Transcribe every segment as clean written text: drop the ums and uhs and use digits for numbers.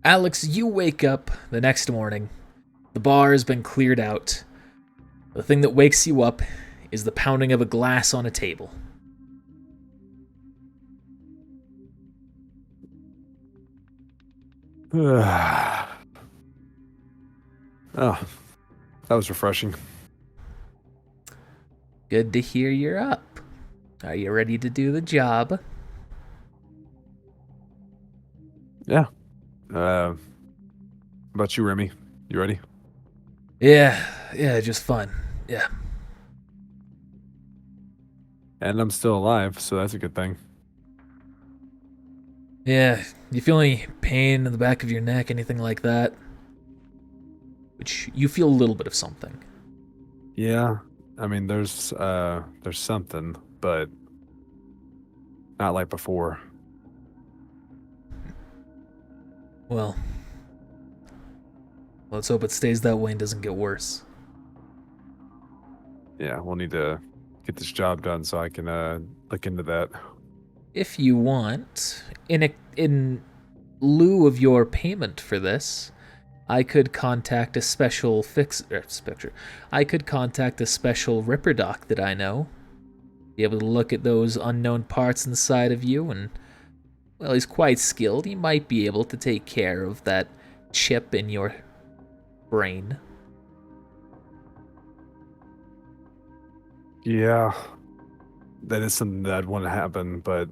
Alex, you wake up the next morning. The bar has been cleared out. The thing that wakes you up is the pounding of a glass on a table. Oh, that was refreshing. Good to hear you're up. Are you ready to do the job? Yeah. How about you, Remy? You ready? Yeah, just fun. Yeah. And I'm still alive, so that's a good thing. Yeah, you feel any pain in the back of your neck, anything like that? Which you feel a little bit of something. Yeah. I mean, there's something, but not like before. Well, let's hope it stays that way and doesn't get worse. Yeah, we'll need to get this job done so I can look into that. If you want, in lieu of your payment for this, I could contact a special I could contact a special Ripper Doc that I know. Be able to look at those unknown parts inside of you, and well, he's quite skilled. He might be able to take care of that chip in your brain. Yeah, that is something that I'd want to happen, but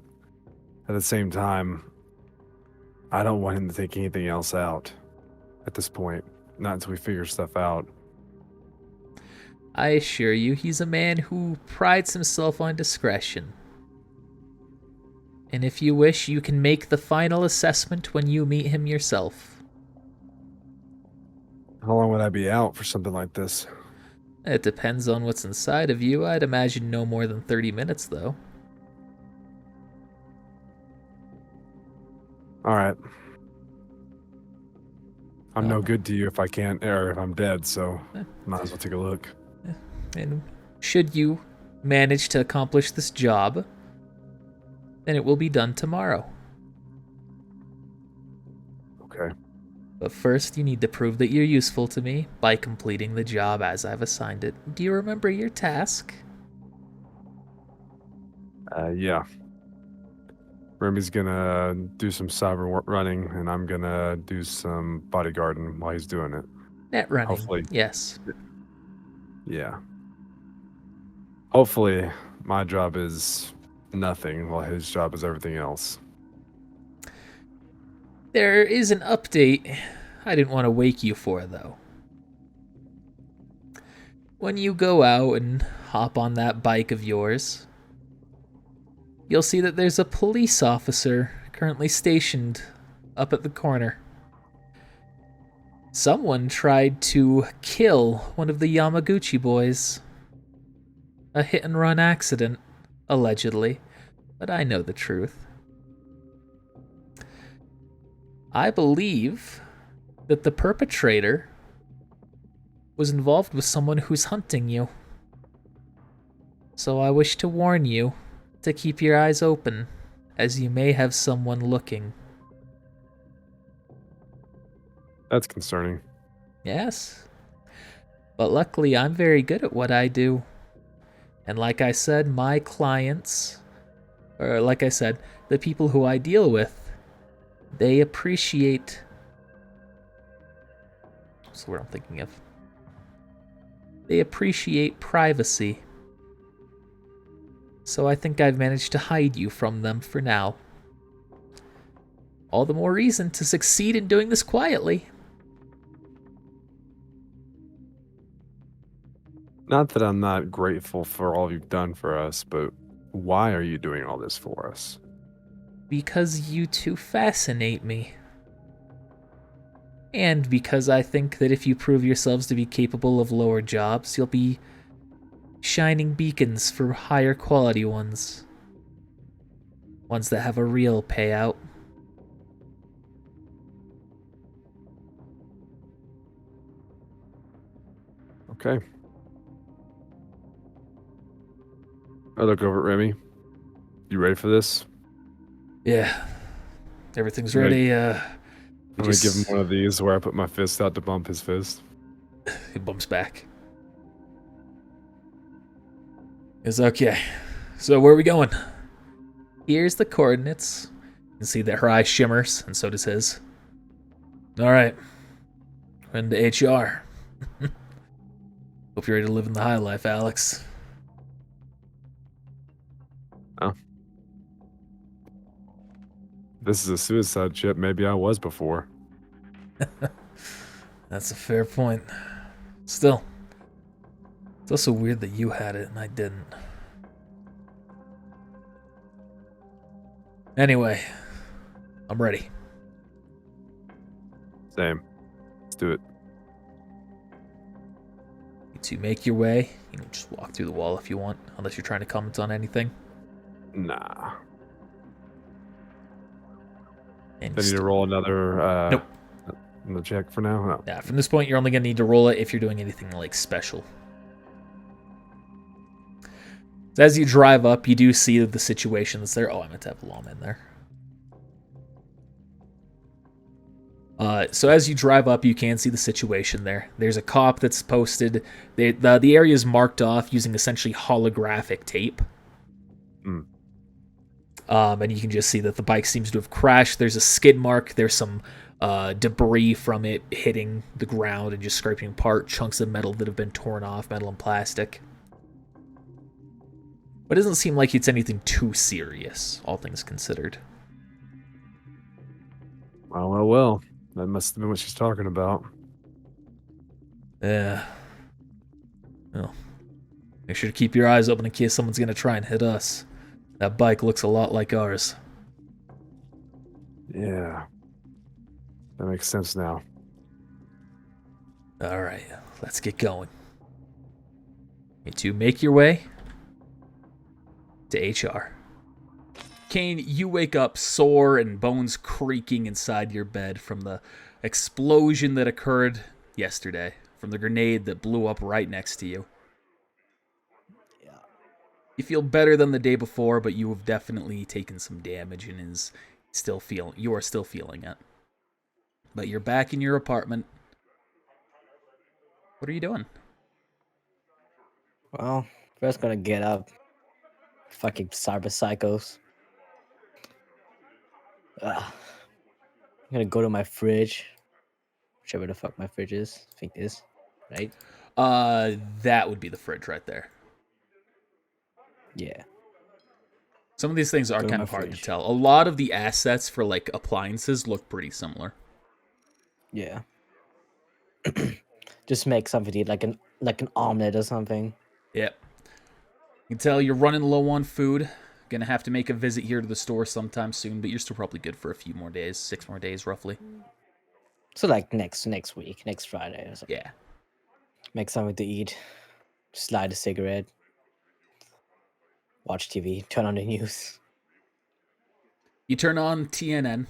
at the same time, I don't want him to take anything else out at this point. Not until we figure stuff out. I assure you, he's a man who prides himself on discretion. And if you wish, you can make the final assessment when you meet him yourself. How long would I be out for something like this? It depends on what's inside of you. I'd imagine no more than 30 minutes, though. All right. I'm no Well, good to you if I can't, or if I'm dead, so might as well take a look. and should you manage to accomplish this job, then it will be done tomorrow. Okay. But first, you need to prove that you're useful to me by completing the job as I've assigned it. Do you remember your task? Yeah. Remy's gonna do some running, and I'm gonna do some bodyguarding while he's doing it. Net running, Hopefully, yes. yeah. Hopefully, my job is nothing, while his job is everything else. There is an update I didn't want to wake you for, though. When you go out and hop on that bike of yours, you'll see that there's a police officer currently stationed up at the corner. Someone tried to kill one of the Yamaguchi boys. A hit and run accident, allegedly, but I know the truth. I believe that the perpetrator was involved with someone who's hunting you. So I wish to warn you to keep your eyes open, as you may have someone looking. That's concerning. Yes, but luckily I'm very good at what I do. And like I said, my clients, or like I said, the people who I deal with, they appreciate. What's the word I'm thinking of? They appreciate privacy. So I think I've managed to hide you from them for now. All the more reason to succeed in doing this quietly. Not that I'm not grateful for all you've done for us, but why are you doing all this for us? Because you two fascinate me. And because I think that if you prove yourselves to be capable of lower jobs, you'll be shining beacons for higher quality ones. Ones that have a real payout. Okay. I look over at Remy. You ready for this? Yeah. Everything's You ready? ready. I'm gonna give him one of these where I put my fist out to bump his fist. He bumps back. It's okay. So where are we going? Here's the coordinates. You can see that her eye shimmers, and so does his. All right. We're into HR. Hope you're ready to live in the high life, Alex. Oh. This is a suicide ship. Maybe I was before. That's a fair point. Still, it's also weird that you had it and I didn't. Anyway, I'm ready. Same. Let's do it. You two make your way. You can just walk through the wall if you want, unless you're trying to comment on anything. Nah. And I need to roll another Nope. another check for now? No. Yeah, from this point, you're only going to need to roll it if you're doing anything like special. So as you drive up, you do see the situation that's there. Oh, I meant to have Lom in there. So as you drive up, you can see the situation there. There's a cop that's posted. The area is marked off using essentially holographic tape. And you can just see that the bike seems to have crashed. There's a skid mark. There's some debris from it hitting the ground and just scraping apart chunks of metal that have been torn off, metal and plastic. But it doesn't seem like it's anything too serious, all things considered. Well. That must have been what she's talking about. Yeah. Well, make sure to keep your eyes open in case someone's going to try and hit us. That bike looks a lot like ours. Yeah. That makes sense now. All right, let's get going. You two make your way to HR. Kane, you wake up sore and bones creaking inside your bed from the explosion that occurred yesterday, from the grenade that blew up right next to you. Yeah. You feel better than the day before, but you have definitely taken some damage and you are still feeling it. But you're back in your apartment. What are you doing? Well, first gonna get up. Fucking cyber psychos. I'm gonna go to my fridge. Whichever the fuck my fridge is. I think this. Right? That would be the fridge right there. Yeah. Some of these things are Go to kind my of hard to fridge. tell. A lot of the assets for like appliances look pretty similar. Yeah. Just make something to eat, like an omelet or something. Yep. You can tell you're running low on food. Gonna have to make a visit here to the store sometime soon, but you're still probably good for a few more days, 6 more days roughly. So like next week, next Friday or something. Yeah. Make something to eat. Just light a cigarette. Watch TV. Turn on the news. You turn on TNN,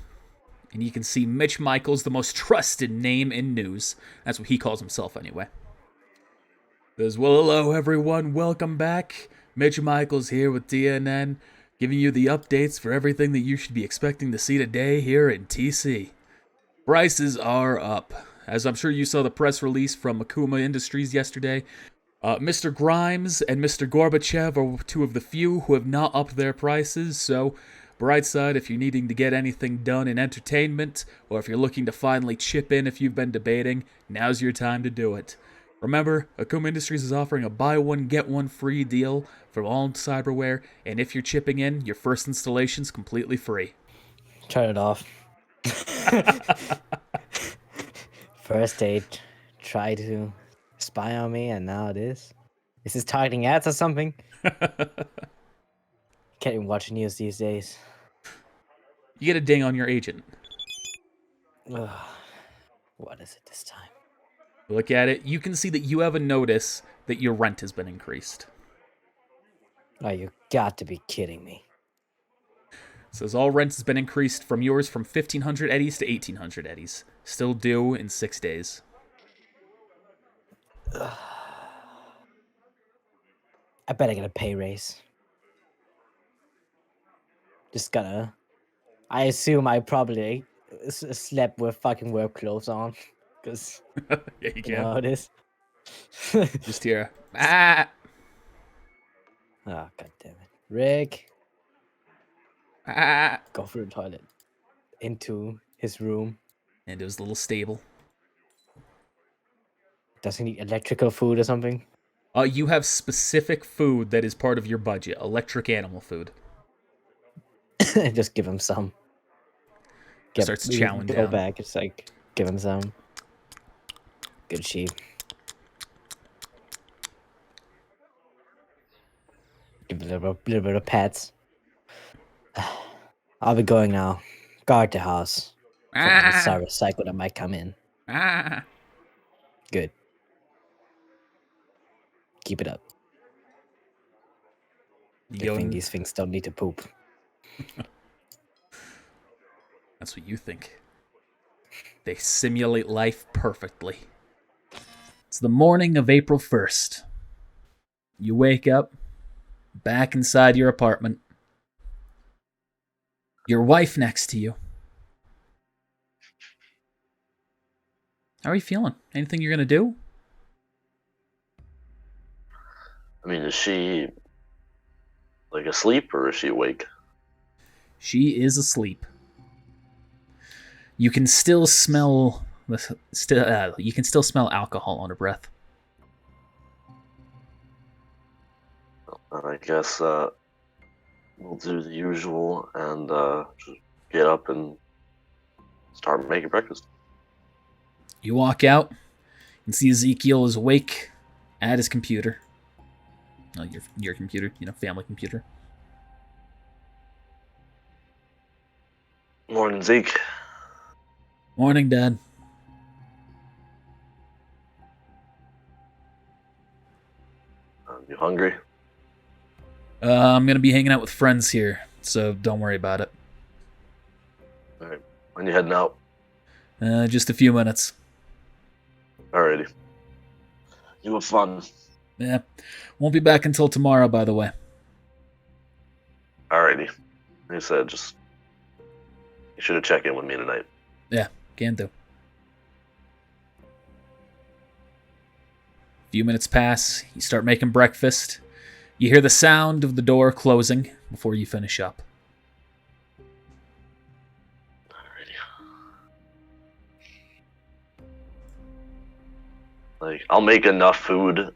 and you can see Mitch Michaels, the most trusted name in news. That's what he calls himself anyway. Says, well, hello everyone, welcome back. Mitch Michaels here with TNN, giving you the updates for everything that you should be expecting to see today here in TC. Prices are up. As I'm sure you saw the press release from Akuma Industries yesterday, Mr. Grimes and Mr. Gorbachev are two of the few who have not upped their prices, so bright side, if you're needing to get anything done in entertainment, or if you're looking to finally chip in if you've been debating, now's your time to do it. Remember, Akuma Industries is offering a buy one, get one free deal for all cyberware, and if you're chipping in, your first installation's completely free. Turn it off. First they try to spy on me, and now it is. Is this targeting ads or something? Can't even watch the news these days. You get a ding on your agent. Ugh. What is it this time? Look at it. You can see that you have a notice that your rent has been increased. Oh, you got to be kidding me. It says all rent has been increased from yours from 1,500 eddies to 1,800 eddies. Still due in 6 days. I bet I get a pay raise. Just gonna. I assume I probably slept with fucking work clothes on, because Yeah, you you can. know how it is. Just hear ah, Oh, god damn it. Rick, ah, go through the toilet. Into his room. and it was a little stable. Does he need electrical food or something? You have specific food that is part of your budget. Electric animal food. Just give him some. Starts chowing go down. back. It's like, give him some. Good sheep. Give a little bit of pets. I'll be going now. Guard the house. For any Ah, cyber cycle that might come in. ah. Good. Keep it up. You I go think in- these things don't need to poop. That's what you think. They simulate life perfectly. It's the morning of April 1st. You wake up, back inside your apartment. Your wife next to you. How are you feeling? Anything you're gonna do? I mean, is she like asleep or is she awake? She is asleep. You can still smell you can still smell alcohol on her breath. I guess we'll do the usual and just get up and start making breakfast. You walk out and see Ezekiel is awake at his computer. Oh, your computer, family computer. Morning, Zeke. Morning, Dad. You hungry? I'm gonna be hanging out with friends here, so don't worry about it. All right. When you heading out? Just a few minutes. Alrighty. You have fun. Yeah, won't be back until tomorrow, by the way. Alrighty. Like I said, just you should have checked in with me tonight. Yeah, can do. A few minutes pass. You start making breakfast. You hear the sound of the door closing before you finish up. Like, I'll make enough food,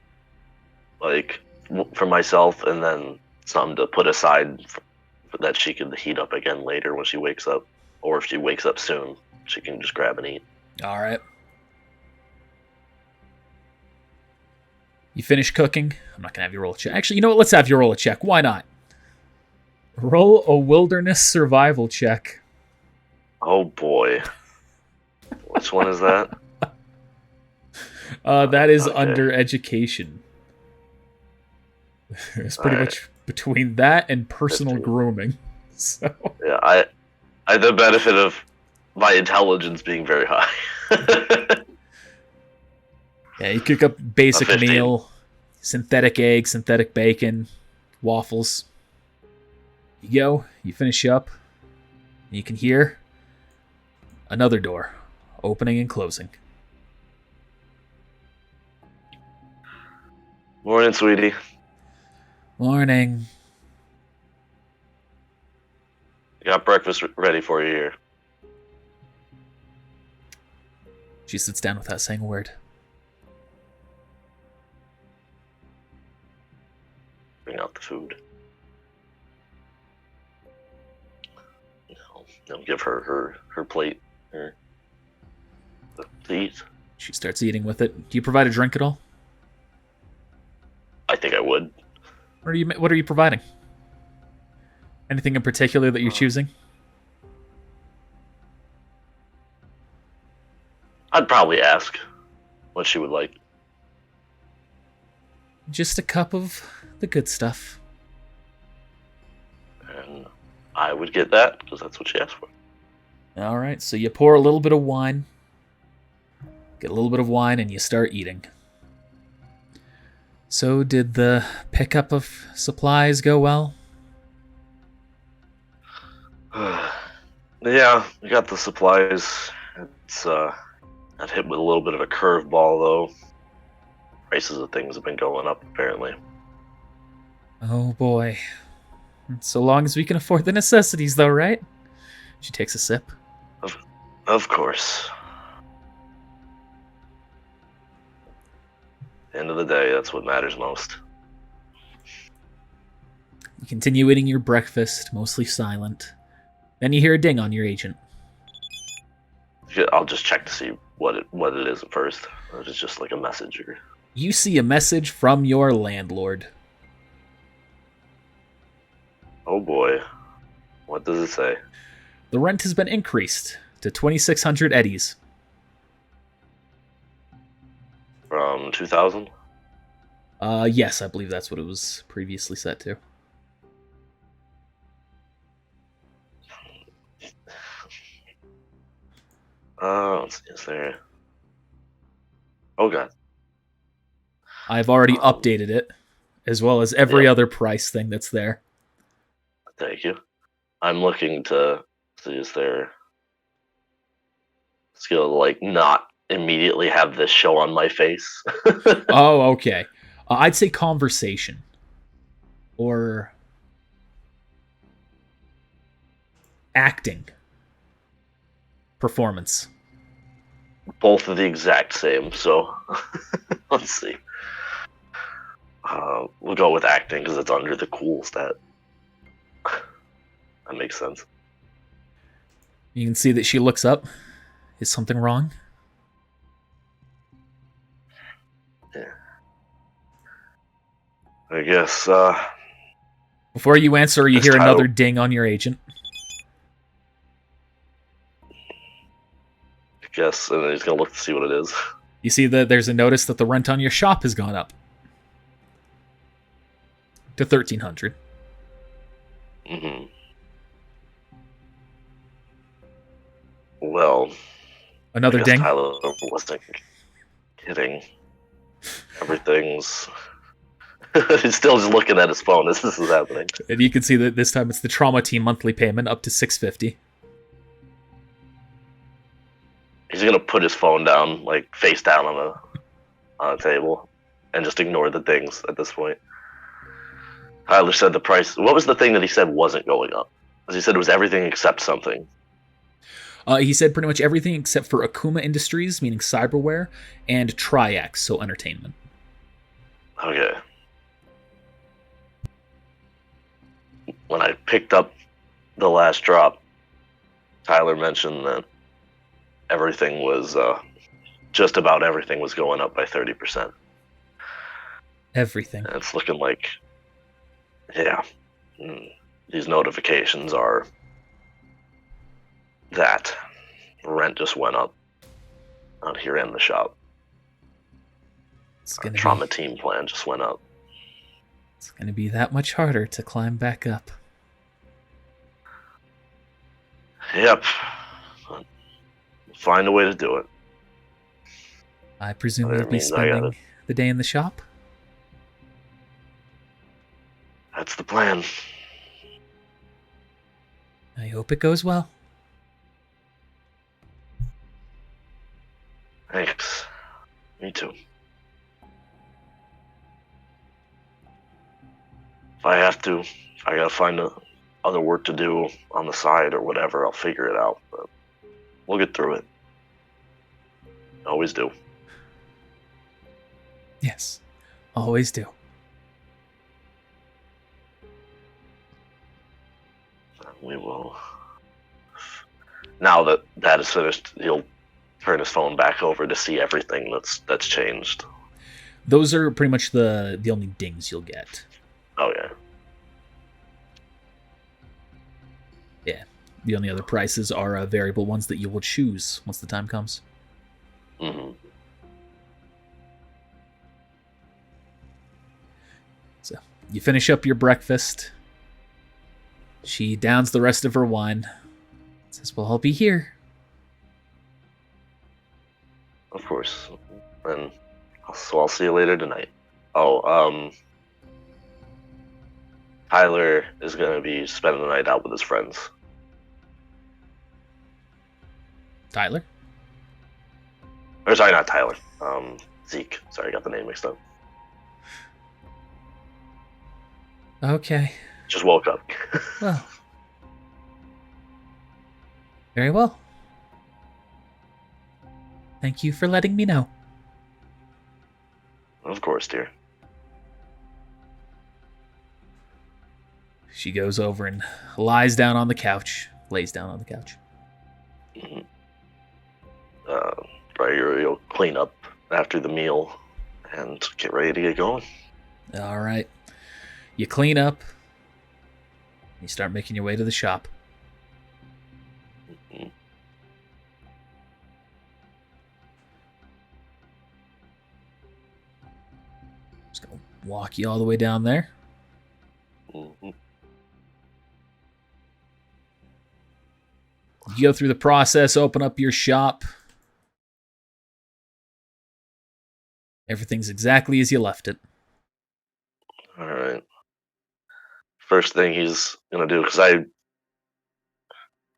like, for myself, and then something to put aside that she can heat up again later when she wakes up. Or if she wakes up soon, she can just grab and eat. All right. You finish cooking. I'm not going to have you roll a check. Actually, you know what? Let's have you roll a check. Why not? Roll a wilderness survival check. Oh, boy. Which one is that? That is Okay. under education. It's pretty All much between that and personal 15. grooming. So Yeah, I have the benefit of my intelligence being very high. yeah, you cook up basic 15. meal, synthetic egg, synthetic bacon, waffles. You go, you finish up, and you can hear another door opening and closing. Morning, sweetie. Morning. Got breakfast ready for you here. She sits down without saying a word. Bring out the food. I'll give her her plate. Her to eat. She starts eating with it. Do you provide a drink at all? I think I would. What are you providing? Anything in particular that you're choosing? I'd probably ask what she would like. Just a cup of the good stuff. And I would get that because that's what she asked for. All right, so you pour a little bit of wine. Get a little bit of wine and you start eating. So did the pickup of supplies go well? Yeah, we got the supplies. It's got hit with a little bit of a curveball though. Prices of things have been going up apparently. Oh boy. So long as we can afford the necessities, though, right? She takes a sip. Of course. End of the day, that's what matters most. You continue eating your breakfast, mostly silent. Then you hear a ding on your agent. I'll just check to see what it is at first. Or if it's just like a message or... You see a message from your landlord. Oh boy. What does it say? The rent has been increased to 2,600 eddies. From 2,000? Yes, I believe that's what it was previously set to. Let's see, is there... Oh god. I've already updated it, as well as every other price thing that's there. Thank you. I'm looking to see is there skill to like not immediately have this show on my face. Oh, okay. I'd say conversation. Or acting. Performance. Both are the exact same, so let's see. We'll go with acting because it's under the cool stat. That makes sense. You can see that she looks up. Is something wrong? Yeah. I guess, Before you answer, you This hear title- another ding on your agent. and then he's gonna look to see what it is. You see that there's a notice that the rent on your shop has gone up to 1,300. Mm-hmm. Well, Another I guess ding. Tyler wasn't kidding. Everything's... He's still just looking at his phone as this is happening. And you can see that this time it's the trauma team monthly payment up to 650. He's gonna put his phone down, like face down on a table, and just ignore the things at this point. Tyler said the price. What was the thing that he said wasn't going up? Because he said it was everything except something. He said pretty much everything except for Akuma Industries, meaning cyberware, and Triax, so entertainment. Okay. When I picked up the last drop, Tyler mentioned that everything was, just about everything was going up by 30%. Everything. And it's looking like, yeah, these notifications are that rent just went up out here in the shop. It's Our gonna trauma be, team plan just went up. it's gonna be that much harder to climb back up. Yep. But we'll find a way to do it. I presume That you'll be means I gotta- spending the day in the shop? That's the plan. I hope it goes well. Thanks. Me too. If I have to, if I gotta find other work to do on the side or whatever, I'll figure it out. But we'll get through it. Always do. Yes. Always do. We will. Now that that is finished, he'll turn his phone back over to see everything that's changed. Those are pretty much the only dings you'll get. Oh yeah. Yeah. The only other prices are variable ones that you will choose once the time comes. Mm-hmm. So, you finish up your breakfast. She downs the rest of her wine. Says, well, I'll be here. Of course. And so I'll see you later tonight. Oh, Tyler is gonna be spending the night out with his friends. Tyler? Or sorry, not Tyler. Zeke. Sorry, I got the name mixed up. Okay. Just woke up. Well. Very well. Thank you for letting me know. Of course, dear. She goes over and lays down on the couch. Mm-hmm. Probably you'll clean up after the meal and get ready to get going. All right. You clean up. You start making your way to the shop. Mm-hmm. Just gonna walk you all the way down there. Mm-hmm. You go through the process, open up your shop. Everything's exactly as you left it. All right. First thing he's gonna do, because I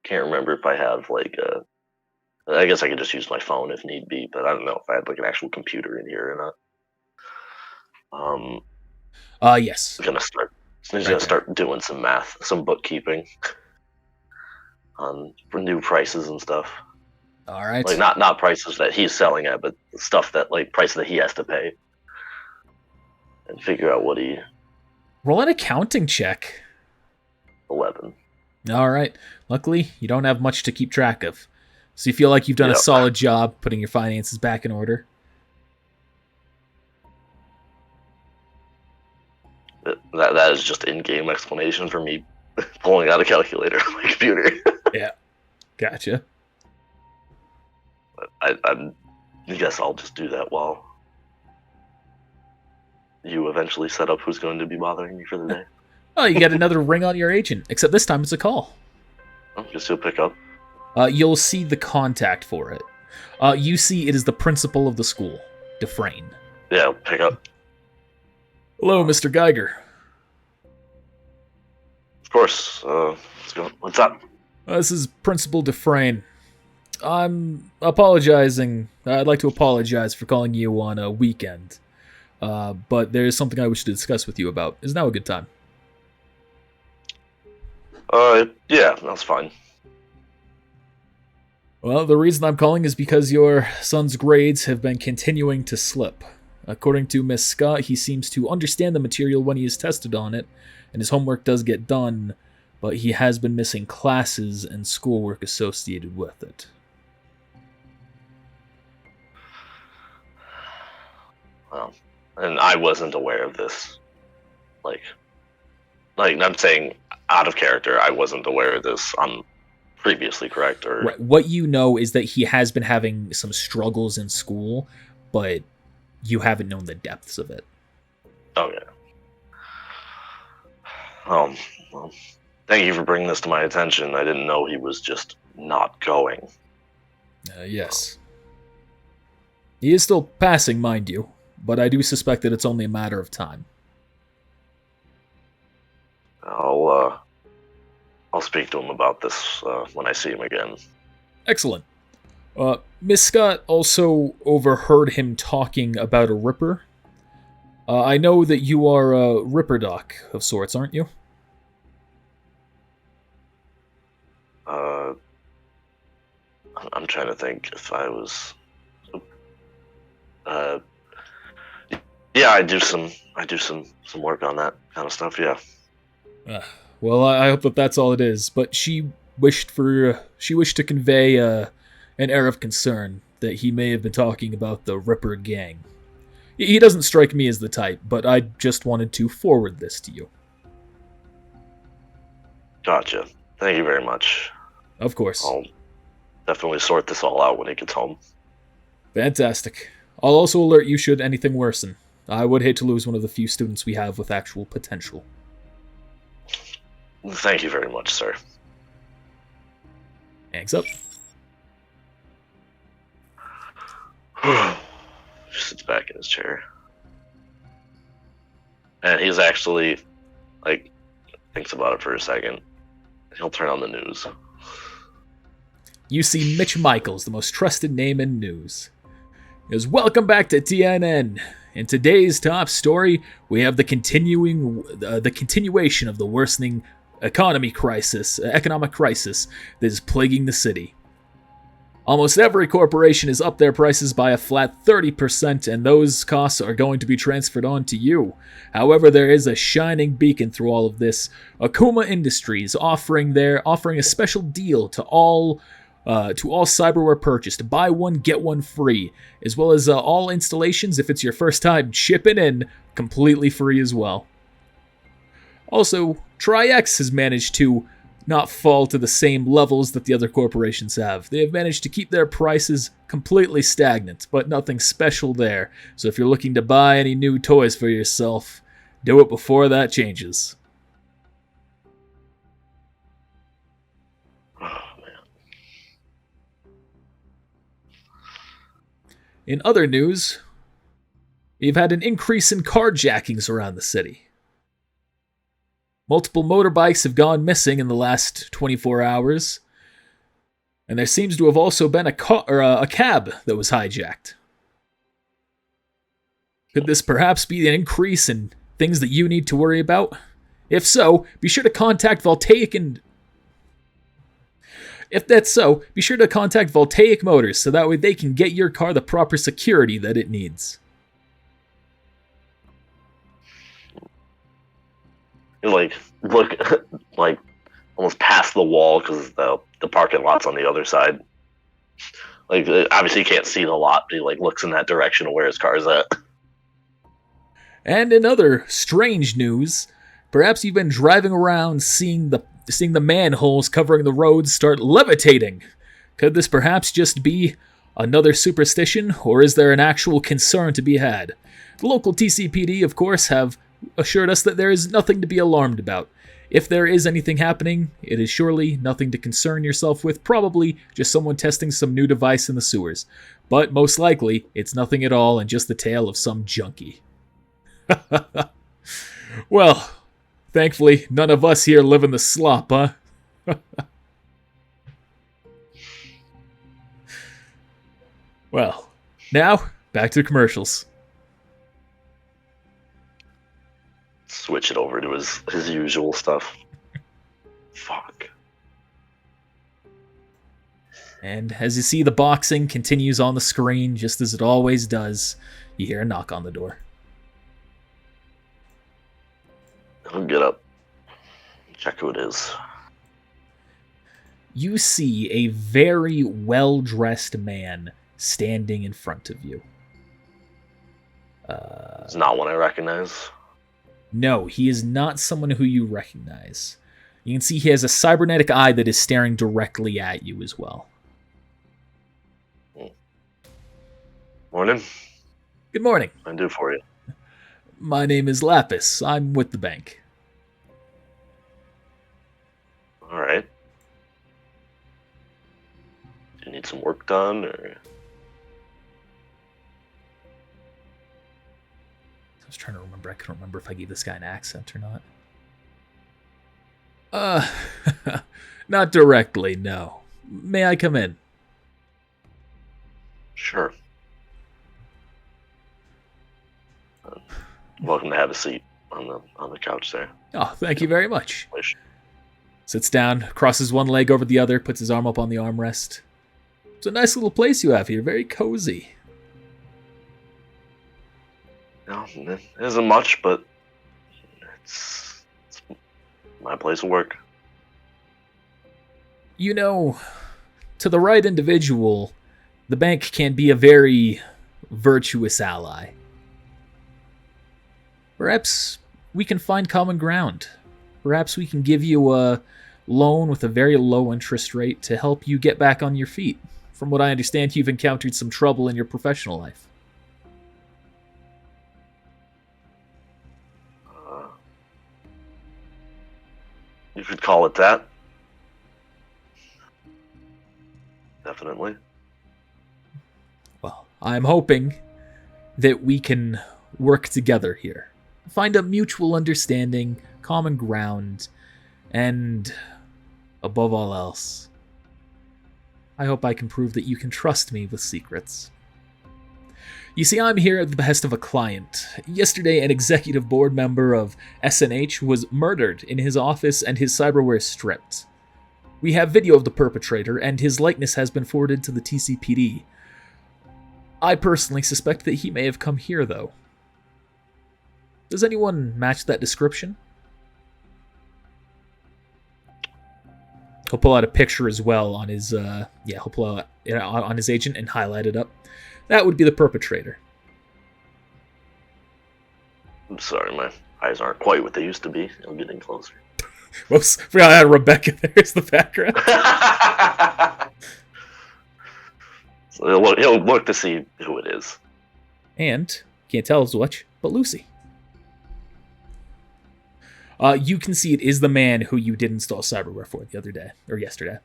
can't remember if I have like I guess I could just use my phone if need be, but I don't know if I had like an actual computer in here or not. Yes. He's Right gonna start doing some math, some bookkeeping for new prices and stuff. All right. Like not prices that he's selling at, but stuff that like price that he has to pay, and figure out what he. Roll an accounting check. 11. All right. Luckily, you don't have much to keep track of. So you feel like you've done a solid job putting your finances back in order. That is just in-game explanation for me pulling out a calculator on my computer. Yeah. Gotcha. I guess I'll just do that while you eventually set up who's going to be bothering me for the day. Oh, you get another ring on your agent, except this time it's a call. I guess you'll pick up. You'll see the contact for it. You see it is the principal of the school, Dufresne. Yeah, I'll pick up. Hello, Mr. Geiger. Of course. Let's go. What's up? This is Principal Dufresne. I'm apologizing. I'd like to apologize for calling you on a weekend. But there's something I wish to discuss with you about. Is now a good time? Yeah, that's fine. Well, the reason I'm calling is because your son's grades have been continuing to slip. According to Miss Scott, he seems to understand the material when he is tested on it, and his homework does get done, but he has been missing classes and schoolwork associated with it. Well, and I wasn't aware of this. Like I'm saying, out of character, I wasn't aware of this. I'm previously correct, or Right. What you know is that he has been having some struggles in school, but you haven't known the depths of it. Oh yeah. Well, thank you for bringing this to my attention. I didn't know he was just not going. Yes. He is still passing, mind you, but I do suspect that it's only a matter of time. I'll speak to him about this when I see him again. Excellent. Miss Scott also overheard him talking about a Ripper. I know that you are a Ripper Doc of sorts, aren't you? I'm trying to think if I was. Yeah, I do some work on that kind of stuff. Yeah. Well, I hope that that's all it is. But she wished to convey an air of concern that he may have been talking about the Ripper gang. He doesn't strike me as the type, but I just wanted to forward this to you. Gotcha. Thank you very much. Of course. I'll definitely sort this all out when he gets home. Fantastic. I'll also alert you should anything worsen. I would hate to lose one of the few students we have with actual potential. Thank you very much, sir. Hangs up. Sits back in his chair. And he's actually, thinks about it for a second. He'll turn on the news. you see Mitch Michaels, the most trusted name in news. He goes, "Welcome back to TNN. In today's top story, we have the continuation of the worsening economic crisis that is plaguing the city. Almost every corporation has upped their prices by a flat 30%, and those costs are going to be transferred on to you. However, there is a shining beacon through all of this. Akuma Industries offering a special deal to all cyberware purchased. Buy one, get one free, as well as all installations, if it's your first time shipping in, completely free as well. Also, TriX has managed to not fall to the same levels that the other corporations have. They have managed to keep their prices completely stagnant, but nothing special there. So if you're looking to buy any new toys for yourself, do it before that changes." Oh, man. In other news, we've had an increase in carjackings around the city. Multiple motorbikes have gone missing in the last 24 hours, and there seems to have also been a cab that was hijacked. Could this perhaps be an increase in things that you need to worry about? If so, be sure to contact Voltaic Motors so that way they can get your car the proper security that it needs. Like, look, like, almost past the wall because the parking lot's on the other side. Like, obviously you can't see the lot, but he, like, looks in that direction of where his car's at. And in other strange news, perhaps you've been driving around seeing the manholes covering the roads start levitating. Could this perhaps just be another superstition, or is there an actual concern to be had? The local TCPD, of course, have assured us that there is nothing to be alarmed about. If there is anything happening, it is surely nothing to concern yourself with, probably just someone testing some new device in the sewers. But most likely, it's nothing at all and just the tale of some junkie. Well, thankfully, none of us here live in the slop, huh? Well, now, back to commercials. Switch it over to his usual stuff. Fuck. And as you see, the boxing continues on the screen, just as it always does. You hear a knock on the door. I'll get up. Check who it is. You see a very well-dressed man standing in front of you. It's not one I recognize. No, he is not someone who you recognize. You can see he has a cybernetic eye that is staring directly at you as well. Morning. Good morning. What can I do for you? My name is Lapis. I'm with the bank. Alright. Do you need some work done, or...? I was trying to remember. I couldn't remember if I gave this guy an accent or not. Not directly, no. May I come in? Sure. Welcome to have a seat on the couch there. Oh, thank you very much. Sits down, crosses one leg over the other, puts his arm up on the armrest. It's a nice little place you have here, very cozy. No, it isn't much, but it's my place of work. You know, to the right individual, the bank can be a very virtuous ally. Perhaps we can find common ground. Perhaps we can give you a loan with a very low interest rate to help you get back on your feet. From what I understand, you've encountered some trouble in your professional life. You could call it that. Definitely. Well, I'm hoping that we can work together here. Find a mutual understanding, common ground, and above all else, I hope I can prove that you can trust me with secrets. You see, I'm here at the behest of a client. Yesterday, an executive board member of S1E2 was murdered in his office and his cyberware stripped. We have video of the perpetrator, and his likeness has been forwarded to the TCPD. I personally suspect that he may have come here, though. Does anyone match that description? He'll pull out a picture as well on his, he'll pull out on his agent and highlight it up. That would be the perpetrator. I'm sorry, my eyes aren't quite what they used to be. I'm getting closer. Whoops, forgot I had Rebecca there's the background. So he'll look to see who it is. And, can't tell as much, but Lucy. You can see it is the man who you did install cyberware for the other day, or yesterday.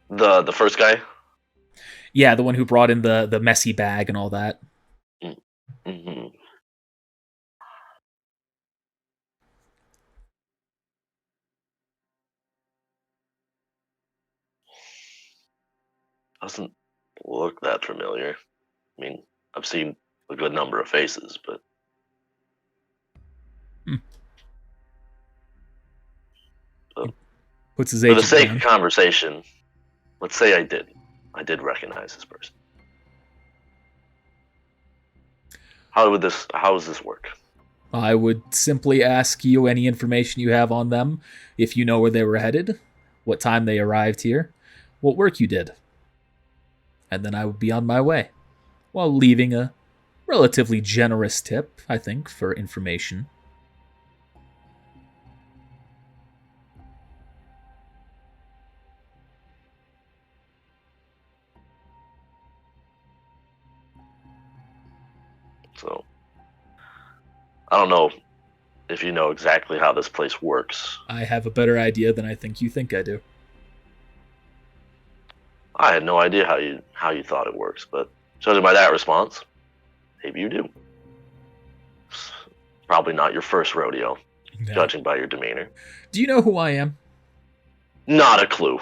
The first guy? Yeah, the one who brought in the messy bag and all that. Mm-hmm. Doesn't look that familiar. I mean, I've seen a good number of faces, but... What's his For agent the sake down? of conversation, let's say I did recognize this person. How does this work? I would simply ask you any information you have on them, if you know where they were headed, what time they arrived here, what work you did. And then I would be on my way, while leaving a relatively generous tip, I think, for information. So, I don't know if you know exactly how this place works. I have a better idea than I think I do. I had no idea how you thought it works, but judging by that response, maybe you do. Probably not your first rodeo, No. judging by your demeanor. Do you know who I am? Not a clue.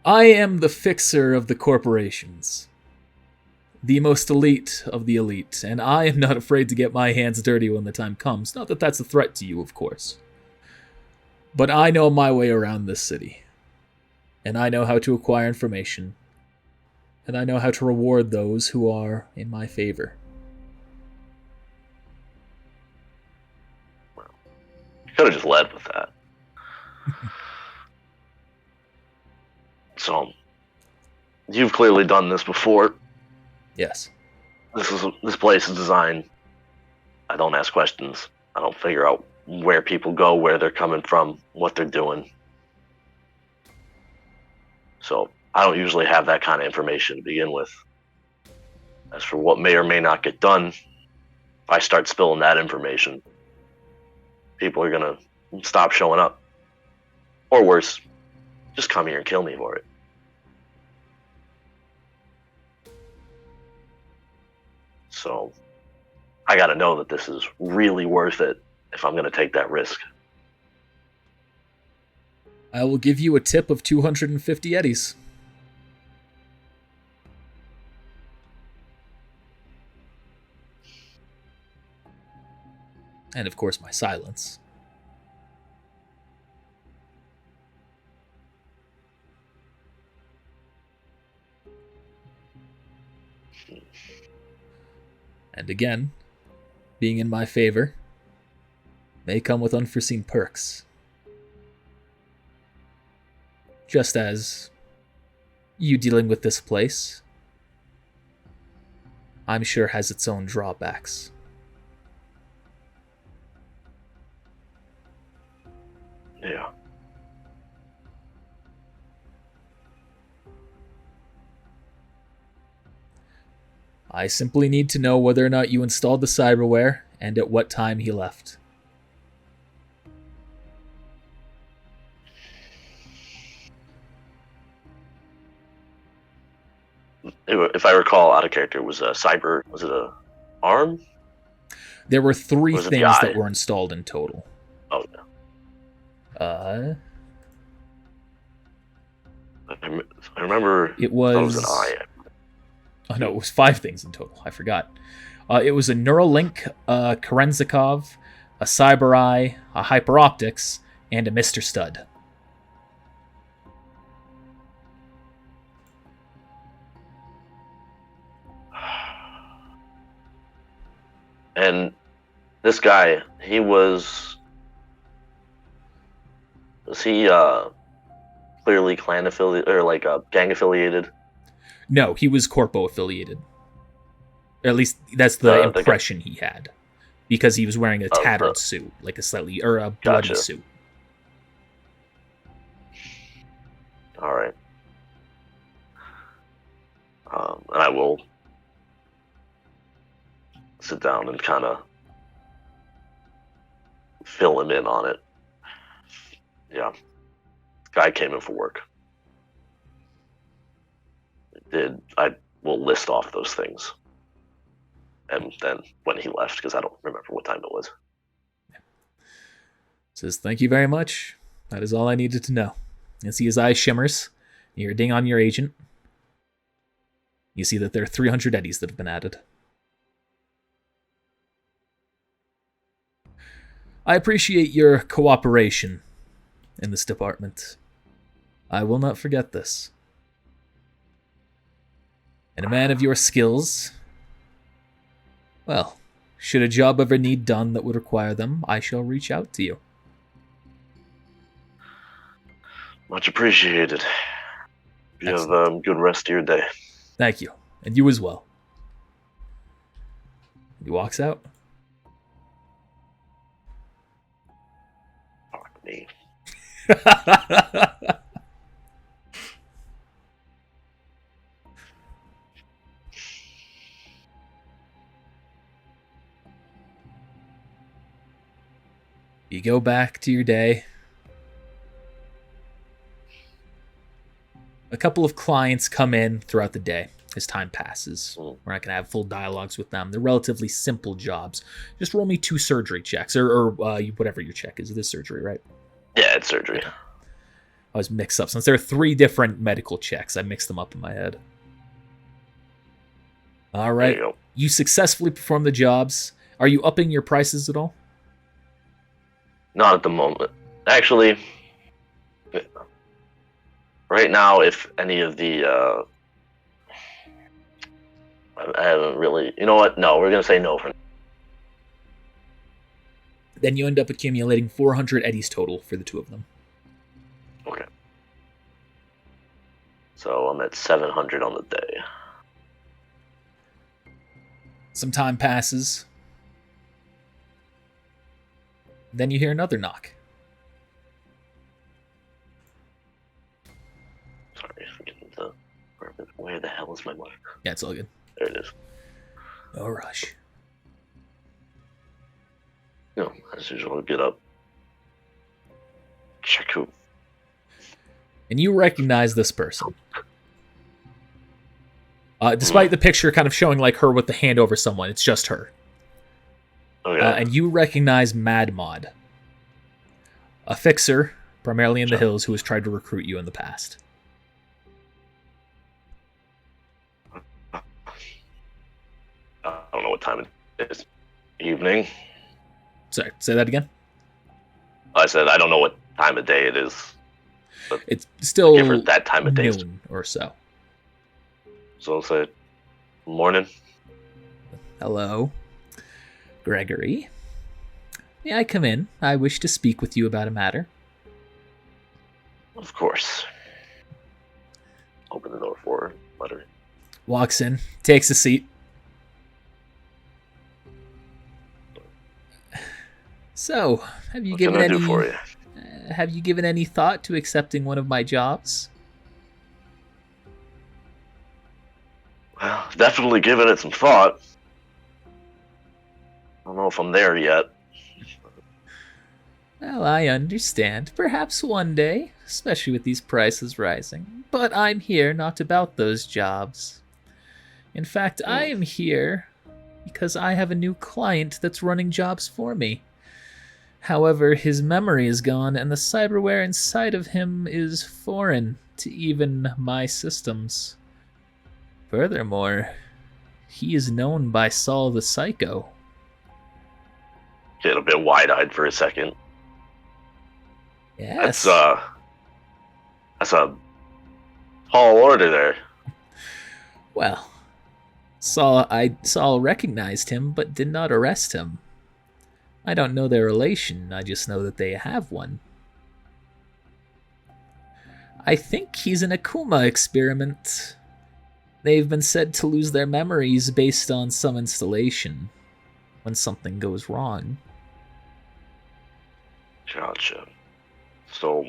I am the fixer of the corporations. The most elite of the elite, and I am not afraid to get my hands dirty when the time comes. Not that that's a threat to you, of course. But I know my way around this city. And I know how to acquire information. And I know how to reward those who are in my favor. You could have just led with that. So, you've clearly done this before. Yes. This place is designed. I don't ask questions. I don't figure out where people go, where they're coming from, what they're doing. So I don't usually have that kind of information to begin with. As for what may or may not get done, if I start spilling that information, people are gonna stop showing up. Or worse, just come here and kill me for it. So I gotta know that this is really worth it if I'm gonna take that risk. I will give you a tip of 250 eddies. And of course, my silence. And again, being in my favor may come with unforeseen perks. Just as you dealing with this place, I'm sure has its own drawbacks. Yeah. I simply need to know whether or not you installed the cyberware and at what time he left. If I recall, out of character, was a cyber. Was it a arm? There were 3 Was it the things eye? that were installed in total. Oh yeah. I remember It I thought it was was. an eye. Oh no, it was 5 things in total. I forgot. It was a Neuralink, a Kerenzikov, a Cyber Eye, a Hyperoptics, and a Mr. Stud. And this guy, was he clearly clan affiliated or like gang affiliated? No, he was Corpo affiliated. Or at least that's the impression he had. Because he was wearing a tattered suit, like a bloody Gotcha. suit. All right. And I will sit down and kind of fill him in on it. Yeah. Guy came in for work. I will list off those things. And then when he left, because I don't remember what time it was. Says, thank you very much. That is all I needed to know. You see his eye shimmers. You hear a ding on your agent. You see that there are 300 eddies that have been added. I appreciate your cooperation in this department. I will not forget this. And a man of your skills, well, should a job ever need done that would require them, I shall reach out to you. Much appreciated. You have a good rest of your day. Thank you. And you as well. He walks out. Fuck me. You go back to your day. A couple of clients come in throughout the day as time passes. We're not going to have full dialogues with them. They're relatively simple jobs. Just roll me 2 surgery checks, or whatever your check is. It is surgery, right? Yeah, it's surgery. I always mix up. Since there are 3 different medical checks, I mix them up in my head. All right. You successfully perform the jobs. Are you upping your prices at all? Not at the moment. Actually, right now, if any of the... I haven't really... You know what? No, we're going to say no for now. Then you end up accumulating 400 eddies total for the 2 of them. Okay. So I'm at 700 on the day. Some time passes. Then you hear another knock. Sorry, where the hell is my mark? Yeah, it's all good. There it is. No rush. No, as usual, get up. Check who. And you recognize this person. Despite the picture kind of showing like her with the hand over someone, it's just her. Okay. And you recognize Mad Mod, a fixer, primarily in the hills, who has tried to recruit you in the past. I don't know what time it is. Evening. Sorry, say that again? I said I don't know what time of day it is. It's still give her that time of day. noon or so. So I'll say morning. Hello, Gregory. May I come in? I wish to speak with you about a matter. Of course. Open the door for her. Let her. Walks in, takes a seat. So, have you What given can I any do for you? Have you given any thought to accepting one of my jobs? Well, definitely given it some thought. I don't know if I'm there yet. Well, I understand. Perhaps one day, especially with these prices rising. But I'm here not about those jobs. In fact, I am here because I have a new client that's running jobs for me. However, his memory is gone and the cyberware inside of him is foreign to even my systems. Furthermore, he is known by Saul the Psycho. Get a bit wide-eyed for a second. Yes. That's a tall order there. Well, Saul recognized him, but did not arrest him. I don't know their relation, I just know that they have one. I think he's an Akuma experiment. They've been said to lose their memories based on some installation when something goes wrong. Gotcha. So,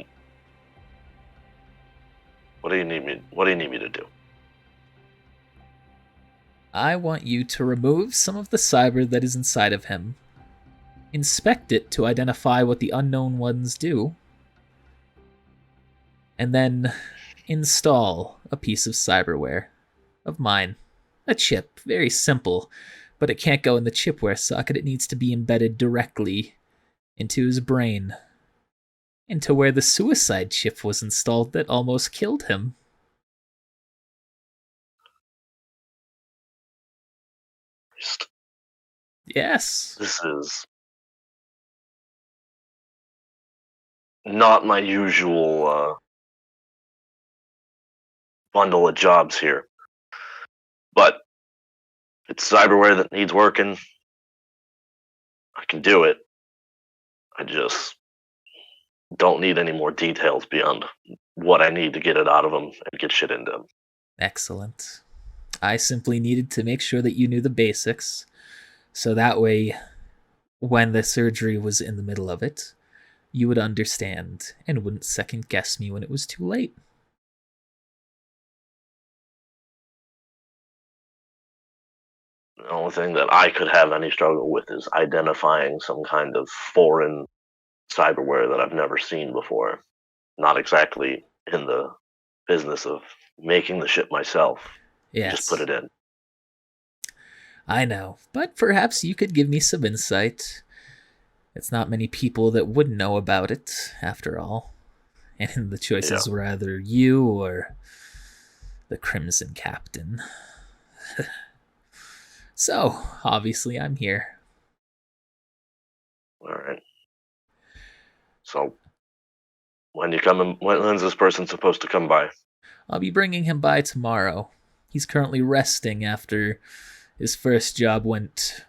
what do you need me to do? I want you to remove some of the cyber that is inside of him. Inspect it to identify what the unknown ones do. And then install a piece of cyberware of mine. A chip, very simple, but it can't go in the chipware socket. It needs to be embedded directly into his brain, into where the suicide chip was installed that almost killed him. Yes. This is not my usual bundle of jobs here. But it's cyberware that needs working. I can do it. I just don't need any more details beyond what I need to get it out of them and get shit into them. Excellent. I simply needed to make sure that you knew the basics, so that way, when the surgery was in the middle of it, you would understand and wouldn't second guess me when it was too late. The only thing that I could have any struggle with is identifying some kind of foreign cyberware that I've never seen before. Not exactly in the business of making the shit myself. Yes. Just put it in. I know, but perhaps you could give me some insight. It's not many people that would know about it, after all. And the choices were either you or the Crimson Captain. So, obviously, I'm here. Alright. So, when's this person supposed to come by? I'll be bringing him by tomorrow. He's currently resting after his first job went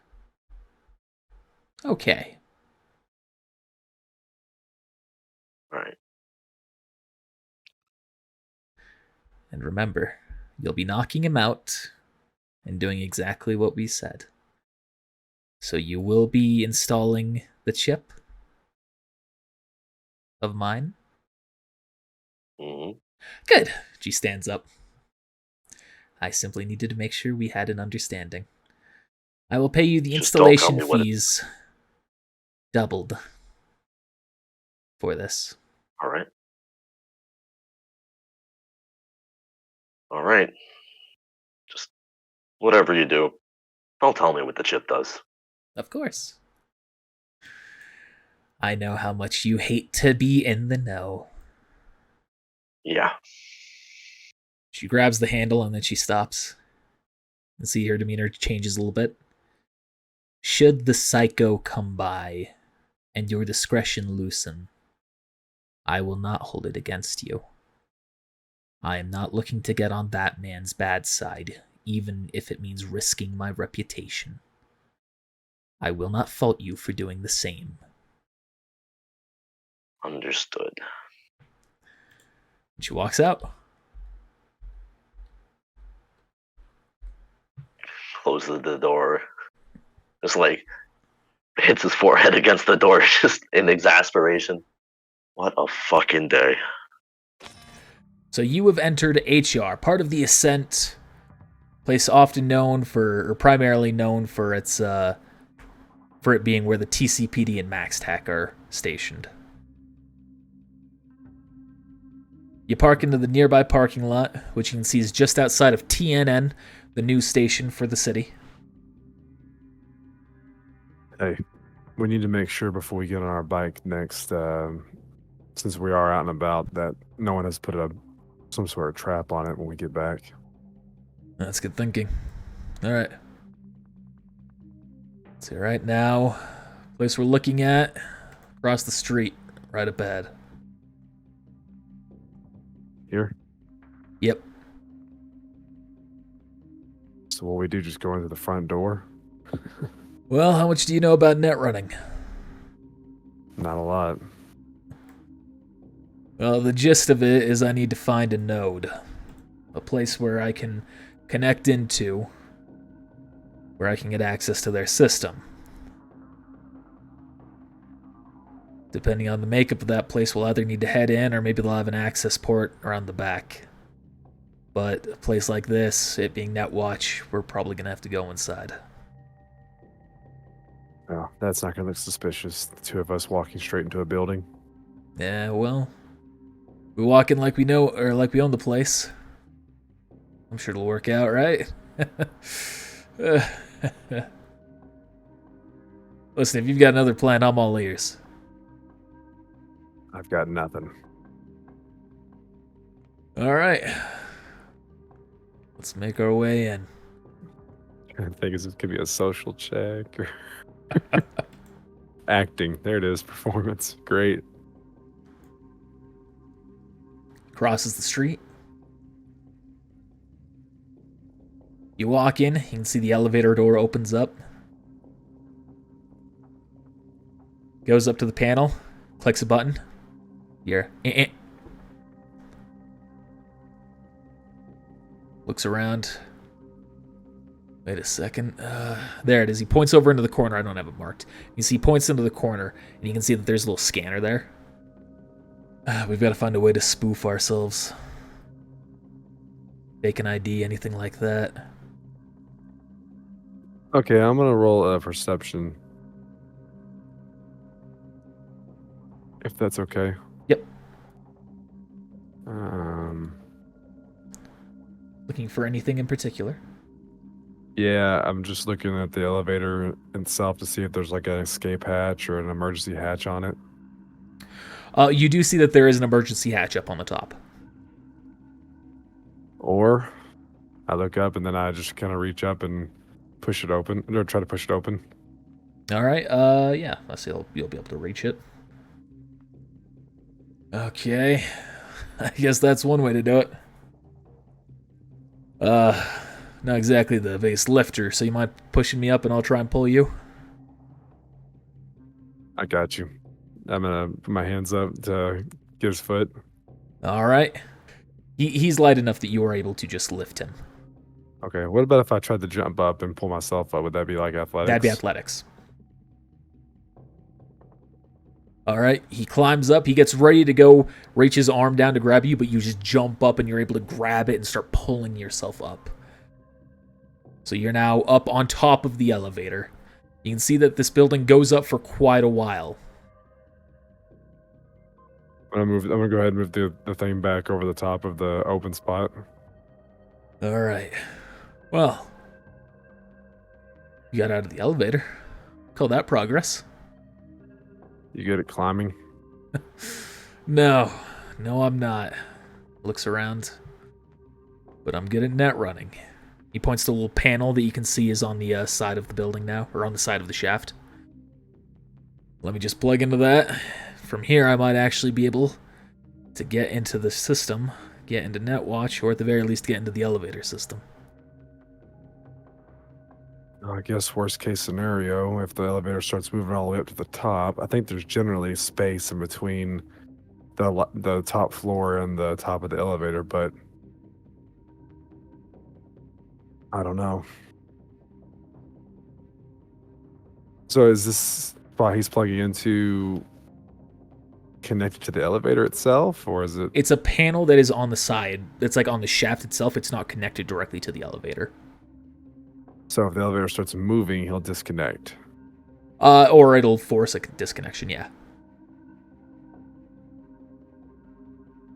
okay. Alright. And remember, you'll be knocking him out and doing exactly what we said. So you will be installing the chip of mine? Mm-hmm. Good. She stands up. I simply needed to make sure we had an understanding. I will pay you the installation fees doubled for this. Alright. Alright. Just whatever you do, don't tell me what the chip does. Of course. I know how much you hate to be in the know. Yeah. She grabs the handle and then she stops. And see her demeanor changes a little bit. Should the psycho come by and your discretion loosen, I will not hold it against you. I am not looking to get on that man's bad side, even if it means risking my reputation. I will not fault you for doing the same. Understood. She walks out. Closes the door. Just like hits his forehead against the door, just in exasperation. What a fucking day. So you have entered HR, part of the Ascent, place often known for, or primarily known for its, for it being where the TCPD and MaxTac are stationed. You park into the nearby parking lot, which you can see is just outside of TNN, the news station for the city. Hey, we need to make sure before we get on our bike next, since we are out and about, that no one has put a some sort of trap on it when we get back. That's good thinking. All right. See, right now, place we're looking at, across the street, right up ahead. Here? Yep. So what we do, just go into the front door? Well, how much do you know about net running? Not a lot. Well, the gist of it is I need to find a node. A place where I can connect into, where I can get access to their system. Depending on the makeup of that place, we'll either need to head in or maybe they'll have an access port around the back. But a place like this, it being Netwatch, we're probably going to have to go inside. Oh, that's not going to look suspicious. The two of us walking straight into a building. Yeah, well, we walk in like we know, or like we own the place. I'm sure it'll work out, right? Listen, if you've got another plan, I'm all ears. I've got nothing. All right. Let's make our way in. I think this could be a social check or acting. There it is. Performance. Great. Crosses the street. You walk in, you can see the elevator door opens up. Goes up to the panel, clicks a button. You're Looks around. Wait a second. There it is. He points over into the corner. I don't have it marked. You see he points into the corner, and you can see that there's a little scanner there. We've got to find a way to spoof ourselves. Fake an ID, anything like that. Okay, I'm going to roll a perception. If that's okay. Yep. Looking for anything in particular? Yeah, I'm just looking at the elevator itself to see if there's like an escape hatch or an emergency hatch on it. You do see that there is an emergency hatch up on the top. Or I look up and then I just kind of reach up and push it open, or try to push it open. All right. Yeah. Let's see. You'll be able to reach it. Okay. I guess that's one way to do it. Not exactly the biggest lifter, so you mind pushing me up and I'll try and pull you? I got you. I'm gonna put my hands up to get his foot. All right. He's light enough that you are able to just lift him. Okay, what about if I tried to jump up and pull myself up? Would that be like athletics? That'd be athletics. All right, he climbs up. He gets ready to go reach his arm down to grab you, but you just jump up and you're able to grab it and start pulling yourself up. So you're now up on top of the elevator. You can see that this building goes up for quite a while. I'm gonna go ahead and move the thing back over the top of the open spot. All right. Well, you got out of the elevator. Call that progress. You good at climbing? No, I'm not. Looks around. But I'm good at net running. He points to a little panel that you can see is on the side of the building now, or on the side of the shaft. Let me just plug into that. From here, I might actually be able to get into the system, get into Netwatch, or at the very least get into the elevator system. I guess worst case scenario, if the elevator starts moving all the way up to the top, I think there's generally space in between the top floor and the top of the elevator, but I don't know. So is this spot he's plugging into connected to the elevator itself, or is it? It's a panel that is on the side. It's like on the shaft itself. It's not connected directly to the elevator. So if the elevator starts moving, he'll disconnect. Or it'll force a disconnection, yeah.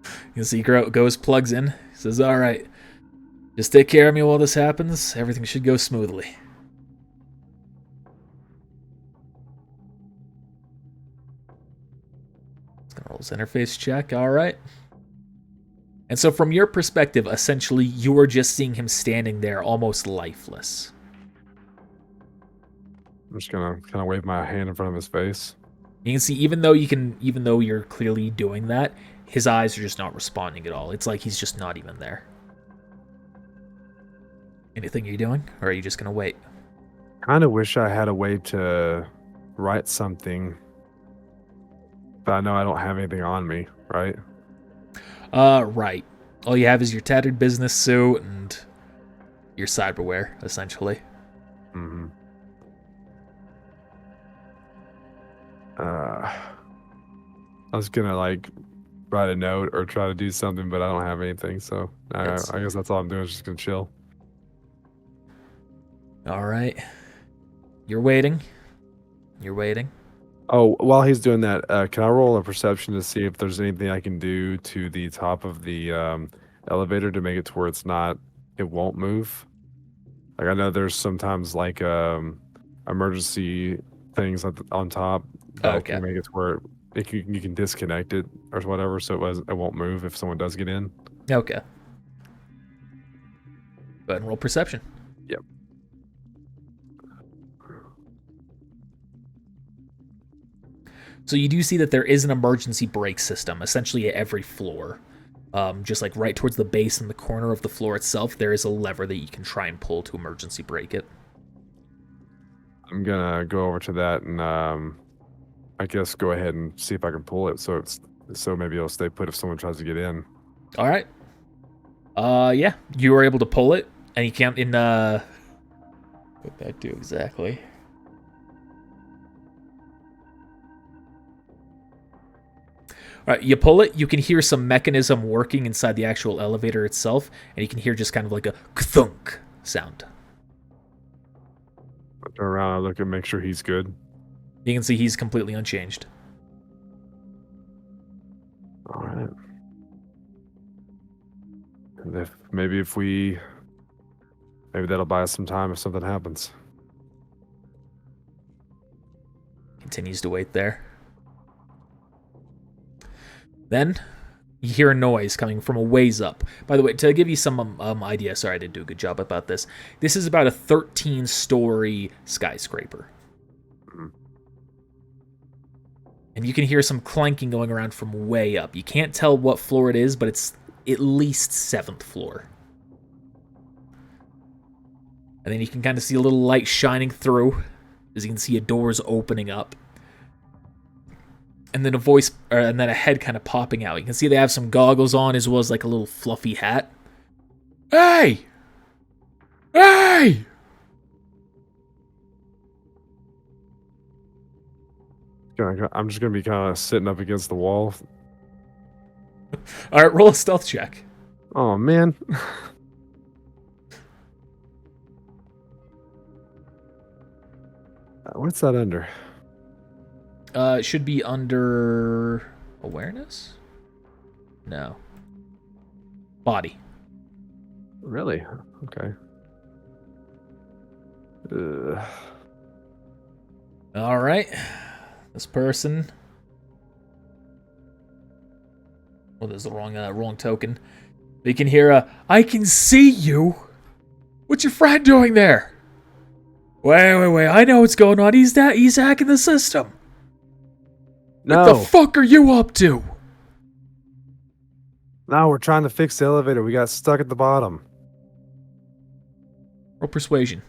You can see goes, plugs in, says, all right, just take care of me while this happens. Everything should go smoothly. It's gonna roll his interface check, all right. And so from your perspective, essentially, you are just seeing him standing there almost lifeless. I'm just gonna kind of wave my hand in front of his face. You can see, even though you're clearly doing that, his eyes are just not responding at all. It's like he's just not even there. Anything you're doing, or are you just gonna wait? Kind of wish I had a way to write something, but I know I don't have anything on me, right? Right. All you have is your tattered business suit and your cyberware, essentially. Mm-hmm. I was gonna like write a note or try to do something, but I don't have anything, so I guess that's all I'm doing is just gonna chill. All right. You're waiting. You're waiting. Oh, while he's doing that, can I roll a perception to see if there's anything I can do to the top of the elevator to make it to where it won't move? Like I know there's sometimes like emergency things on top that can make it to where you can disconnect it or whatever, so it won't move if someone does get in. Okay. Go ahead and roll perception. Yep. So you do see that there is an emergency brake system, essentially at every floor. Just like right towards the base in the corner of the floor itself, there is a lever that you can try and pull to emergency brake it. I'm gonna go over to that and I guess go ahead and see if I can pull it so maybe it'll stay put if someone tries to get in. All right. Yeah, you were able to pull it, and you can't what that do exactly? All right, you pull it, you can hear some mechanism working inside the actual elevator itself, and you can hear just kind of like a thunk sound. I turn around, I look and make sure he's good. You can see he's completely unchanged. All right. And maybe that'll buy us some time if something happens. Continues to wait there. Then you hear a noise coming from a ways up. By the way, to give you some idea, sorry I didn't do a good job about this. This is about a 13-story skyscraper. Mm-hmm. And you can hear some clanking going around from way up. You can't tell what floor it is, but it's at least 7th floor. And then you can kind of see a little light shining through, as you can see a door's opening up. And then and then a head kind of popping out. You can see they have some goggles on as well as like a little fluffy hat. Hey! Hey! I'm just gonna be kind of sitting up against the wall. All right, roll a stealth check. Oh man. What's that under? It should be under awareness? No. Body. Really? Okay. All right. This person. Oh, there's the wrong token. You can hear I can see you. What's your friend doing there? Wait. I know what's going on. He's hacking the system. No. What the fuck are you up to? No, we're trying to fix the elevator. We got stuck at the bottom. Roll persuasion.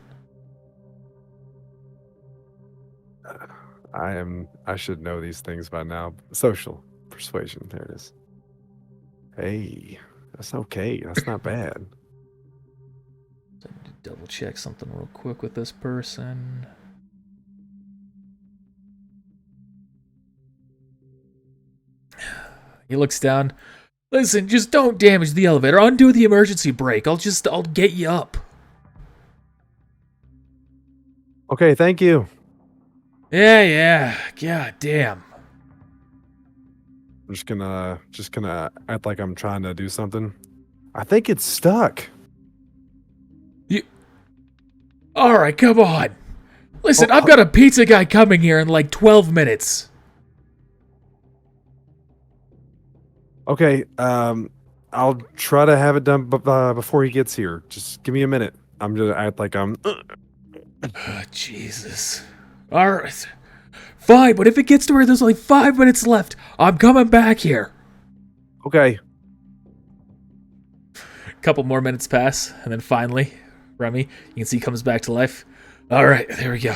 I should know these things by now. Social persuasion. There it is. Hey, that's okay. That's not bad. So I need to double check something real quick with this person. He looks down. Listen, just don't damage the elevator. Undo the emergency brake. I'll get you up. Okay, thank you. Yeah. God damn. I'm just gonna act like I'm trying to do something. I think it's stuck. All right, come on. Listen, I've got a pizza guy coming here in like 12 minutes. Okay, I'll try to have it done before he gets here. Just give me a minute. I'm gonna act like I'm. Oh, Jesus. All right. Fine, but if it gets to where there's only 5 minutes left, I'm coming back here. Okay. A couple more minutes pass, and then finally, Remy, you can see he comes back to life. All right, there we go.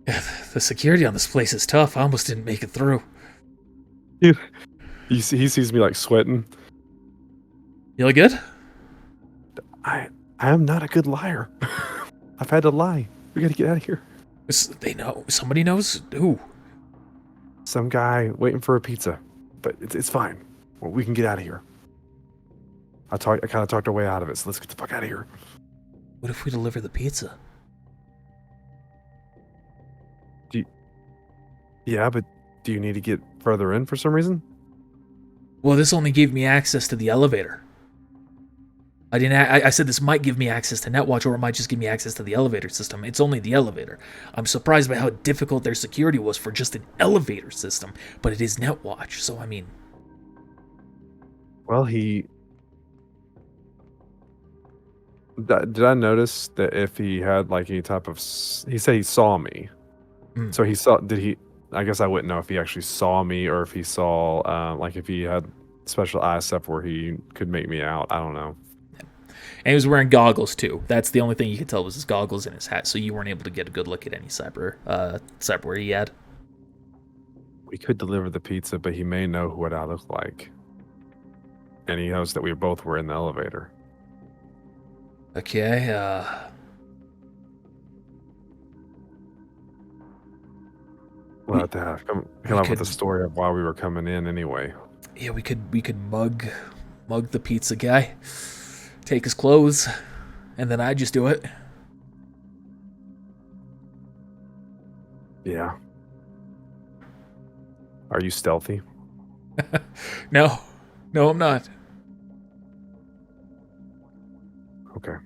Yeah, the security on this place is tough. I almost didn't make it through. He sees me like sweating. You look good? I am not a good liar. I've had to lie. We gotta get out of here. They know. Somebody knows who. Some guy waiting for a pizza, but it's fine. Well, we can get out of here. I kind of talked our way out of it, so let's get the fuck out of here. What if we deliver the pizza? Yeah, but do you need to get further in for some reason? Well, this only gave me access to the elevator. I said this might give me access to Netwatch, or it might just give me access to the elevator system. It's only the elevator. I'm surprised by how difficult their security was for just an elevator system, but it is Netwatch, so I mean... Well, did I notice that if he had like any type of... He said he saw me. Mm. So he saw... Did he... I guess I wouldn't know if he actually saw me or if he saw... like if he had special eye stuff where he could make me out. I don't know. And he was wearing goggles, too. That's the only thing you could tell was his goggles and his hat, so you weren't able to get a good look at any cyberware he had. We could deliver the pizza, but he may know what I look like. And he knows that we both were in the elevator. Okay, We'll have to come up with a story of why we were coming in anyway. Yeah, we could mug the pizza guy, take his clothes, and then I just do it. Yeah. Are you stealthy? No, I'm not. Okay.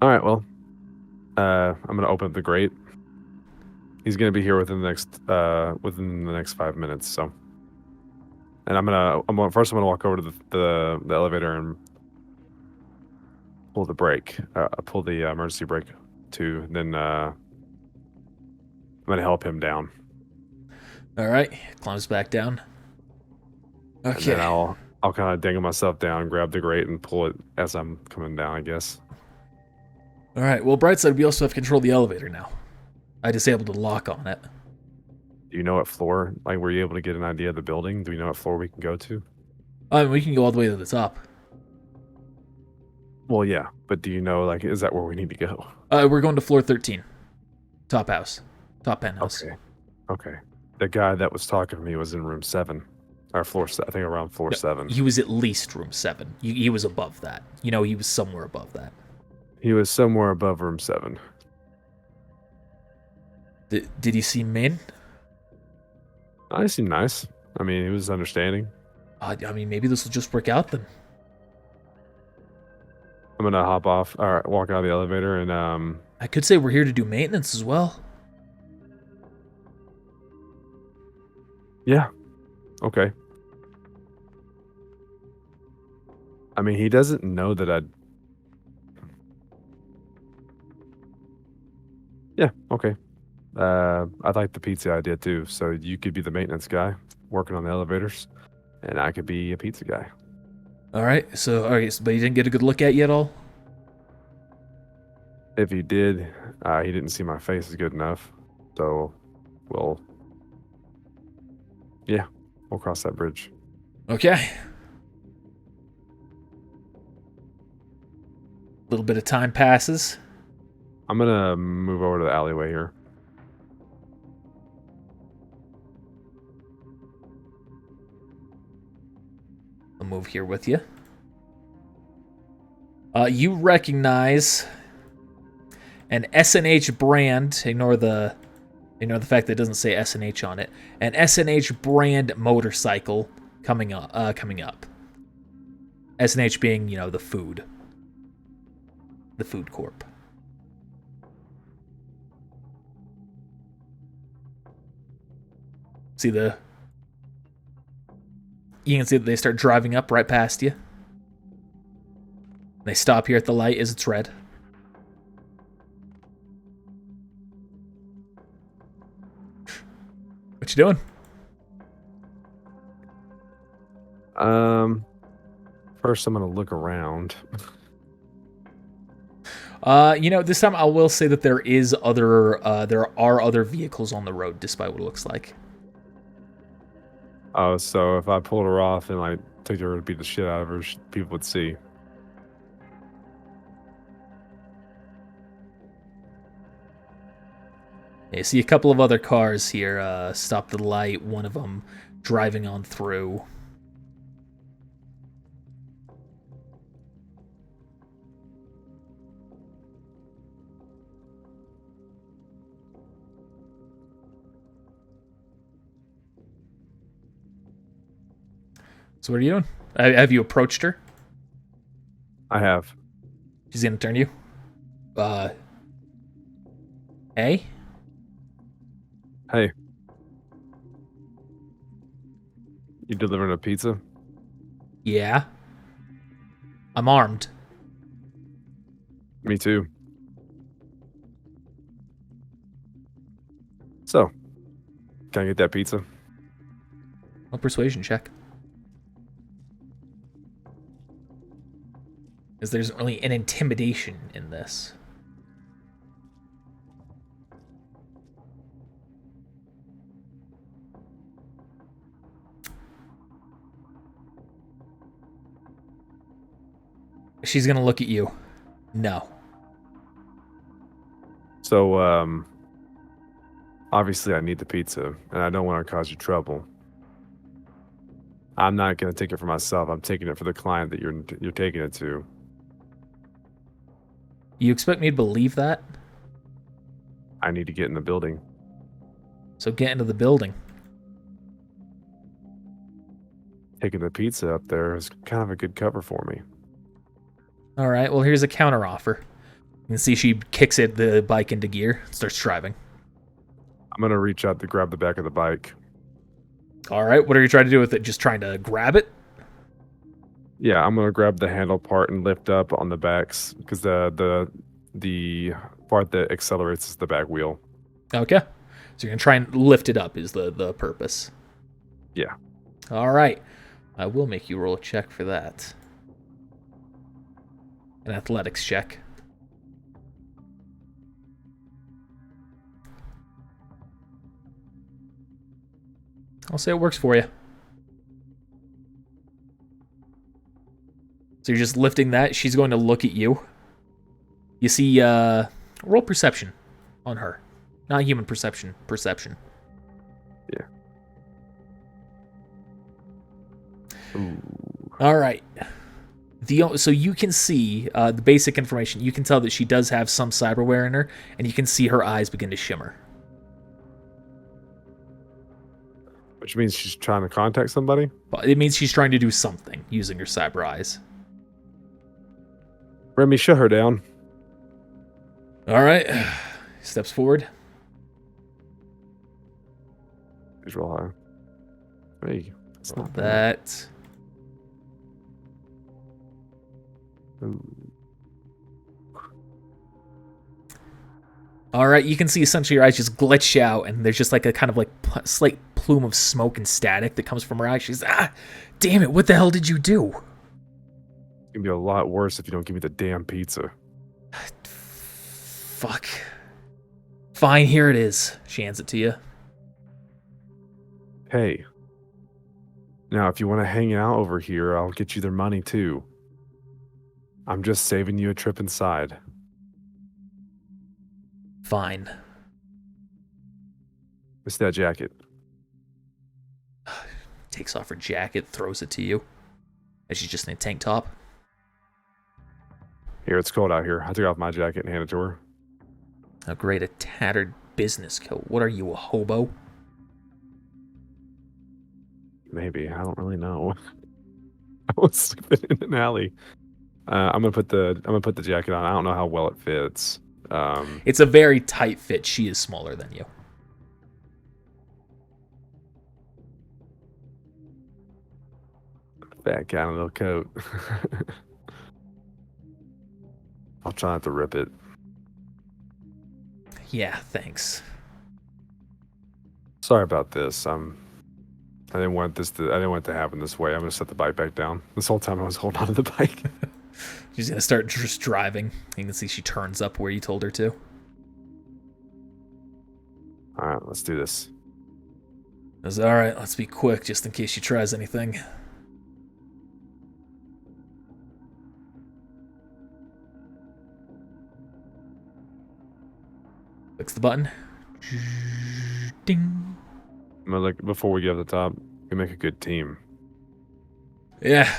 All right. Well, I'm gonna open up the grate. He's gonna be here within the next 5 minutes. So, and I'm gonna walk over to the elevator and pull the brake, pull the emergency brake too. Then I'm gonna help him down. All right, climbs back down. Okay. And then I'll kind of dangle myself down, grab the grate, and pull it as I'm coming down, I guess. All right. Well, bright side, we also have control of the elevator now. I disabled the lock on it. Do you know what floor? Like, were you able to get an idea of the building? Do we know what floor we can go to? We can go all the way to the top. Well, yeah, but do you know, like, is that where we need to go? We're going to floor 13. Top house. Top penthouse. Okay. The guy that was talking to me was in room 7. Or I think around floor 7. He was at least room 7. He was above that. You know, he was somewhere above that. He was somewhere above room 7. Did you see Min? He seemed nice. I mean, he was understanding. I mean, maybe this will just work out then. I'm gonna walk out of the elevator and I could say we're here to do maintenance as well. Yeah. Okay. I mean, he doesn't know that I'd... Yeah, okay. I like the pizza idea too, so you could be the maintenance guy working on the elevators, and I could be a pizza guy. All right, but you didn't get a good look at you at all? If he did, he didn't see my face good enough, so we'll cross that bridge. Okay. A little bit of time passes. I'm gonna move over to the alleyway here. I'll move here with you. You recognize an S&H brand. Ignore the fact that it doesn't say S&H on it. An S&H brand motorcycle coming up. S&H being, the food. The food corp. See You can see that they start driving up right past you. They stop here at the light as it's red. What you doing? First I'm gonna look around. This time I will say that there are other vehicles on the road, despite what it looks like. Oh, so if I pulled her off and like took her to beat the shit out of her, people would see. You see a couple of other cars here stop the light, one of them driving on through. So what are you doing? Have you approached her? I have. She's gonna turn you. Hey? Hey. You delivering a pizza? Yeah. I'm armed. Me too. So, can I get that pizza? A persuasion check. Because there's only an intimidation in this. She's gonna look at you. No. So, obviously I need the pizza, and I don't want to cause you trouble. I'm not going to take it for myself. I'm taking it for the client that you're taking it to. You expect me to believe that? I need to get in the building. So get into the building. Taking the pizza up there is kind of a good cover for me. All right, well, here's a counteroffer. You can see she kicks the bike into gear, starts driving. I'm going to reach out to grab the back of the bike. All right, what are you trying to do with it? Just trying to grab it? Yeah, I'm going to grab the handle part and lift up on the backs, because the part that accelerates is the back wheel. Okay. So you're going to try and lift it up is the purpose. Yeah. All right. I will make you roll a check for that. An athletics check. I'll say it works for you. So you're just lifting that. She's going to look at you. You see, roll perception on her. Not human perception. Perception. Yeah. Ooh. All right. So you can see the basic information. You can tell that she does have some cyberware in her, and you can see her eyes begin to shimmer. Which means she's trying to contact somebody? It means she's trying to do something using her cyber eyes. Remy, shut her down. All right. Steps forward. Please roll high. Hey, that's Roll not bad. that. Ooh. All right, you can see essentially your eyes just glitch out, and there's just like a kind of like slight plume of smoke and static that comes from her eyes. She's, damn it, what the hell did you do? It's gonna be a lot worse if you don't give me the damn pizza. Fuck. Fine, here it is. She hands it to you. Hey. Now, if you want to hang out over here, I'll get you their money too. I'm just saving you a trip inside. Fine. It's that jacket. Takes off her jacket, throws it to you. And she's just in a tank top. Here, it's cold out here. I took off my jacket and handed it to her. Oh, great, a tattered business coat. What are you, a hobo? Maybe. I don't really know. I was sleeping in an alley. I'm gonna put the jacket on. I don't know how well it fits. It's a very tight fit. She is smaller than you. Fat guy in a little coat. I'll try not to rip it. Yeah, thanks. Sorry about this. I didn't want this to. I didn't want it to happen this way. I'm gonna set the bike back down. This whole time I was holding on to the bike. She's gonna start just driving. You can see she turns up where you told her to. All right, let's do this. All right, let's be quick just in case she tries anything. Clicks the button. Ding. I'm gonna look before we get up the top. We make a good team. Yeah,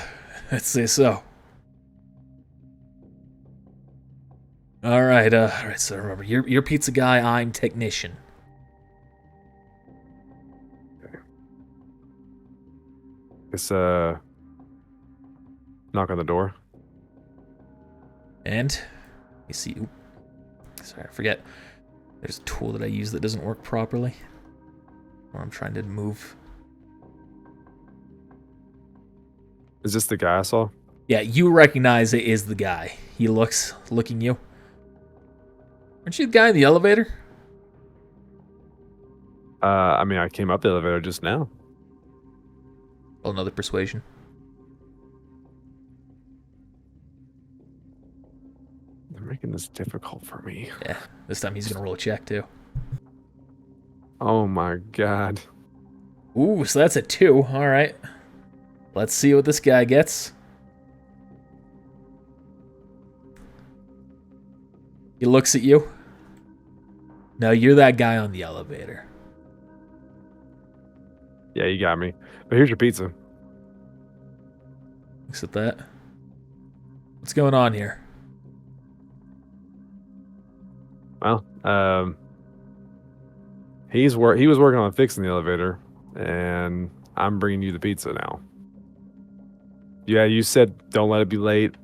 I'd say so. All right, so remember, you're pizza guy, I'm technician. Guess knock on the door. And you see, sorry, I forget. There's a tool that I use that doesn't work properly. Or I'm trying to move. Is this the guy I saw? Yeah, you recognize it is the guy. He looking you. Aren't you the guy in the elevator? I mean, I came up the elevator just now. Oh, another persuasion. They're making this difficult for me. Yeah, this time he's gonna roll a check too. Oh my god. Ooh, so that's a 2. All right. Let's see what this guy gets. He looks at you. No, you're that guy on the elevator. Yeah, you got me. But here's your pizza. Looks at that. What's going on here? Well, he was working on fixing the elevator, and I'm bringing you the pizza now. Yeah, you said don't let it be late.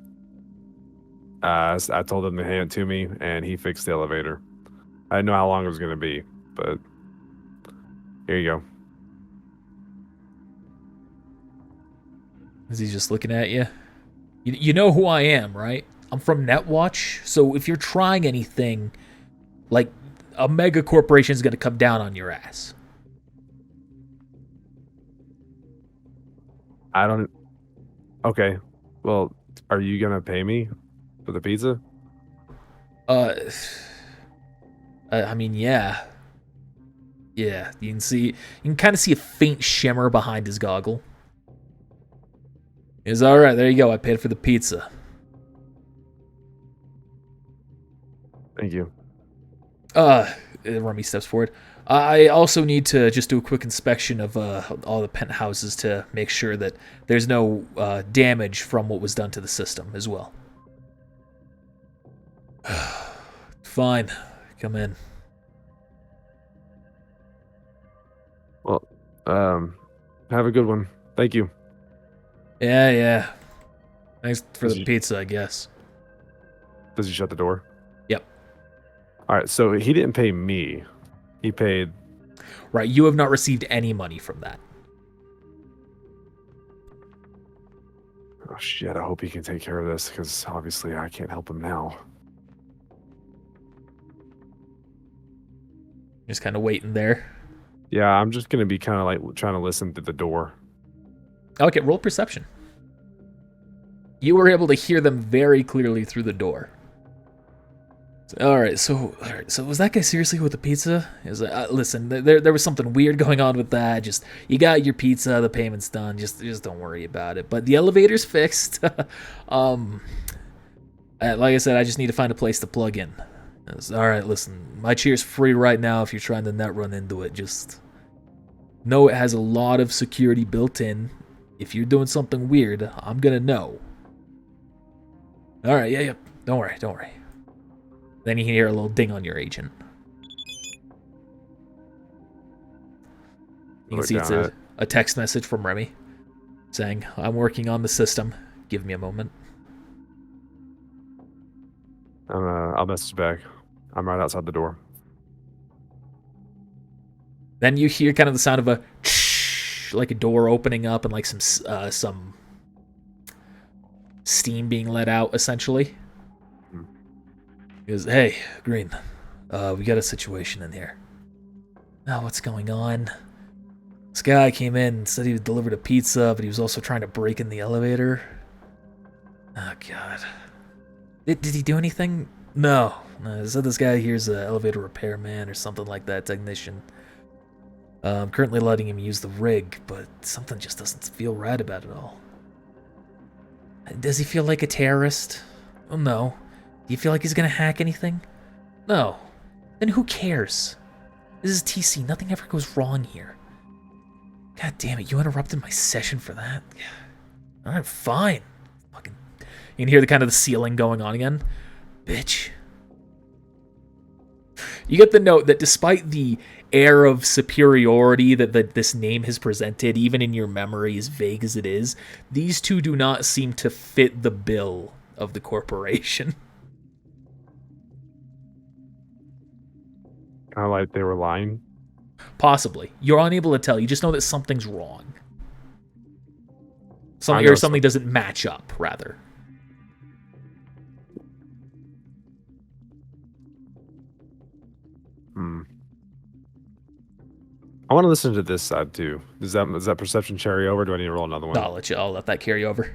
I told him to hand it to me, and he fixed the elevator. I didn't know how long it was going to be, but here you go. Is he just looking at you? You know who I am, right? I'm from Netwatch, so if you're trying anything, like, a mega corporation is going to come down on your ass. I don't... Okay, well, are you going to pay me for the pizza? I mean, yeah. Yeah, you can kind of see a faint shimmer behind his goggle. It's all right. There you go. I paid for the pizza. Thank you. Remy steps forward. I also need to just do a quick inspection of all the penthouses to make sure that there's no damage from what was done to the system as well. Fine. Come in. Well, have a good one. Thank you. Yeah. Thanks for the you- pizza, I guess. Does he shut the door? Yep. All right, so he didn't pay me. He paid... Right, you have not received any money from that. Oh, shit, I hope he can take care of this, because obviously I can't help him now. Just kind of waiting there. Yeah, I'm just going to be kind of like trying to listen through the door. Okay, roll perception. You were able to hear them very clearly through the door. All right, so was that guy seriously with the pizza? Listen, there was something weird going on with that. Just, you got your pizza, the payment's done. Just don't worry about it. But the elevator's fixed. Like I said, I just need to find a place to plug in. All right, listen, my chair's free right now if you're trying to net run into it. Just know it has a lot of security built in. If you're doing something weird, I'm gonna know. All right, yeah. Don't worry. Then you can hear a little ding on your agent. You can see it's a text message from Remy saying, I'm working on the system. Give me a moment. I'll message back. I'm right outside the door. Then you hear kind of the sound of like a door opening up and like some steam being let out, essentially. Hmm. He goes, "Hey, Green, we got a situation in here." "Oh, what's going on?" "This guy came in, said he delivered a pizza, but he was also trying to break in the elevator." "Oh, God. Did he do anything?" No. He said this guy here's an elevator repairman or something like that, technician. I'm currently letting him use the rig, but something just doesn't feel right about it all." "Does he feel like a terrorist?" "Oh, no." "Do you feel like he's gonna hack anything?" "No." "Then who cares? This is TC. Nothing ever goes wrong here." "God damn it, you interrupted my session for that?" "Alright, fine." Fucking. You can hear the kind of the ceiling going on again. "Bitch." You get the note that despite the air of superiority that this name has presented, even in your memory, as vague as it is, these two do not seem to fit the bill of the corporation. Kind of like they were lying. Possibly. You're unable to tell. You just know that something's wrong. I Something know or something doesn't match up, rather. I want to listen to this side too. Does that perception carry over? Do I need to roll another one? I'll let that carry over.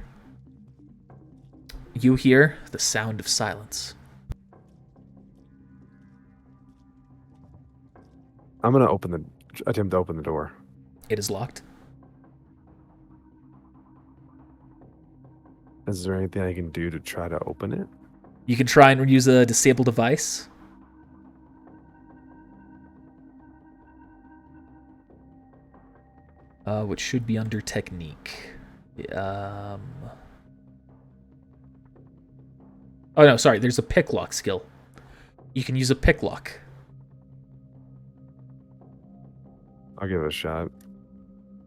You hear the sound of silence. I'm gonna attempt to open the door. It is locked. Is there anything I can do to try to open it? You can try and use a disable device. Which should be under technique. Oh no, sorry, there's a pick lock skill. You can use a pick lock. I'll give it a shot.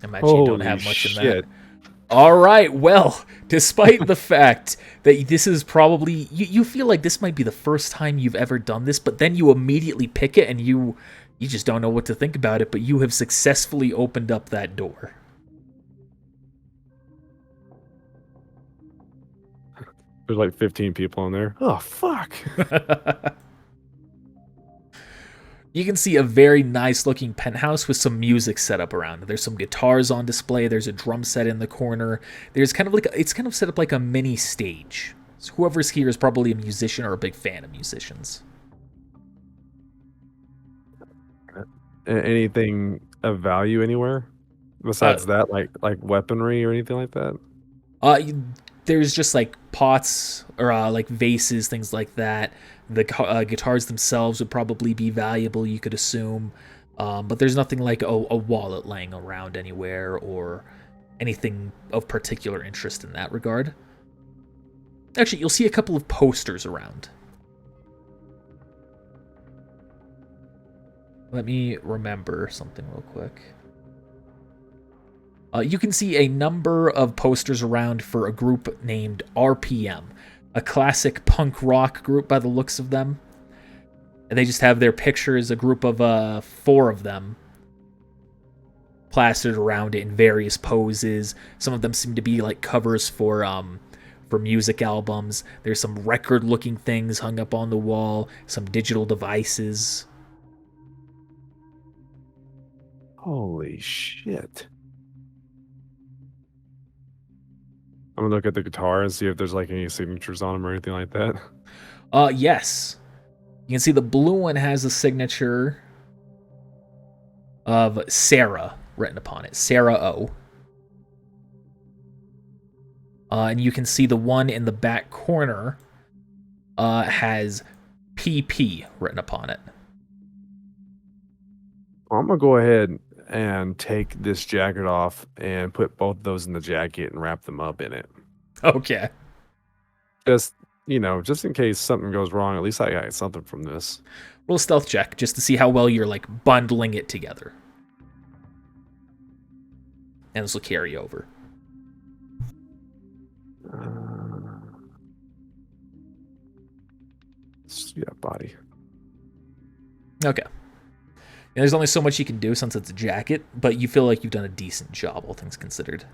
I imagine you don't Holy have much in shit. that. Alright, well, despite the fact that this is probably... You feel like this might be the first time you've ever done this, but then you immediately pick it and you just don't know what to think about it, but you have successfully opened up that door. There's like 15 people in there. Oh, fuck. You can see a very nice looking penthouse with some music set up around it. There's some guitars on display. There's a drum set in the corner. There's kind of like it's kind of set up like a mini stage. So whoever's here is probably a musician or a big fan of musicians. Anything of value anywhere besides that, like weaponry or anything like that? There's just like pots or like vases, things like that. The guitars themselves would probably be valuable, you could assume. But there's nothing like a wallet laying around anywhere or anything of particular interest in that regard. Actually, you'll see a couple of posters around. Let me remember something real quick. You can see a number of posters around for a group named RPM, a classic punk rock group by the looks of them. And they just have their pictures, a group of 4 of them, plastered around it in various poses. Some of them seem to be like covers for music albums. There's some record-looking things hung up on the wall, some digital devices. Holy shit. I'm gonna look at the guitar and see if there's like any signatures on them or anything like that. Yes. You can see the blue one has a signature of Sarah written upon it. Sarah O. And you can see the one in the back corner has PP written upon it. I'm gonna go ahead and take this jacket off and put both of those in the jacket and wrap them up in it. Okay. Just, just in case something goes wrong, at least I got something from this. Roll a stealth check just to see how well you're like bundling it together. And this will carry over. Yeah, body. Okay. And there's only so much you can do since it's a jacket, but you feel like you've done a decent job, all things considered.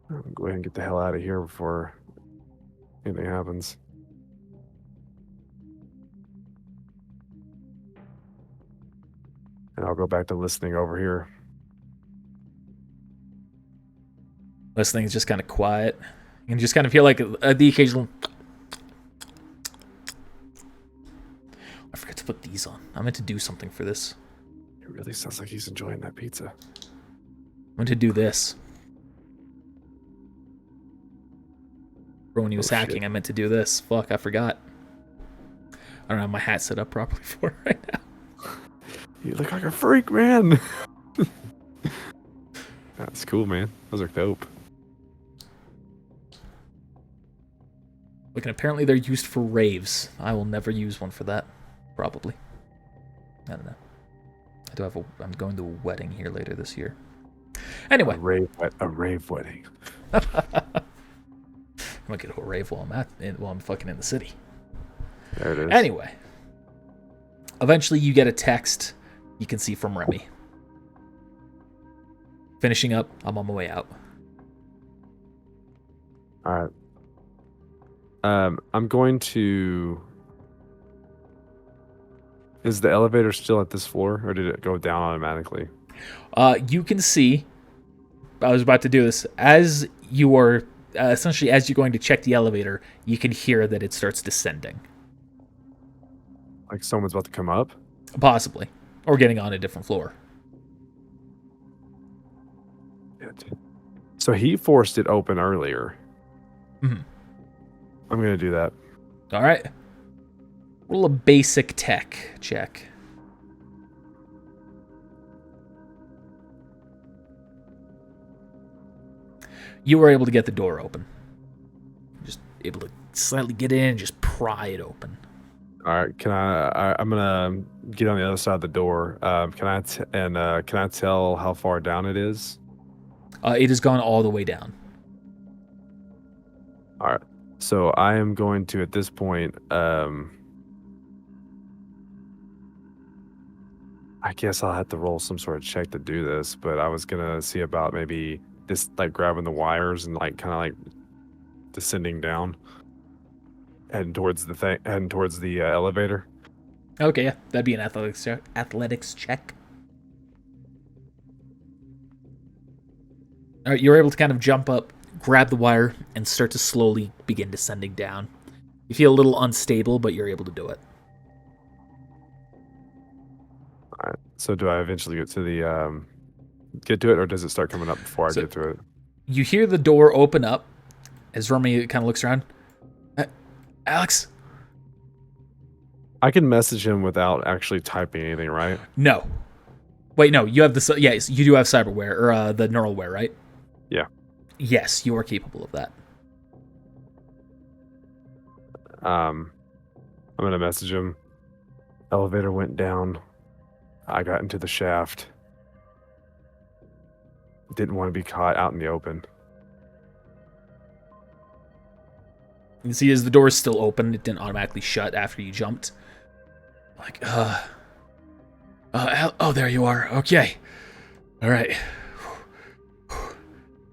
I'll go ahead and get the hell out of here before anything happens. And I'll go back to listening over here. Listening is just kind of quiet. You can just kind of feel like the occasional... I forgot to put these on. I meant to do something for this. It really sounds like he's enjoying that pizza. I meant to do this. For when he was hacking, shit. I meant to do this. Fuck, I forgot. I don't have my hat set up properly for it right now. You look like a freak, man. That's cool, man. Those are dope. Look, and apparently they're used for raves. I will never use one for that. Probably. I don't know. I'm going to a wedding here later this year. Anyway. A rave wedding. I might get to a rave while I'm fucking in the city. There it is. Anyway. Eventually you get a text you can see from Remy. Finishing up, I'm on my way out. All right. I'm going to... Is the elevator still at this floor, or did it go down automatically? You can see... I was about to do this. As you are... essentially, as you're going to check the elevator, you can hear that it starts descending. Like someone's about to come up? Possibly. Or getting on a different floor. So he forced it open earlier. Mm-hmm. I'm going to do that. All right. Roll a basic tech check. You were able to get the door open. Just able to slightly get in and just pry it open. All right, I'm gonna get on the other side of the door. Can I tell how far down it is? It has gone all the way down. All right, so I am going to at this point. I guess I'll have to roll some sort of check to do this, but I was gonna see about maybe just like grabbing the wires and like kind of like descending down. Heading towards the elevator. Okay, yeah, that'd be an athletics check. All right, you're able to kind of jump up, grab the wire, and start to slowly begin descending down. You feel a little unstable, but you're able to do it. All right. So do I eventually get to it, or does it start coming up before I get to it? You hear the door open up as Remy kind of looks around. Alex? I can message him without actually typing anything, right? No. Wait, no. You have yes, you do have cyberware, or the neuralware, right? Yeah. Yes, you are capable of that. I'm gonna message him. Elevator went down. I got into the shaft. Didn't want to be caught out in the open. You can see as the door is still open, it didn't automatically shut after you jumped. Like, oh, there you are. Okay. All right.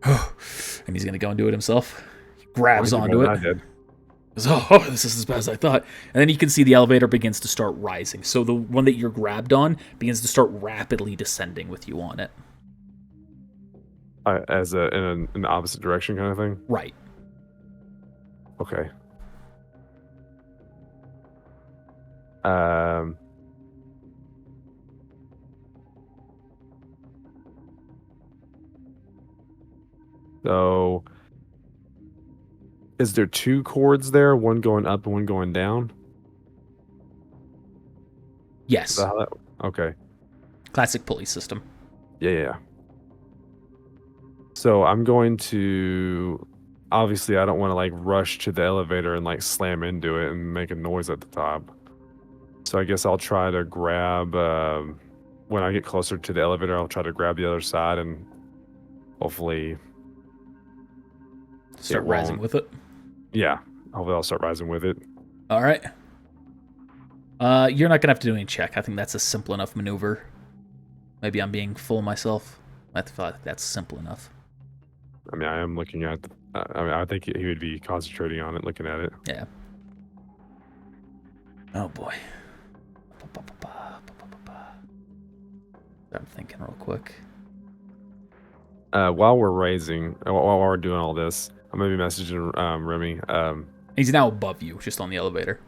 And he's going to go and do it himself. He grabs onto it. I did. Goes, oh, this is as bad as I thought. And then you can see the elevator begins to start rising. So the one that you're grabbed on begins to start rapidly descending with you on it. In the opposite direction kind of thing? Right. Okay. So is there two cords there, one going up and one going down? Yes. Is that how that, okay. Classic pulley system. Yeah. So I'm going to, obviously I don't want to like rush to the elevator and like slam into it and make a noise at the top. So I guess I'll try to grab, when I get closer to the elevator, I'll try to grab the other side and hopefully Start rising with it. Yeah, hopefully I'll start rising with it. All right. You're not gonna have to do any check. I think that's a simple enough maneuver. Maybe I'm being full of myself. I feel like that's simple enough. I mean, I am looking at. I mean, I think he would be concentrating on it, looking at it. Yeah. Oh boy. I'm thinking real quick. While we're doing all this, I'm gonna be messaging Remy. He's now above you, just on the elevator.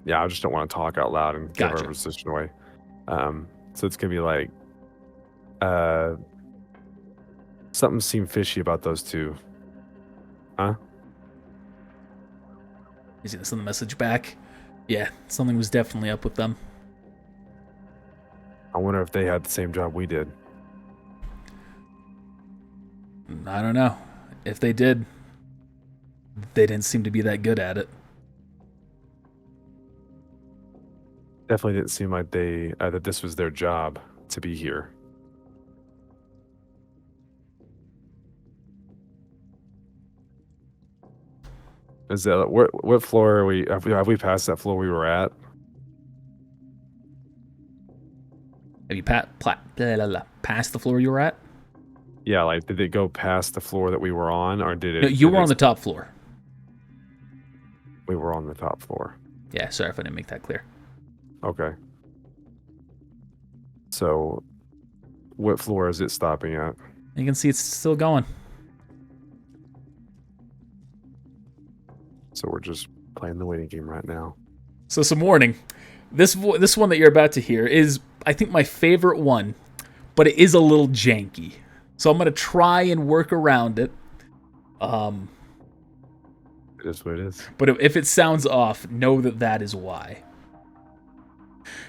Yeah, I just don't want to talk out loud and give our position away. So it's gonna be like, something seemed fishy about those two. Huh? He's gonna send the message back. Yeah, something was definitely up with them. I wonder if they had the same job we did. I don't know. If they did, they didn't seem to be that good at it. Definitely didn't seem like they that this was their job to be here. Is that what floor are we? Have we passed that floor we were at? Have you passed the floor you were at? Yeah, like did it go past the floor that we were on, or did it? No, you were on the top floor. We were on the top floor. Yeah, sorry if I didn't make that clear. Okay. So, what floor is it stopping at? You can see it's still going. So we're just playing the waiting game right now. So some warning. This one that you're about to hear is, I think, my favorite one, but it is a little janky. So I'm going to try and work around it. It is what it is. But if it sounds off, know that is why.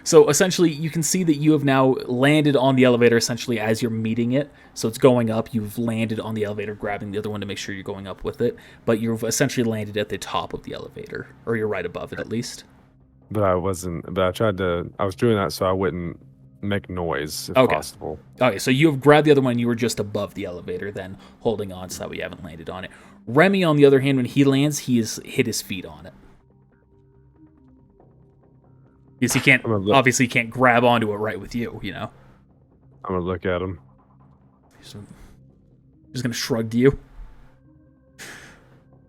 So essentially, you can see that you have now landed on the elevator essentially as you're meeting it. So it's going up. You've landed on the elevator, grabbing the other one to make sure you're going up with it. But you've essentially landed at the top of the elevator, or you're right above it at least. But I wasn't. But I was doing that so I wouldn't make noise if possible. Okay, so you have grabbed the other one. You were just above the elevator, then holding on so that we haven't landed on it. Remy, on the other hand, when he lands, he has hit his feet on it. Because he can't, obviously can't grab onto it right with you, you know? I'm going to look at him. He's just going to shrug to you.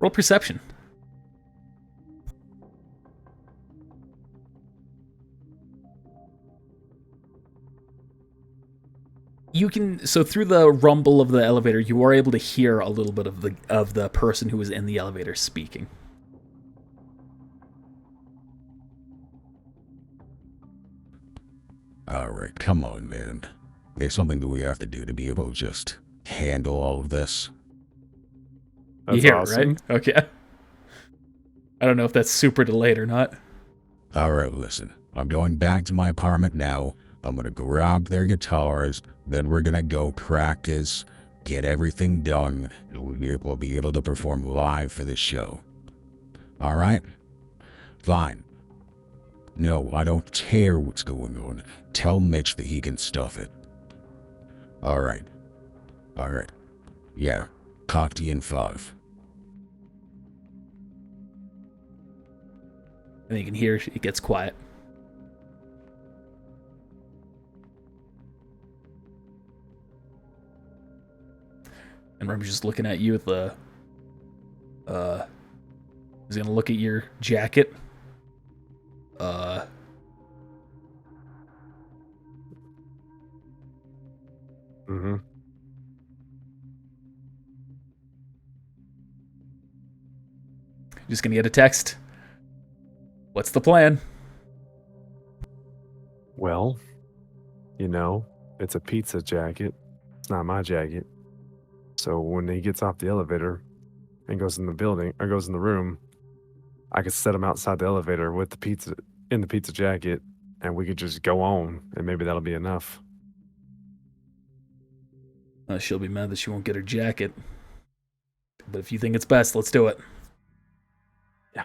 Roll perception. You can, so through the rumble of the elevator, you are able to hear a little bit of the person who was in the elevator speaking. Alright, come on, man. There's something that we have to do to be able to just handle all of this. That's you hear awesome. it, right? Okay. I don't know if that's super delayed or not. Alright, listen. I'm going back to my apartment now. I'm gonna grab their guitars, then we're gonna go practice, get everything done, and we'll be able to perform live for this show. Alright? Fine. No, I don't care what's going on. Tell Mitch that he can stuff it. Alright. Alright. Yeah. Talk to you in 5. And you can hear it gets quiet. And Remy's just looking at you with the... he's gonna look at your jacket. Mm-hmm. Just gonna get a text. What's the plan? Well, you know, it's a pizza jacket. It's not my jacket. So when he gets off the elevator and goes in the building or goes in the room, I could set him outside the elevator with the pizza in the pizza jacket, and we could just go on, and maybe that'll be enough. She'll be mad that she won't get her jacket. But if you think it's best, let's do it. Yeah.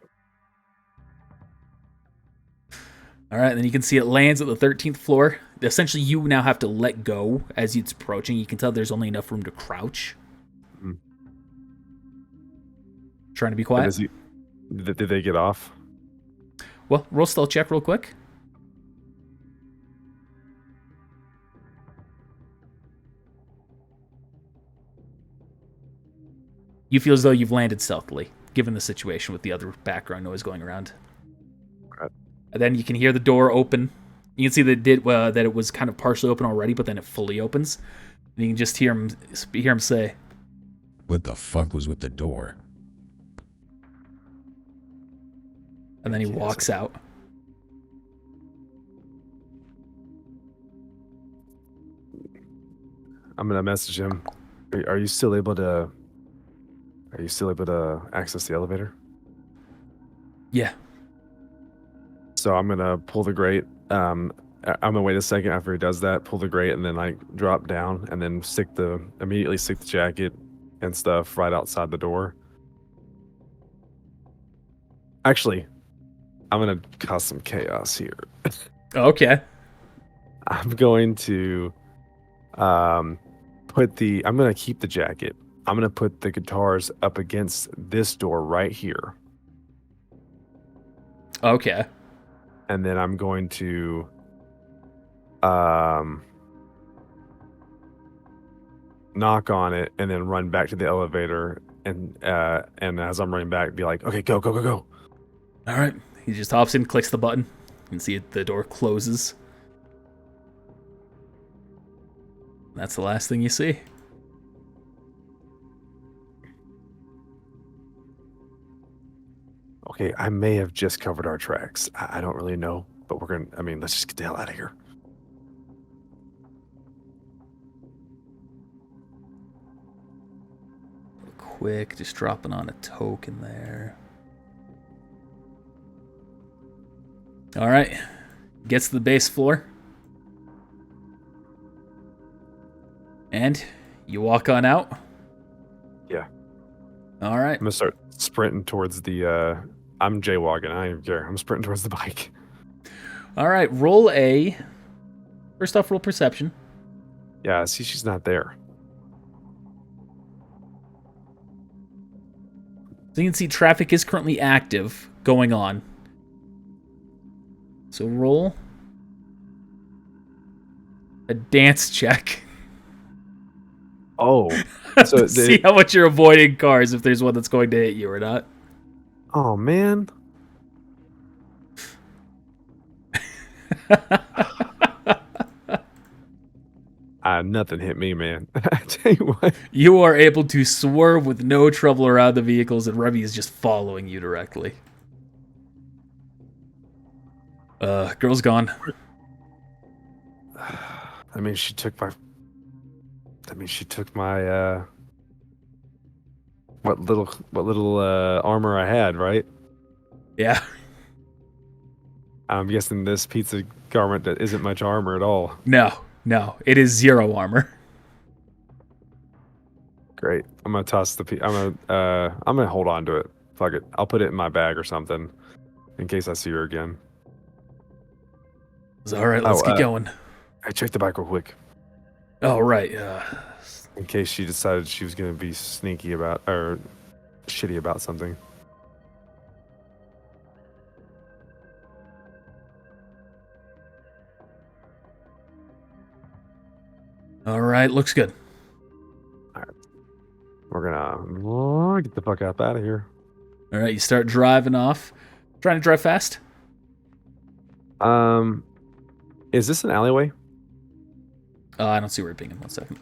All right, then you can see it lands at the 13th floor. Essentially, you now have to let go as it's approaching. You can tell there's only enough room to crouch. Mm-hmm. Trying to be quiet. Did they get off? Well, roll stealth check real quick. You feel as though you've landed stealthily, given the situation with the other background noise going around. Right. And then you can hear the door open. You can see that it was kind of partially open already, but then it fully opens. And you can just hear him say, What the fuck was with the door? and then he walks out. I'm gonna message him. Are you still able to? Are you still able to access the elevator? Yeah. So I'm gonna pull the grate. I'm gonna wait a second after he does that. Pull the grate and then like drop down and then immediately stick the jacket and stuff right outside the door. Actually, I'm gonna cause some chaos here. Okay. I'm going to I'm gonna keep the jacket. I'm gonna put the guitars up against this door right here. Okay. And then I'm going to knock on it and then run back to the elevator and as I'm running back be like, okay, go. All right. He just hops in, clicks the button. You can see it, the door closes. That's the last thing you see. Okay, I may have just covered our tracks. I don't really know, but let's just get the hell out of here. Quick, just dropping on a token there. All right. Gets to the base floor. And you walk on out? Yeah. All right. I'm gonna start sprinting towards the I'm jaywalking, I don't even care. I'm sprinting towards the bike. All right, first off, roll perception. Yeah, see, she's not there. So you can see traffic is currently active, going on. So roll a dance check. Oh. So To see how much you're avoiding cars, if there's one that's going to hit you or not. Oh man. Nothing hit me, man. I tell you what. You are able to swerve with no trouble around the vehicles, and Remy is just following you directly. Girl's gone. She took my what little armor I had, right? Yeah. I'm guessing this pizza garment that isn't much armor at all. No, it is 0 armor. Great. I'm gonna toss I'm gonna hold on to it. Fuck it. I'll put it in my bag or something in case I see her again. All right, let's get going. I checked the bike real quick. Oh, right. In case she decided she was gonna be sneaky about or shitty about something. All right, looks good. We're gonna get the fuck out of here. All right, you start driving off. Trying to drive fast? Is this an alleyway? I don't see where you're pinging. 1 second.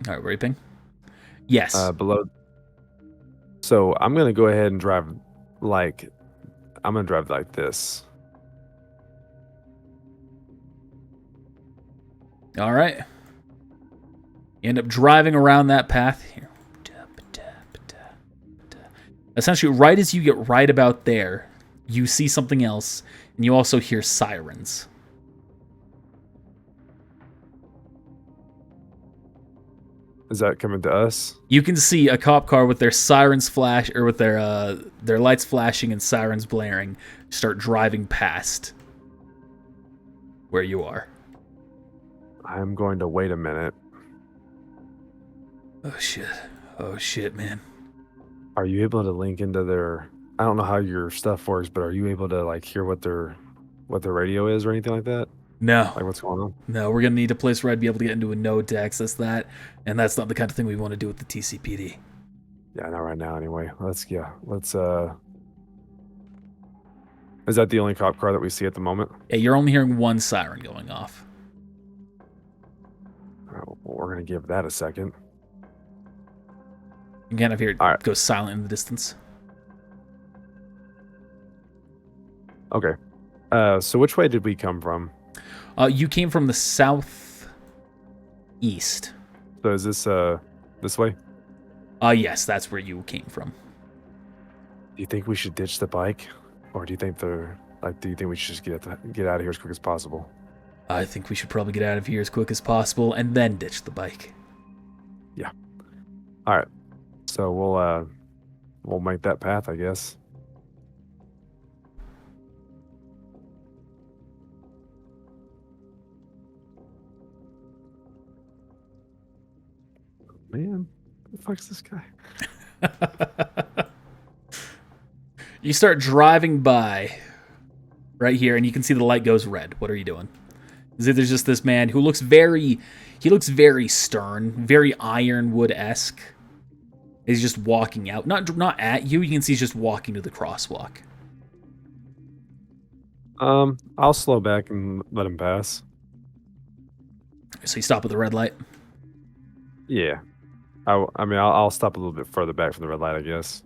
All right, where are you ping? Yes. Below. So I'm gonna go ahead and drive like this. All right. You end up driving around that path here. Essentially, right as you get right about there, you see something else, and you also hear sirens. Is that coming to us? You can see a cop car with their sirens flash, or with their lights flashing and sirens blaring, start driving past where you are. I'm going to wait a minute. Oh shit, man. Are you able to link into their? I don't know how your stuff works, but are you able to like hear what their radio is or anything like that? No. Like, what's going on? No, we're gonna need a place where I'd be able to get into a node to access that, and that's not the kind of thing we want to do with the TCPD. Yeah, not right now anyway. Let's. Is that the only cop car that we see at the moment? Yeah, you're only hearing one siren going off. Well, we're gonna give that a second. You kind of hear it All right. go silent in the distance. Okay. So which way did we come from? You came from the southeast. So is this way? Yes, that's where you came from. Do you think we should ditch the bike, or do you think do you think we should just get out of here as quick as possible? I think we should probably get out of here as quick as possible and then ditch the bike. Yeah. All right. So we'll make that path, I guess. Man, who the fuck's this guy? You start driving by right here, and you can see the light goes red. What are you doing? There's just this man who looks very stern, very Ironwood-esque. He's just walking out. Not at you. You can see he's just walking to the crosswalk. I'll slow back and let him pass. So you stop at the red light. Yeah. I mean, I'll stop a little bit further back from the red light, I guess.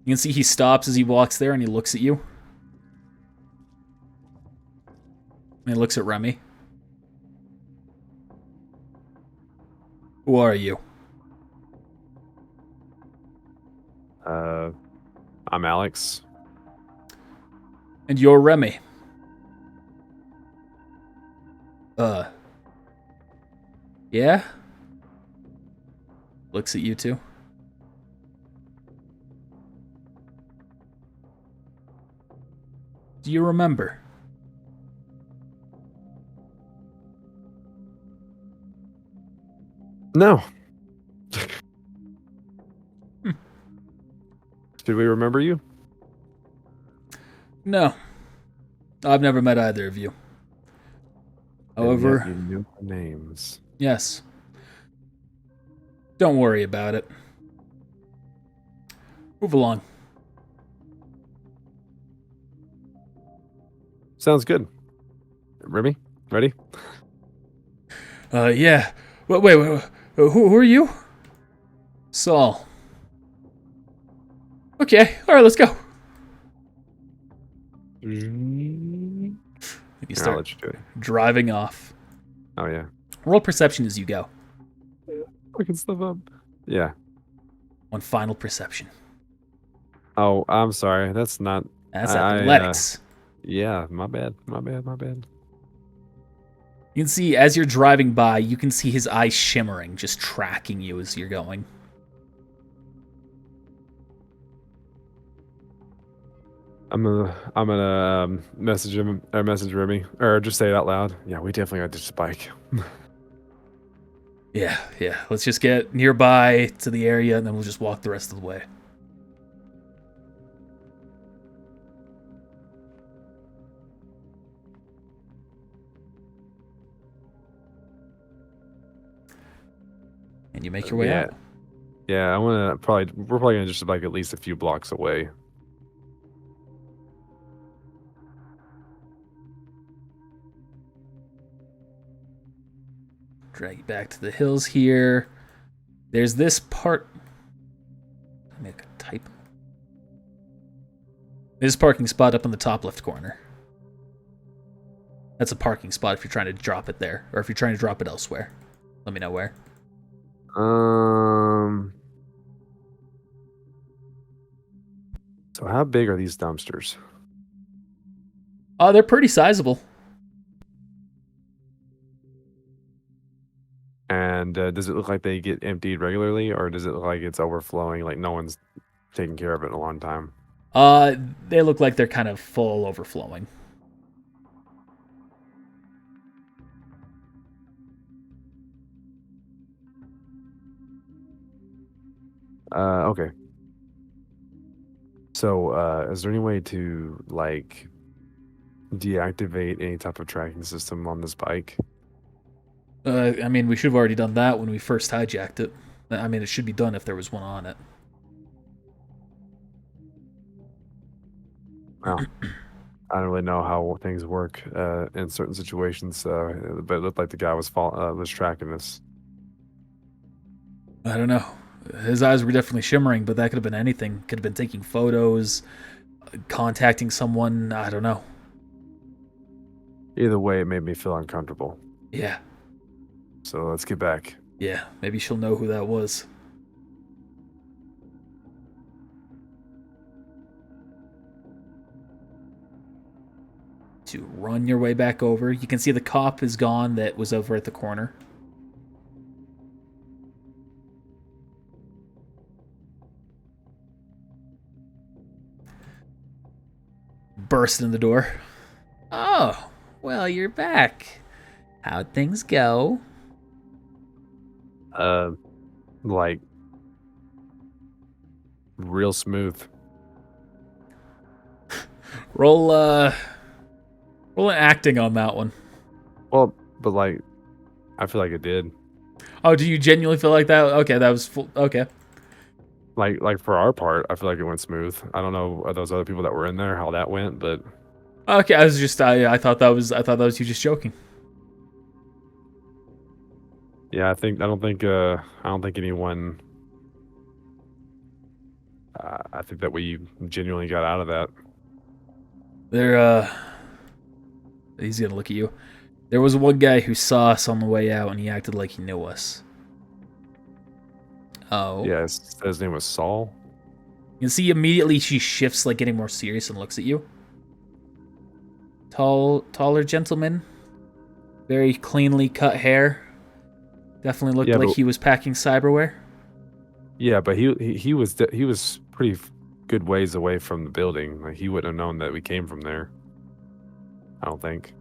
You can see he stops as he walks there, and he looks at you. And he looks at Remy. Who are you? I'm Alex. And you're Remy. Yeah? Looks at you two. Do you remember? No. Did we remember you? No. I've never met either of you. However, And yet you knew our names. yes. Don't worry about it. Move along. Sounds good. Remy, ready? Yeah. Wait. Who are you? Saul. Okay. All right, let's go. And you I'll start let you do it. driving off. Oh yeah. Roll perception as you go. Looking stuff up. Yeah. One final perception. Oh, I'm sorry. That's not. That's I, athletics. Yeah, my bad. You can see as you're driving by, you can see his eyes shimmering, just tracking you as you're going. I'm gonna message him or message Remy or just say it out loud. Yeah, we definitely got to ditch the bike. Yeah. Let's just get nearby to the area, and then we'll just walk the rest of the way. And you make your way out. Yeah, we're probably gonna just like at least a few blocks away. Drag you back to the hills here. There's this part. Make a typo. There's a parking spot up in the top left corner. That's a parking spot if you're trying to drop it there, or if you're trying to drop it elsewhere. Let me know where. So how big are these dumpsters? Oh, they're pretty sizable. And does it look like they get emptied regularly, or does it look like it's overflowing, like no one's taken care of it in a long time? They look like they're kind of full overflowing. Okay. So, is there any way to like deactivate any type of tracking system on this bike? I mean, we should have already done that when we first hijacked it. I mean, it should be done if there was one on it. Well, I don't really know how things work in certain situations, but it looked like the guy was tracking us. I don't know. His eyes were definitely shimmering, but that could have been anything. Could have been taking photos, contacting someone. I don't know. Either way, it made me feel uncomfortable. Yeah. So let's get back. Yeah, maybe she'll know who that was. To run your way back over. You can see the cop is gone that was over at the corner. Burst in the door. Oh, well, you're back. How'd things go? Like real smooth. Roll an acting on that one. Well, but like, I feel like it did. Oh, do you genuinely feel like that? Okay, that was full. Okay. Like for our part, I feel like it went smooth. I don't know those other people that were in there how that went, but Okay, I was just I thought that was you just joking. yeah, I don't think anyone. I think that we genuinely got out of that. He's gonna look at you. There was one guy who saw us on the way out and he acted like he knew us. Oh. Yeah, his name was Saul. You can see immediately she shifts, like getting more serious, and looks at you. Taller gentleman. Very cleanly cut hair. Definitely looked like he was packing cyberware. Yeah, but he was pretty good ways away from the building. Like he wouldn't have known that we came from there. I don't think.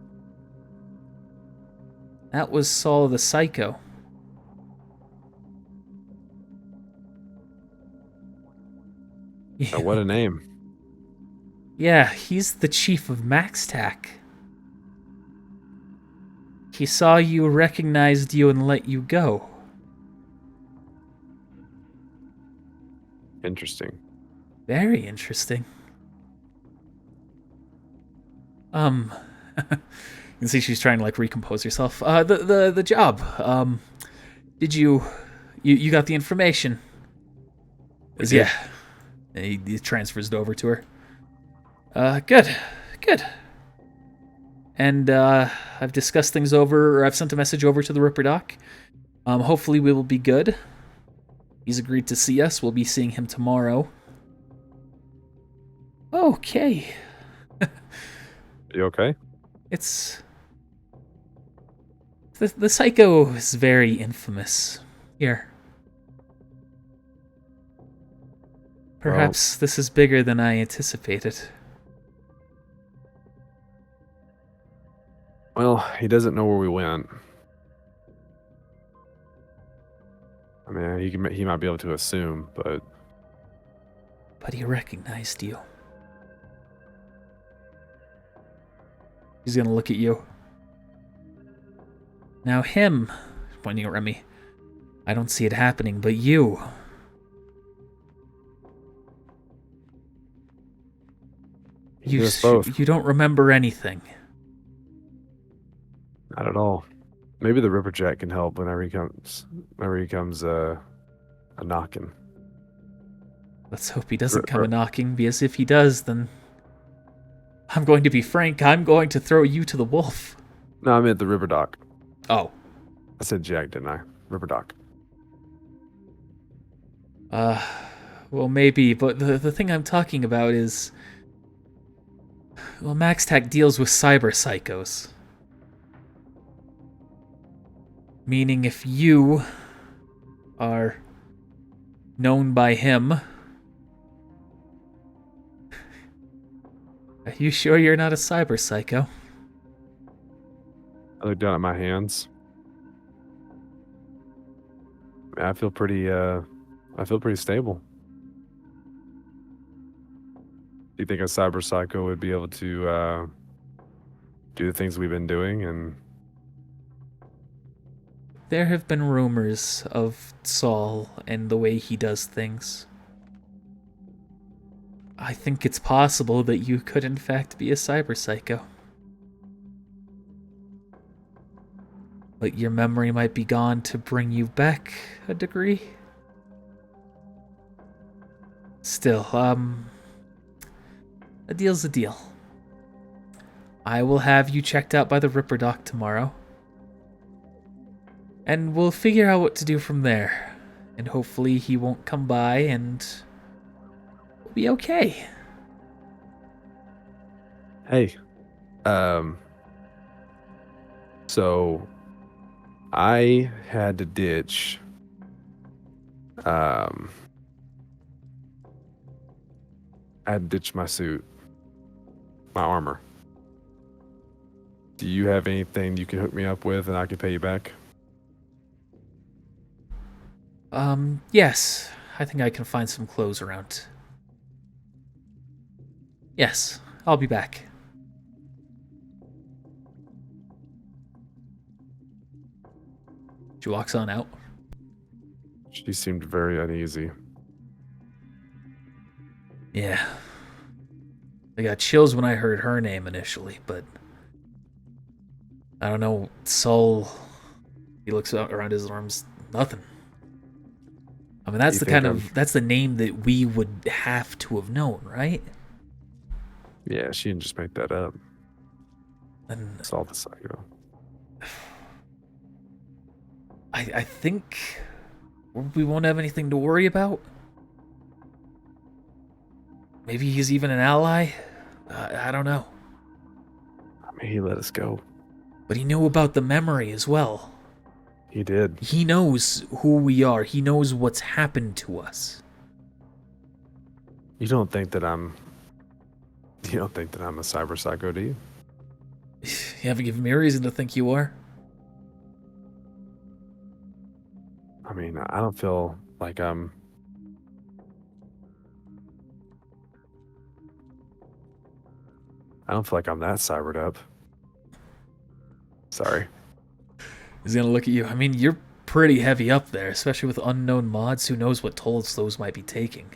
That was Saul the Psycho. Oh, what a name. Yeah, he's the chief of MaxTac. He saw you, recognized you, and let you go. Interesting. Very interesting. You can see she's trying to like recompose herself. The job. Did you got the information? Yeah. He transfers it over to her. Good. And I've discussed things over, or I've sent a message over to the Ripper Doc. Hopefully we will be good. He's agreed to see us. We'll be seeing him tomorrow. Okay. You okay? It's... The Psycho is very infamous. Here. Perhaps this is bigger than I anticipated. Well, he doesn't know where we went. I mean, he might be able to assume, but... But he recognized you. He's gonna look at you. Now him, pointing at Remy, I don't see it happening, but you... You don't remember anything. Not at all. Maybe the Ripperjack can help whenever he comes a knocking. Let's hope he doesn't come a knocking, because if he does, then I'm going to be frank, I'm going to throw you to the wolf. No, I meant the River Doc. Oh. I said Jack, didn't I? River Doc. Well, maybe, but the thing I'm talking about is... Well, MaxTac deals with cyber psychos. Meaning if you are known by him... Are you sure you're not a cyber psycho? I look down at my hands. I feel pretty stable. Do you think a cyber psycho would be able to do the things we've been doing, and There have been rumors of Saul and the way he does things. I think it's possible that you could in fact be a cyber psycho. But your memory might be gone to bring you back a degree. Still, a deal's a deal. I will have you checked out by the Ripper Doc tomorrow. And we'll figure out what to do from there. And hopefully he won't come by and we'll be okay. hey, so I had to ditch, I had to ditch my suit, my armor. Do you have anything you can hook me up with and I can pay you back? Yes. I think I can find some clothes around. Yes, I'll be back. She walks on out. She seemed very uneasy. Yeah. I got chills when I heard her name initially, but I don't know. Soul. He looks around his arms. Nothing. I mean, that's You the think kind of that's the name that we would have to have known, right? Yeah, she didn't just make that up. And It's all the psycho. I think we won't have anything to worry about. Maybe he's even an ally. I don't know. I mean, he let us go. But he knew about the memory as well. He did. He knows who we are. He knows what's happened to us. You don't think that I'm a cyber psycho, do you? You haven't given me a reason to think you are. I mean, I don't feel like I'm... I don't feel like I'm that cybered up. Sorry. He's gonna look at you. I mean, you're pretty heavy up there, especially with unknown mods. Who knows what tolls those might be taking?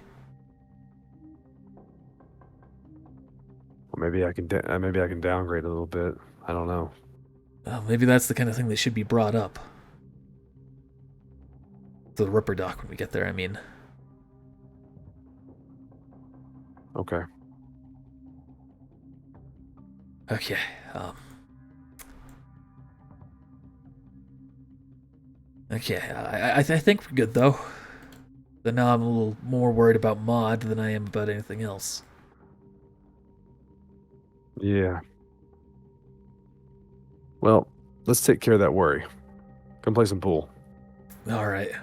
Well, maybe I can downgrade a little bit. I don't know. Maybe that's the kind of thing that should be brought up. The Ripper Doc when we get there, I mean. Okay. Okay, Okay, I think we're good, though. But now I'm a little more worried about Mod than I am about anything else. Yeah. Well, let's take care of that worry. Come play some pool. Alright.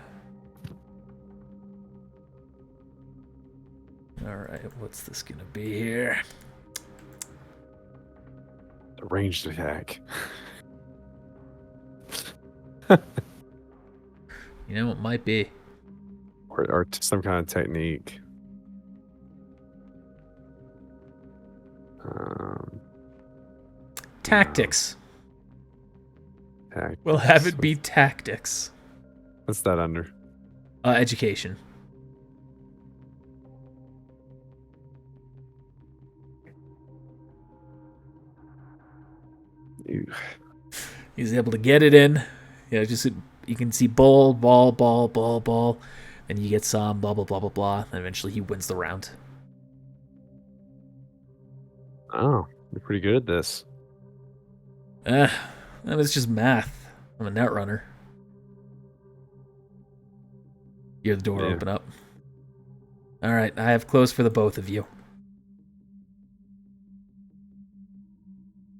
Alright, what's this gonna be here? A ranged attack. You know, it might be. or some kind of technique. Tactics. Tactics. We'll have it be tactics. What's that under? Education. Ew. He's able to get it in. Yeah, just you can see ball, and you get some blah blah blah blah blah, and eventually he wins the round. Oh, you're pretty good at this. That was just math. I'm a net runner. You hear the door Yeah. open up. Alright, I have clothes for the both of you.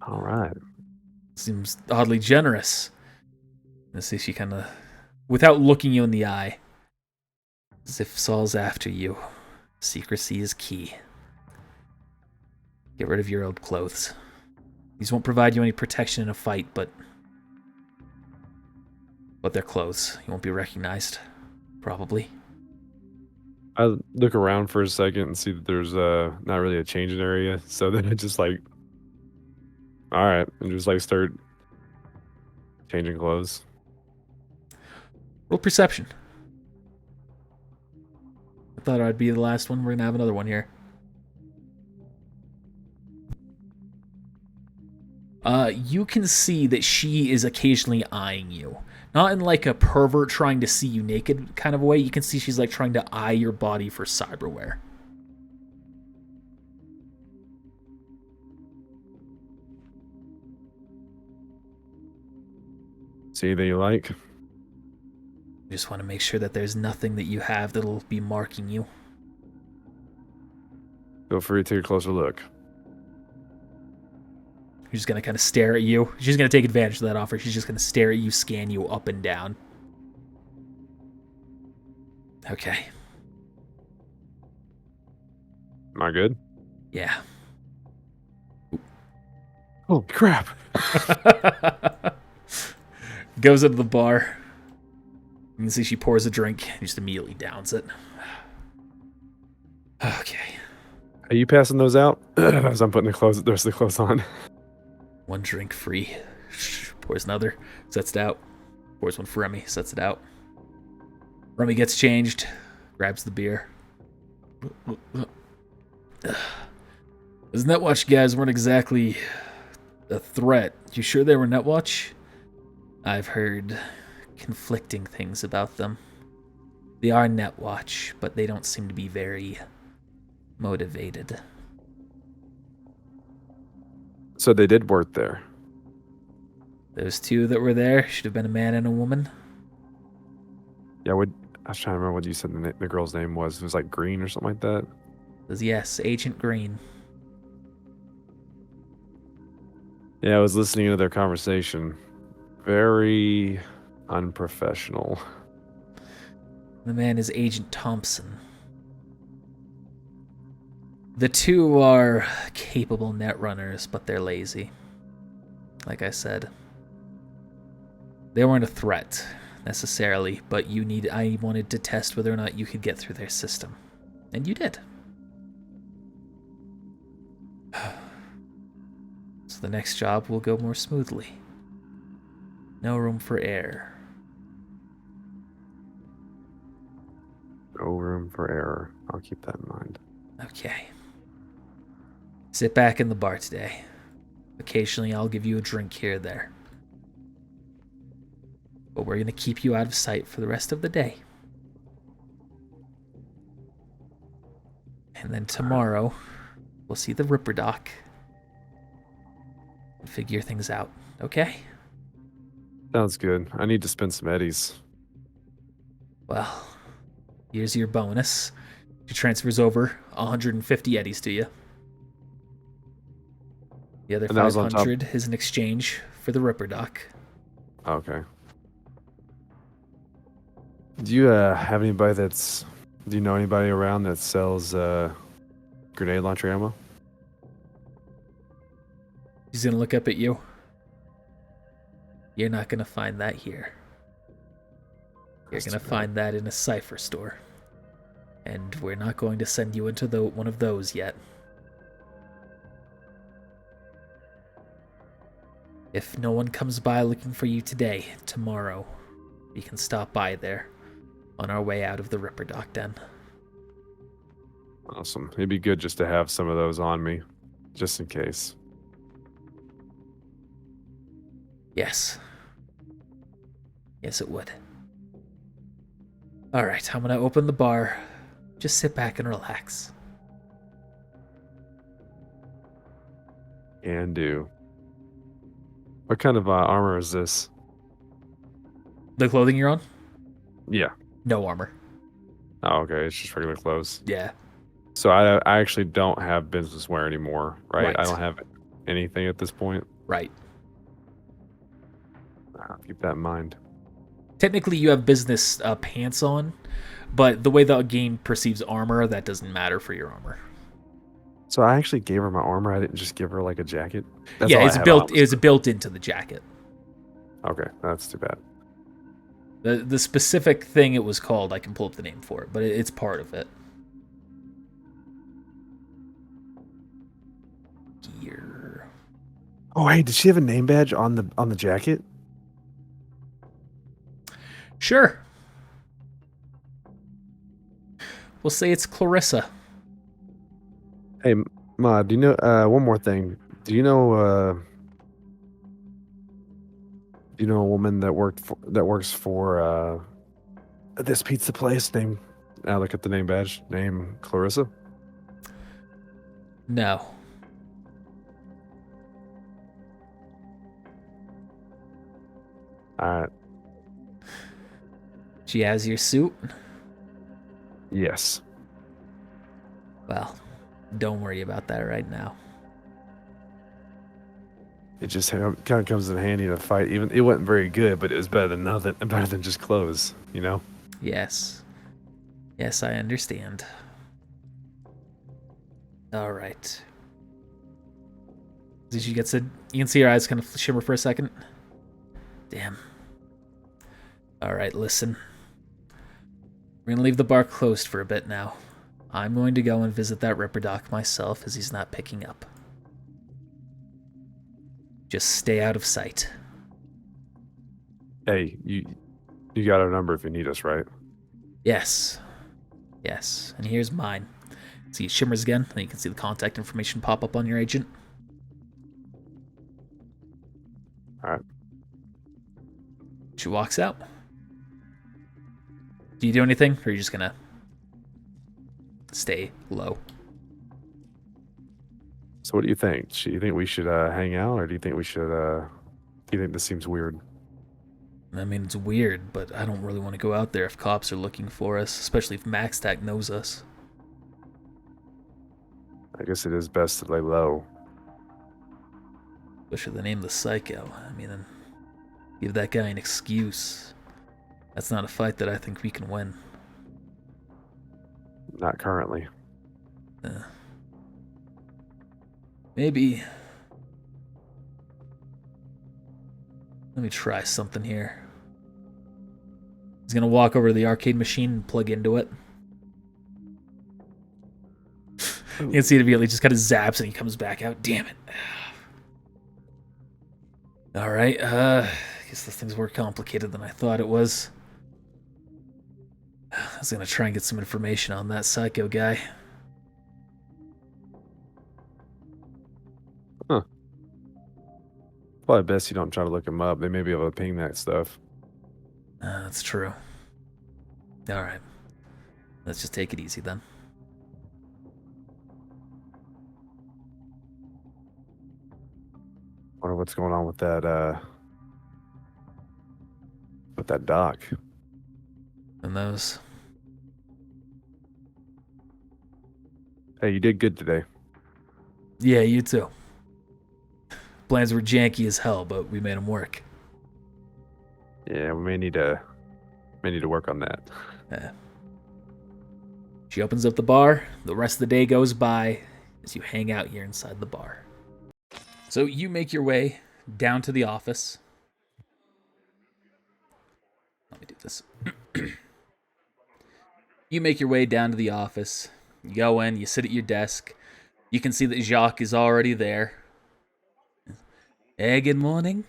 All right. Seems oddly generous. Let's see if she kind of, without looking you in the eye, as if Saul's after you. Secrecy is key. Get rid of your old clothes. These won't provide you any protection in a fight, but they're clothes. You won't be recognized, probably. I look around for a second and see that there's not really a changing area. So then I just like All right, and just like start changing clothes. Roll perception. I thought I'd be the last one. We're gonna have another one here. You can see that she is occasionally eyeing you. Not in like a pervert trying to see you naked kind of way. You can see she's like trying to eye your body for cyberware. See anything you like? I just want to make sure that there's nothing that you have that'll be marking you. Feel free to take a closer look. She's just going to kind of stare at you. She's going to take advantage of that offer. She's just going to stare at you, scan you up and down. Okay. Am I good? Yeah. Oh, crap. Goes into the bar. You can see she pours a drink and just immediately downs it. Okay. Are you passing those out? As I'm putting the rest of the clothes on. One drink free. Pours another. Sets it out. Pours one for Remy. Sets it out. Remy gets changed. Grabs the beer. Those Netwatch guys weren't exactly a threat. You sure they were Netwatch? I've heard conflicting things about them. They are Netwatch, but they don't seem to be very motivated. So they did work there. Those two that were there should have been a man and a woman. Yeah, I was trying to remember what you said the girl's name was. It was like Green or something like that. It was, yes, Agent Green. Yeah, I was listening to their conversation. Very unprofessional. The man is Agent Thompson. The two are capable netrunners, but they're lazy. Like I said. They weren't a threat, necessarily, but I wanted to test whether or not you could get through their system. And you did. So the next job will go more smoothly. No room for error. No room for error. I'll keep that in mind. Okay. Sit back in the bar today. Occasionally I'll give you a drink here or there. But we're going to keep you out of sight for the rest of the day. And then tomorrow, we'll see the Ripper Doc and figure things out, okay? Sounds good. I need to spend some eddies. Well, here's your bonus. She transfers over 150 eddies to you. The other And that was on top. 500 is an exchange for the Ripper Doc. Okay. Do you have anybody do you know anybody around that sells grenade launcher ammo? She's gonna look up at you. You're not gonna find that here. You're gonna find that in a cipher store. And we're not going to send you into one of those yet. If no one comes by looking for you today, tomorrow, we can stop by there on our way out of the Ripper Doc Den. Awesome. It'd be good just to have some of those on me, just in case. Yes. Yes, it would. Alright, I'm gonna open the bar. Just sit back and relax. Can do. What kind of armor is this? The clothing you're on? Yeah. No armor. Oh, okay. It's just regular clothes. Yeah. So I actually don't have business wear anymore, right? Right. I don't have anything at this point. Right. I'll keep that in mind. Technically, you have business pants on, but the way the game perceives armor, that doesn't matter for your armor. So I actually gave her my armor. I didn't just give her like a jacket. That's Yeah, all I it's have built. on. It's built into the jacket. Okay, that's too bad. The specific thing it was called, I can pull up the name for it, but it's part of it. Gear. Oh, hey, did she have a name badge on the jacket? Sure. We'll say it's Clarissa. Hey, Ma, do you know one more thing? Do you know a woman that works for this pizza place named I look at the name badge, named Clarissa? No. Alright. She has your suit? Yes. Well, don't worry about that right now. It just kind of comes in handy in a fight. Even it wasn't very good, but it was better than nothing. Better than just clothes, you know. Yes. Yes, I understand. All right. Did she get to? You can see her eyes kind of shimmer for a second. Damn. All right, listen. We're gonna leave the bar closed for a bit now. I'm going to go and visit that Ripper Doc myself, as he's not picking up. Just stay out of sight. Hey, you got our number if you need us, right? Yes. Yes. And here's mine. See, it shimmers again, and you can see the contact information pop up on your agent. All right. She walks out. Do you do anything, or are you just gonna stay low? So what do you think? Do you think we should hang out, or do you think we should? Do you think this seems weird? I mean, it's weird, but I don't really want to go out there if cops are looking for us, especially if MaxTac knows us. I guess it is best to lay low. Especially the name of the psycho. I mean, then give that guy an excuse. That's not a fight that I think we can win. Not currently. Maybe. Let me try something here. He's gonna walk over to the arcade machine and plug into it. You can see it immediately just kind of zaps and he comes back out. Damn it. Alright, I guess this thing's more complicated than I thought it was. I was gonna try and get some information on that psycho guy. Huh. Probably best you don't try to look him up. They may be able to ping that stuff. That's true. Alright. Let's just take it easy then. Wonder what's going on with that doc. And those. Hey, you did good today. Yeah, you too. Plans were janky as hell, but we made them work. Yeah, we may need to work on that. Yeah. She opens up the bar. The rest of the day goes by as you hang out here inside the bar. So you make your way down to the office. Let me do this. You make your way down to the office. You go in, you sit at your desk. You can see that Jacques is already there. Hey, good morning.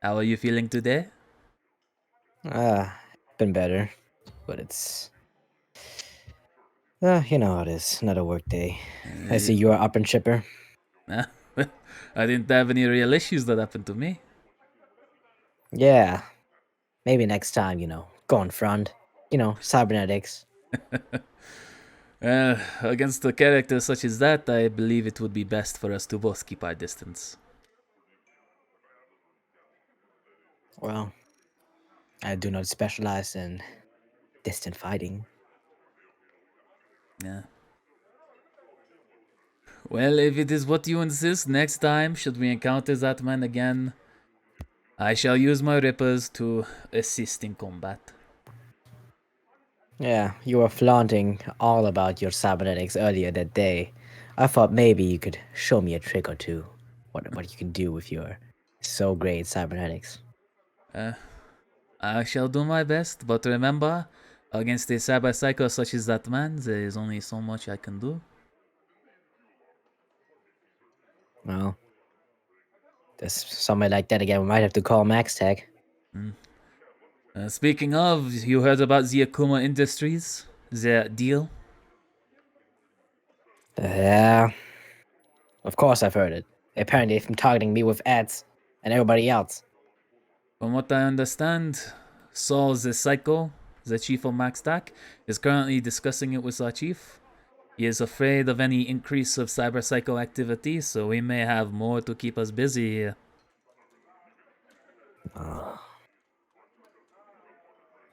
How are you feeling today? Been better, but it's you know how it is. Another work day. I see you are up and chipper. I didn't have any real issues that happened to me. Yeah, maybe next time, go in front. Cybernetics. Against a character such as that, I believe it would be best for us to both keep our distance. Well, I do not specialize in distant fighting. Yeah. Well, if it is what you insist, next time, should we encounter that man again, I shall use my rippers to assist in combat. Yeah, you were flaunting all about your cybernetics earlier that day. I thought maybe you could show me a trick or two. What you can do with your so great cybernetics. I shall do my best, but remember, against a cyber psycho such as that man, there is only so much I can do. Well, There's somebody like that again. We might have to call Max Tech. Speaking of, you heard about the Akuma Industries? The deal? Yeah. Of course I've heard it. Apparently from targeting me with ads and everybody else. From what I understand, Saul the Psycho, the chief of MaxTac, is currently discussing it with our chief. He is afraid of any increase of cyber psycho activity, so we may have more to keep us busy here. I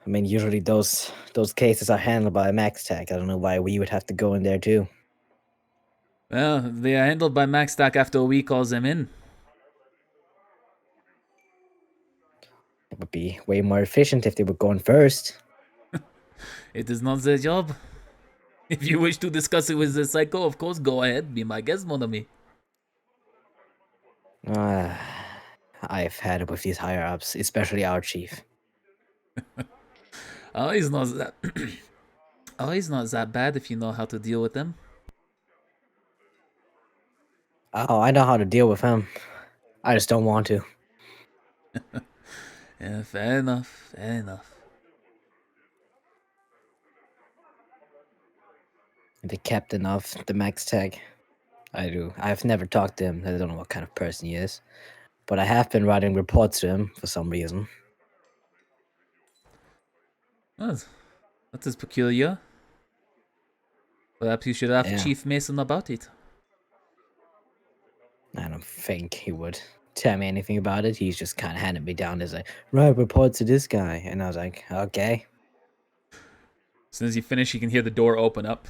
mean, usually those cases are handled by Max Tech. I don't know why we would have to go in there too. Well, they are handled by MaxTac after we calls them in. It would be way more efficient if they were going first. It is not their job. If you wish to discuss it with the psycho, of course, go ahead. Be my guest, mon ami. I've had it with these higher ups, especially our chief. Oh, he's not that. Oh, he's not that bad if you know how to deal with him. Oh, I know how to deal with him. I just don't want to. Yeah, fair enough. Fair enough. The captain of the Max Tech. I've never talked to him. I don't know what kind of person he is. But I have been writing reports to him for some reason. Oh, that is peculiar. Perhaps you should ask Yeah. Chief Mason about it. I don't think he would tell me anything about it. He's just kind of handed me down as like, write reports to this guy. And I was like, okay. As soon as you finish, you can hear the door open up.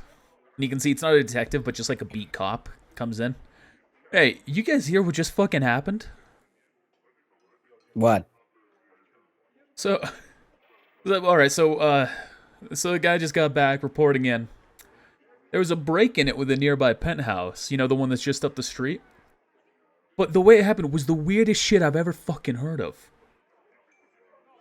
And you can see it's not a detective, but just like a beat cop comes in. Hey, you guys hear what just fucking happened? What? So, alright, so the guy just got back reporting in. There was a break in it with a nearby penthouse. You know, the one that's just up the street? But the way it happened was the weirdest shit I've ever fucking heard of.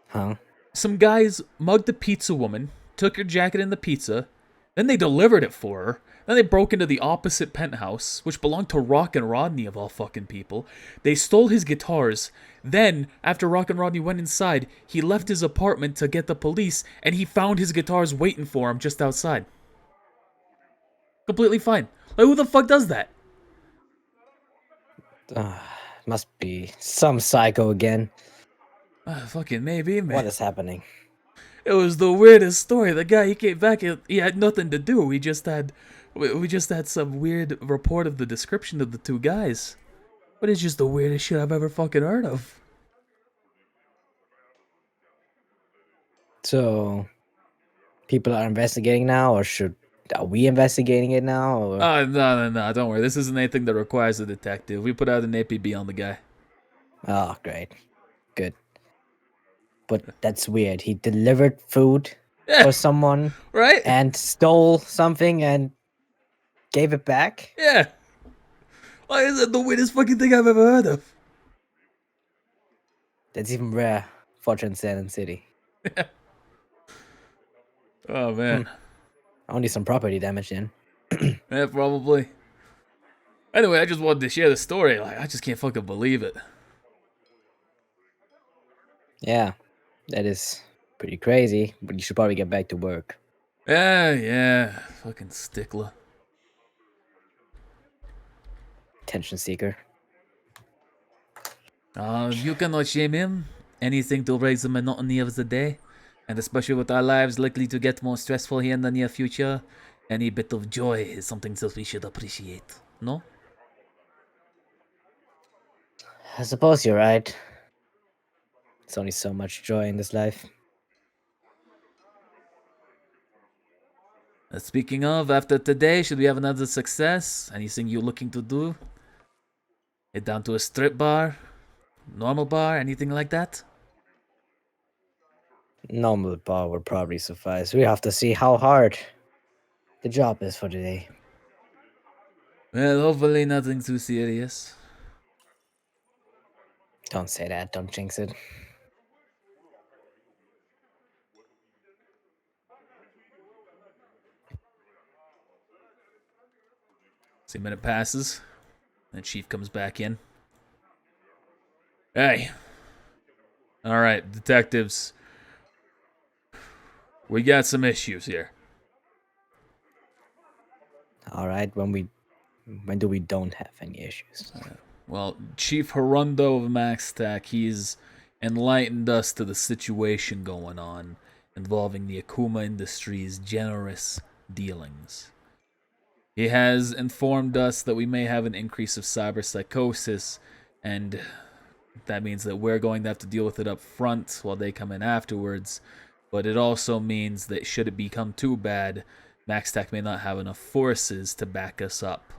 Huh? Some guys mugged the pizza woman, took her jacket and the pizza, then they delivered it for her. Then they broke into the opposite penthouse, which belonged to Rock and Rodney of all fucking people. They stole his guitars. Then, after Rock and Rodney went inside, he left his apartment to get the police, and he found his guitars waiting for him just outside. Completely fine. Like, who the fuck does that? Must be some psycho again. Fucking maybe, man. What is happening? It was the weirdest story. The guy, he came back, he had nothing to do. We just had some weird report of the description of the two guys. But it's just the weirdest shit I've ever fucking heard of. So, people are investigating now, or are we investigating it now? Or? No, don't worry. This isn't anything that requires a detective. We put out an APB on the guy. Oh, great. Good. But that's weird. He delivered food for someone, Right? and stole something and gave it back? Yeah. Why is that the weirdest fucking thing I've ever heard of? That's even rare for Transcendent City. Oh, man. Only some property damage then. Yeah, probably. Anyway, I just wanted to share the story. Like, I just can't fucking believe it. Yeah, that is pretty crazy, but you should probably get back to work. Yeah. Fucking stickler. Attention seeker. You cannot shame him. Anything to raise the monotony of the day. And especially with our lives likely to get more stressful here in the near future, any bit of joy is something that we should appreciate. No? I suppose you're right. There's only so much joy in this life. Speaking of, after today, should we have another success? Anything you're looking to do? Head down to a strip bar? Normal bar? Anything like that? Normal bar would probably suffice. We have to see how hard the job is for today. Well, hopefully nothing too serious. Don't say that. Don't jinx it. See, a minute passes. Then Chief comes back in. Hey. All right, detectives. We got some issues here. All right, when do we don't have any issues? Well, Chief Hirundo of Maxtech, he's enlightened us to the situation going on involving the Akuma Industries' generous dealings. He has informed us that we may have an increase of cyberpsychosis, and that means that we're going to have to deal with it up front while they come in afterwards. But it also means that should it become too bad, Maxtech may not have enough forces to back us up.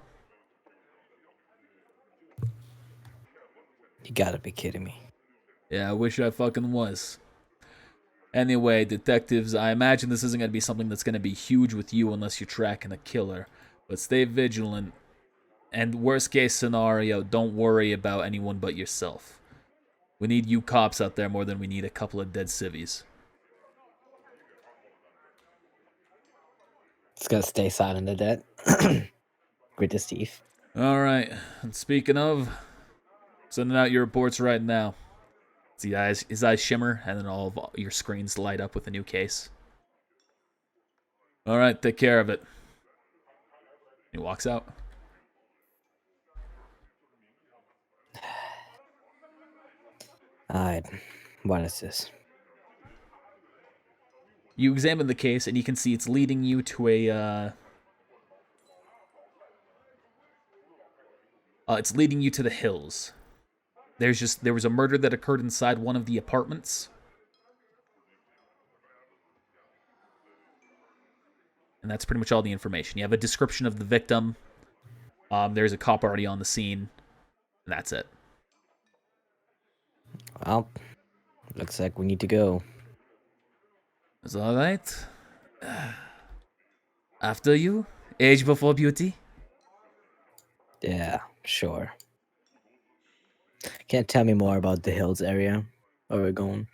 You gotta be kidding me. Yeah, I wish I fucking was. Anyway, detectives, I imagine this isn't going to be something that's going to be huge with you unless you're tracking a killer. But stay vigilant. And worst case scenario, don't worry about anyone but yourself. We need you cops out there more than we need a couple of dead civvies. It's gonna stay silent at that. Great to Steve. Alright, and speaking of, sending out your reports right now. See his eyes shimmer, and then all of your screens light up with a new case. Alright, take care of it. He walks out. Alright, what is this? You examine the case, and you can see it's leading you to a, it's leading you to the hills. There was a murder that occurred inside one of the apartments. And that's pretty much all the information. You have a description of the victim. There's a cop already on the scene. And that's it. Well, looks like we need to go. Is all right? After you? Age before beauty? Yeah, sure. Can't tell me more about the hills area where we're going.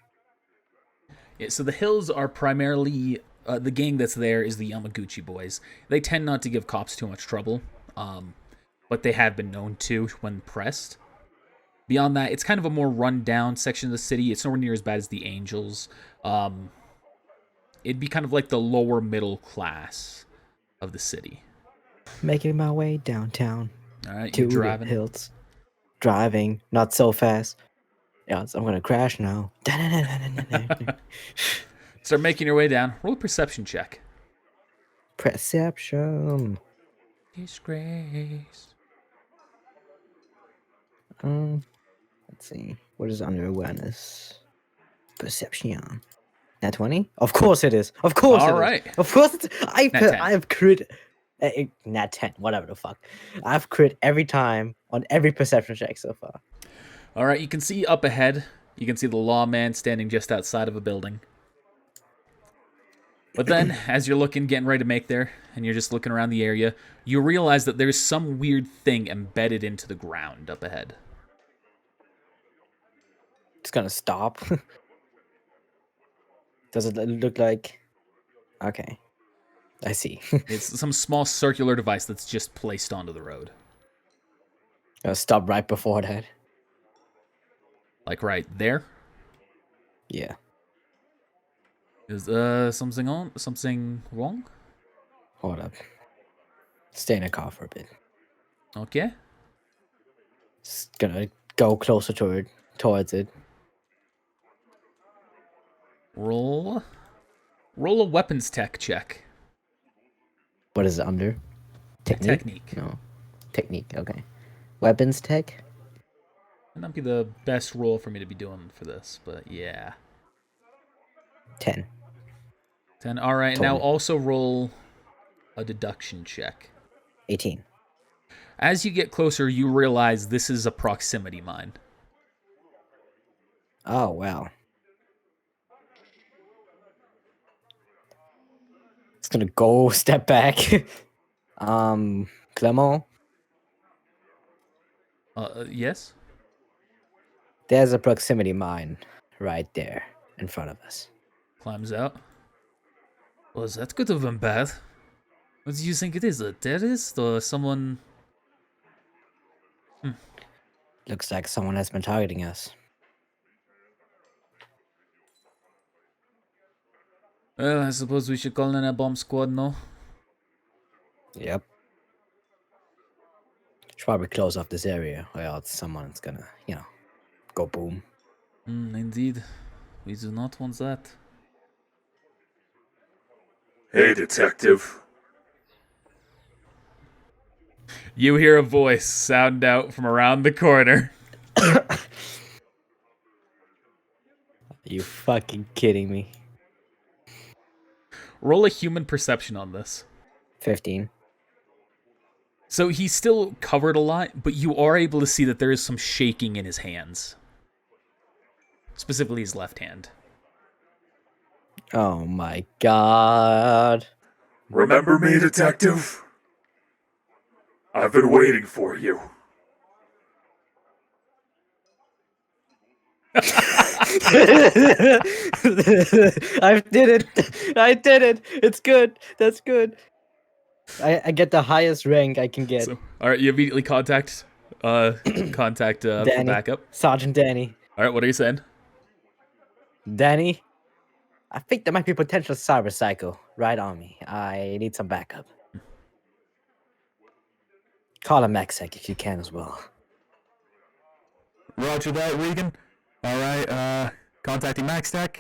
Yeah, so the hills are primarily... the gang that's there is the Yamaguchi boys. They tend not to give cops too much trouble. But they have been known to when pressed. Beyond that, it's kind of a more run-down section of the city. It's nowhere near as bad as the Angels. It'd be kind of like the lower middle class of the city. Making my way downtown. All right, To you're the driving. hills. Driving, not so fast. Yeah, I'm gonna crash now. Start making your way down. Roll a perception check. Perception. Disgrace. Let's see. What is under awareness? Perception. Nat 20? Of course it is. Of course All it right. is. Of course it's... Nat 10. I've crit... Nat 10, whatever the fuck. I've crit every time on every perception check so far. All right, you can see up ahead. You can see the lawman standing just outside of a building. But then, as you're getting ready to make there, and you're just looking around the area, you realize that there's some weird thing embedded into the ground up ahead. It's gonna stop. Does it look like... Okay. I see. It's some small circular device that's just placed onto the road. Gonna stop right before that. Like right there. Yeah. Is something wrong? Hold up. Stay in the car for a bit. Okay. Just gonna go closer towards it. Roll a weapons tech check. What is it under? Technique. No. Technique, okay. Weapons tech? Might not be the best roll for me to be doing for this, but yeah. 10. 10. All right, now Total. also roll a deduction check. 18. As you get closer, you realize this is a proximity mine. Oh, wow. It's gonna go step back. Clement, Yes? there's a proximity mine right there in front of us. Climbs out. Was that could have been bad. What do you think it is? A terrorist or someone? Looks like someone has been targeting us. Well, I suppose we should call in a bomb squad, no? Yep. Should probably close off this area, or else someone's gonna, go boom. Indeed. We do not want that. Hey, detective. You hear a voice sound out from around the corner. You fucking kidding me? Roll a human perception on this. 15. So he's still covered a lot, but you are able to see that there is some shaking in his hands. Specifically his left hand. Oh my god. Remember me, detective? I've been waiting for you. I did it. I did it. It's good. That's good. I get the highest rank I can get. So, all right, you immediately contact for Danny. backup. Sergeant Danny. All right, what are you saying? Danny, I think there might be potential cyber psycho right on me. I need some backup. Call a MaxSec if you can as well. Roger that, Regan. Alright, contacting MaxTech.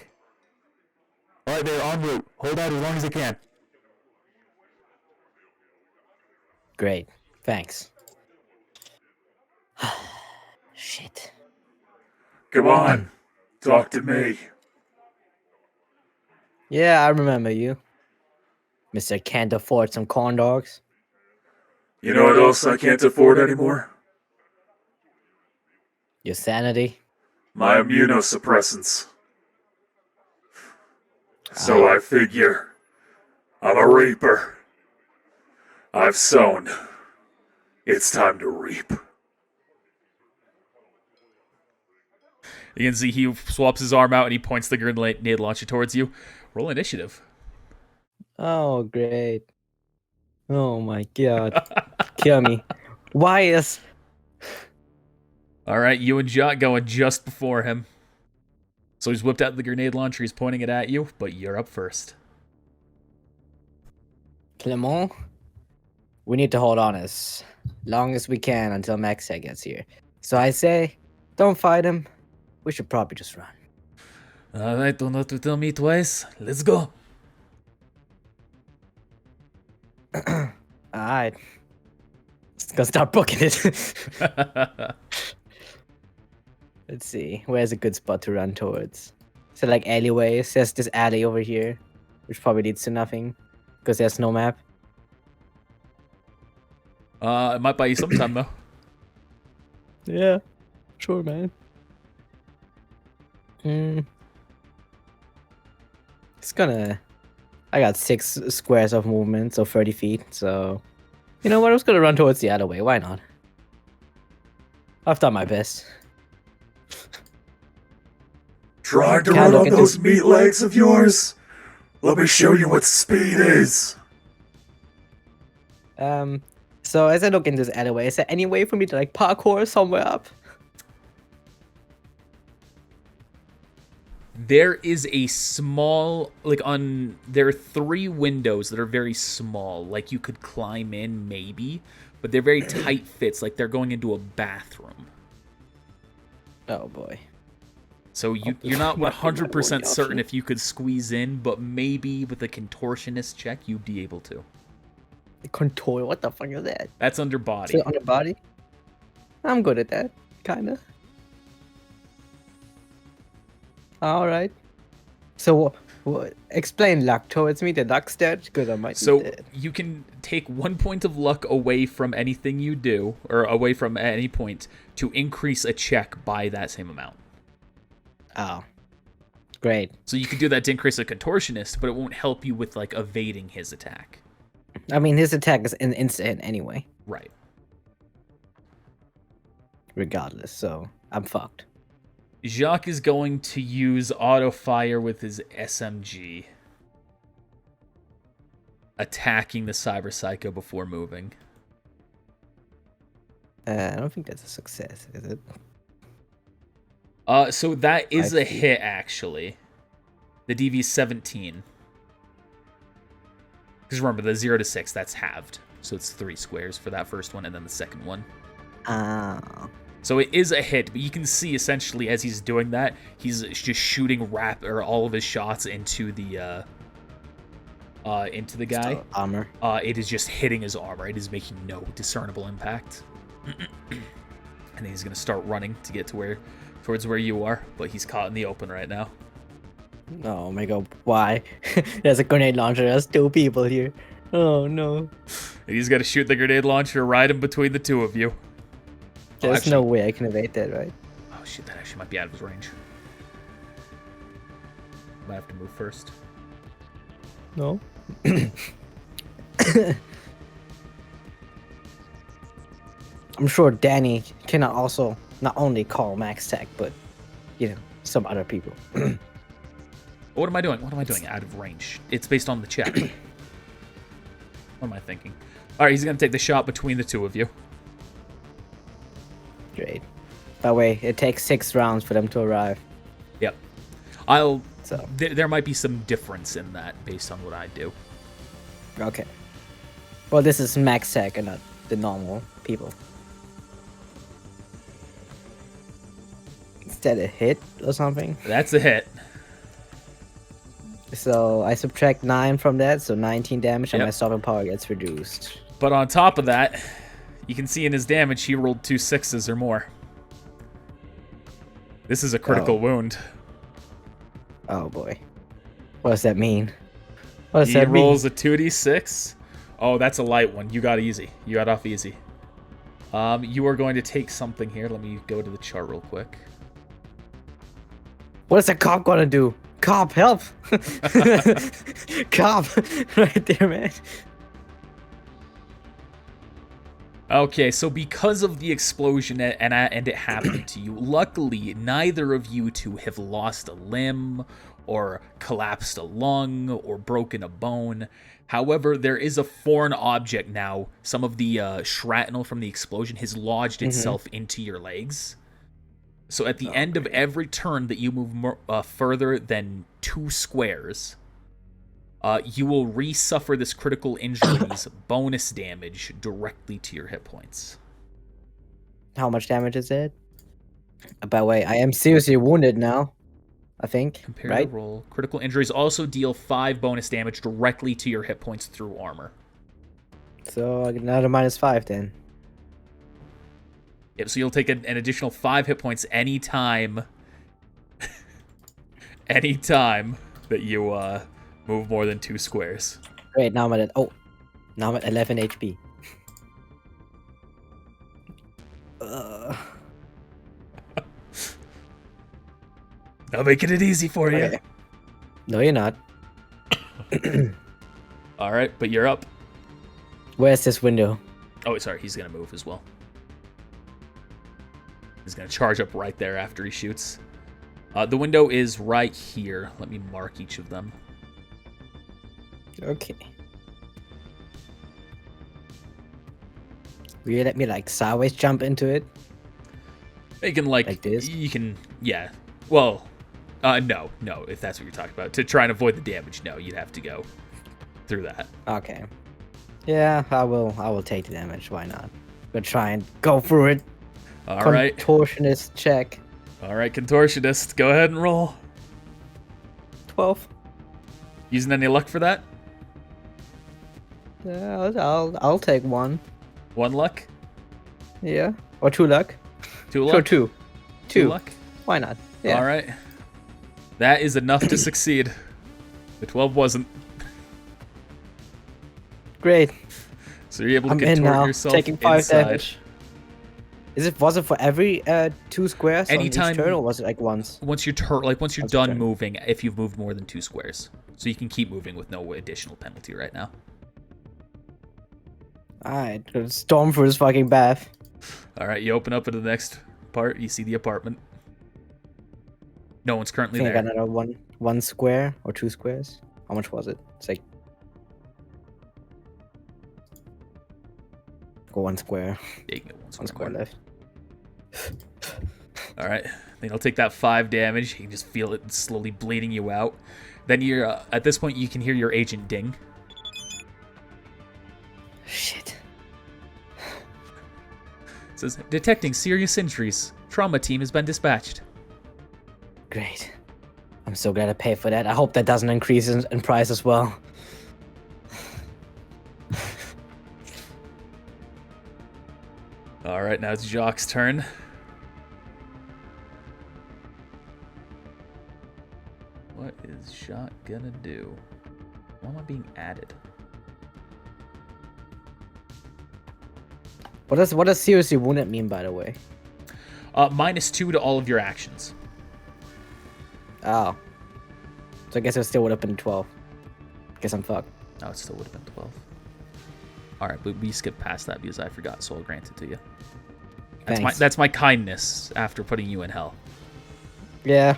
Alright, they're en route. Hold out as long as you can. Great. Thanks. Shit. Come on, talk to me. Yeah, I remember you. Mr. Can't afford some corn dogs. You know what else I can't afford anymore? Your sanity. My immunosuppressants. So I figure I'm a reaper. I've sown. It's time to reap. You can see he swaps his arm out and he points the grenade launcher towards you. Roll initiative. Oh, great. Oh my god. Kill me. Why is... All right, you and Jot going just before him. So he's whipped out the grenade launcher. He's pointing it at you, but you're up first. Clement? We need to hold on as long as we can until MaxSec gets here. So I say, don't fight him. We should probably just run. All right, don't have to tell me twice. Let's go. Alright. Just gonna start booking it. Let's see. Where's a good spot to run towards? Is it like alleyways? There's this alley over here, which probably leads to nothing because there's no map. It might buy you some time, though. Yeah, sure, man. It's gonna... I got 6 squares of movement, so 30 feet, so... You know what, I'm just gonna run towards the other way, why not? I've done my best. Trying to Can't run look on into- those meat legs of yours? Let me show you what speed is. So as I look in this alleyway, is there any way for me to like parkour somewhere up? There is a small, there are 3 windows that are very small. Like, you could climb in, maybe. But they're very tight fits, like they're going into a bathroom. Oh boy. So you're not 100% certain if you could squeeze in, but maybe with a contortionist check, you'd be able to. Contour, what the fuck is that? That's under body. Is it on the body? I'm good at that, kinda. Alright. So, explain luck towards me, the luck stat, because I might So be dead. you can take 1 point of luck away from anything you do, or away from any point, to increase a check by that same amount. Oh. Great. So you could do that to increase a contortionist, but it won't help you with, like, evading his attack. I mean, his attack is an instant anyway, Right. regardless, so I'm fucked. Jacques is going to use auto fire with his SMG, attacking the Cyber Psycho before moving. I don't think that's a success, is it? So that is a see. hit, actually. The DV 17. Because remember, the 0 to 6, that's halved. So it's 3 squares for that first one, and then the second one. So it is a hit, but you can see essentially as he's doing that, he's just shooting all of his shots into the guy. So, armor. It is just hitting his armor. It is making no discernible impact. And he's gonna start running to get towards where you are, but he's caught in the open right now. Oh my god, why? There's a grenade launcher. There's 2 people here. Oh no. And he's got to shoot the grenade launcher right in between the two of you. There's no way I can evade that, right? Oh shit, that actually might be out of his range. Might have to move first. No. I'm sure Danny cannot also not only call Max Tech, but, some other people. What am I doing? What am I doing? Out of range. It's based on the check. What am I thinking? All right, he's going to take the shot between the two of you. Great. That way, it takes 6 rounds for them to arrive. Yep. So. There might be some difference in that based on what I do. Okay. Well, this is Max Tech and not the normal people. Is that a hit or something? That's a hit. So I subtract 9 from that, so 19 damage, and Yep. my stopping power gets reduced. But on top of that, you can see in his damage, he rolled 2 6s or more. This is a critical wound. Oh boy. What does that mean? What does He that mean? rolls a 2d6. Oh, that's a light one. You got easy. You got off easy. You are going to take something here. Let me go to the chart real quick. What is a cop gonna do? Cop, help! Cop! Right there, man. Okay, so because of the explosion and it happened to you, luckily neither of you two have lost a limb or collapsed a lung or broken a bone. However, there is a foreign object now. Some of the shrapnel from the explosion has lodged itself into your legs. So at the end of every turn that you move further than 2 squares, you will re-suffer this critical injury's bonus damage directly to your hit points. How much damage is it? By the way, I am seriously wounded now. I think, Compare right? the roll. Critical injuries also deal 5 bonus damage directly to your hit points through armor. So I get another -5 then. Yep, so you'll take an additional 5 hit points anytime that you move more than 2 squares. Great, now I'm at now I'm at 11 HP. I'm making it easy for you. Okay. No, you're not. All right, but you're up. Where's this window? Oh, sorry, he's gonna move as well. He's gonna charge up right there after he shoots. The window is right here. Let me mark each of them. Okay. Will you let me sideways jump into it? You can Like this? You can, yeah. Well, no, if that's what you're talking about. To try and avoid the damage, no, you'd have to go through that. Okay. Yeah, I will take the damage. Why not? Gonna try and go through it. All right. Contortionist check. All right, contortionist, go ahead and roll. 12. Using any luck for that? Yeah, I'll take 1. 1 luck? Yeah. Or 2 luck. 2 Or luck? 2. 2 2. luck? Why not? Yeah. All right. That is enough to succeed. The 12 wasn't. Great. So you're able to I'm in contort now. yourself Taking 5 inside. damage. Was it for every 2 squares Anytime- on each turn, or was it once? Once you're once you're That's done okay. moving, if you've moved more than 2 squares, so you can keep moving with no additional penalty right now. Alright, gonna storm through this fucking bath. All right, you open up into the next part. You see the apartment. No one's I currently think I there. got another one square or 2 squares. How much was it? It's go 1 square. Yeah, you can get 1 1 square square more. left. All right, then you'll take that 5 damage. You can just feel it slowly bleeding you out. Then you're at this point you can hear your agent ding. says, detecting serious injuries. Trauma team has been dispatched. Great. I'm so glad I paid for that. I hope that doesn't increase in price as well. All right, now it's Jacques' turn. What is Jacques gonna do? Why am I being added? What does seriously wounded mean, by the way? -2 to all of your actions. Oh. So I guess it still would have been 12. Guess I'm fucked. No, it still would have been 12. All right, but we skipped past that because I forgot, so I'll grant it to you. That's my kindness after putting you in hell. Yeah.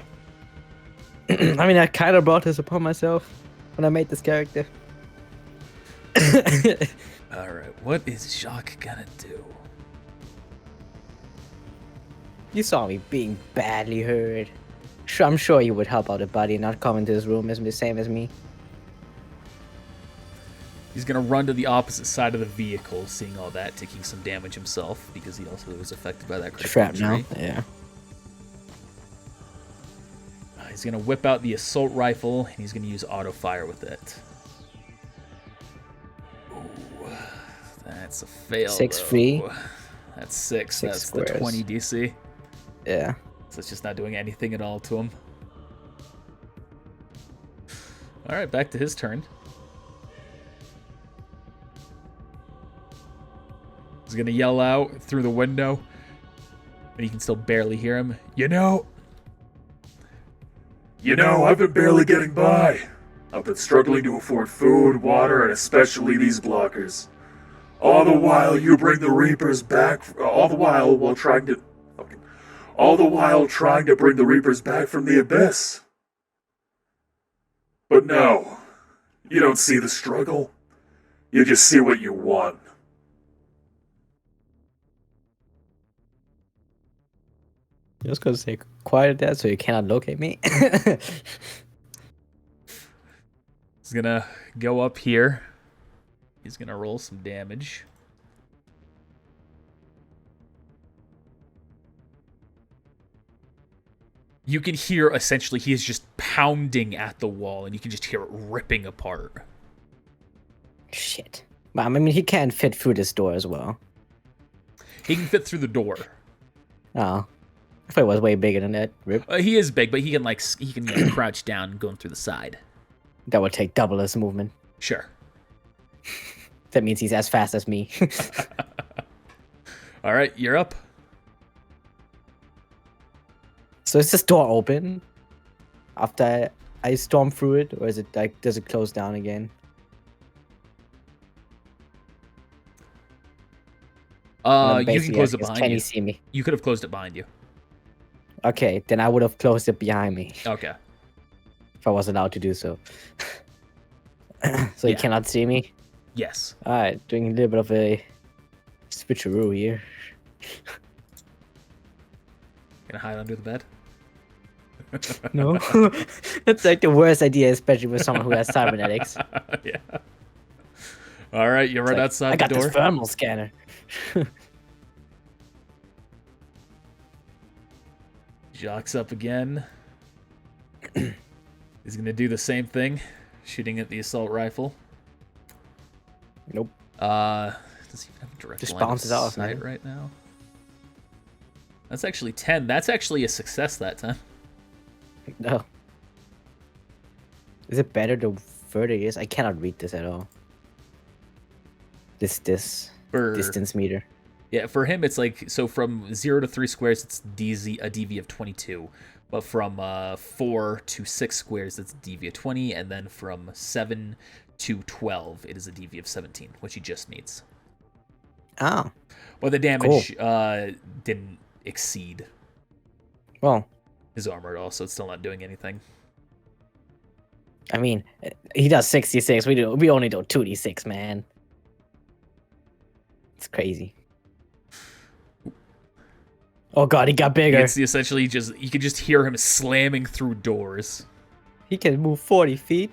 I mean, I kind of brought this upon myself when I made this character. All right, what is Jacques gonna do? You saw me being badly hurt. Sure, I'm sure you would help out a buddy and not come into this room as the same as me. He's gonna run to the opposite side of the vehicle, seeing all that, taking some damage himself because he also was affected by that critical Trapped injury. now. Yeah. He's gonna whip out the assault rifle and he's gonna use auto fire with it. Ooh, that's a fail. 6 though. free. That's 6. 6 That's squares. the 20 DC. Yeah. So it's just not doing anything at all to him. All right, back to his turn. He's gonna yell out through the window, but you can still barely hear him. You know, I've been barely getting by. I've been struggling to afford food, water, and especially these blockers. All the while you bring the Reapers back. All the while trying to bring the Reapers back from the abyss. But no, you don't see the struggle. You just see what you want. You're just gonna say quiet that so you cannot locate me. he's gonna go up here. He's gonna roll some damage. You can hear, essentially, he is just pounding at the wall, and you can just hear it ripping apart. Shit. But I mean, he can't fit through this door as well. He can fit through the door. Oh. I thought it was way bigger than that. Rip. He is big, but he can crouch down and go through the side. That would take double his movement. Sure. That means he's as fast as me. All right, you're up. So is this door open after I storm through it, or is it like, does it close down again? You can close it behind Can you. he see me? You could have closed it behind you. Okay, then I would have closed it behind me Okay. if I was allowed to do so. So he Yeah. cannot see me? Yes. Alright, doing a little bit of a switcheroo here. Gonna hide under the bed. No. That's like the worst idea, especially with someone who has cybernetics. Yeah. All right, you're right Like, outside I got the door. this thermal scanner. Jacques up again. He's gonna do the same thing, shooting at the assault rifle. Nope. Does he even have a direct Just line of bounces off, sight man. right now? That's actually 10. That's actually a success that time. No. Is it better the further it is? I cannot read this at all. This For, distance meter. Yeah, for him it's like, so from 0 to 3 squares it's a DV of 22, but from 4 to 6 squares it's a DV of 20, and then from 7 to 12 it is a DV of 17, which he just needs. Oh. Well, the damage didn't exceed Well, his armor at all, so it's still not doing anything. I mean, he does 66. We only do 2d6, man. It's crazy. Oh god, he got bigger. It's essentially just, you can just hear him slamming through doors. He can move 40 feet.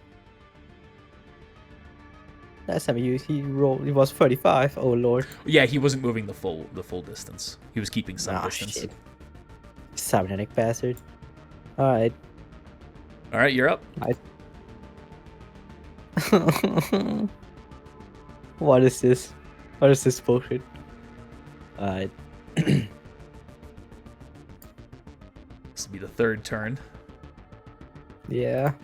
Last time he rolled, he was 35. Oh lord. Yeah, he wasn't moving the full distance. He was keeping some Ah, distance. shit. Cybernetic bastard. Alright. All right, you're up. What is this? What is this bullshit? Alright. This will be the third turn. Yeah.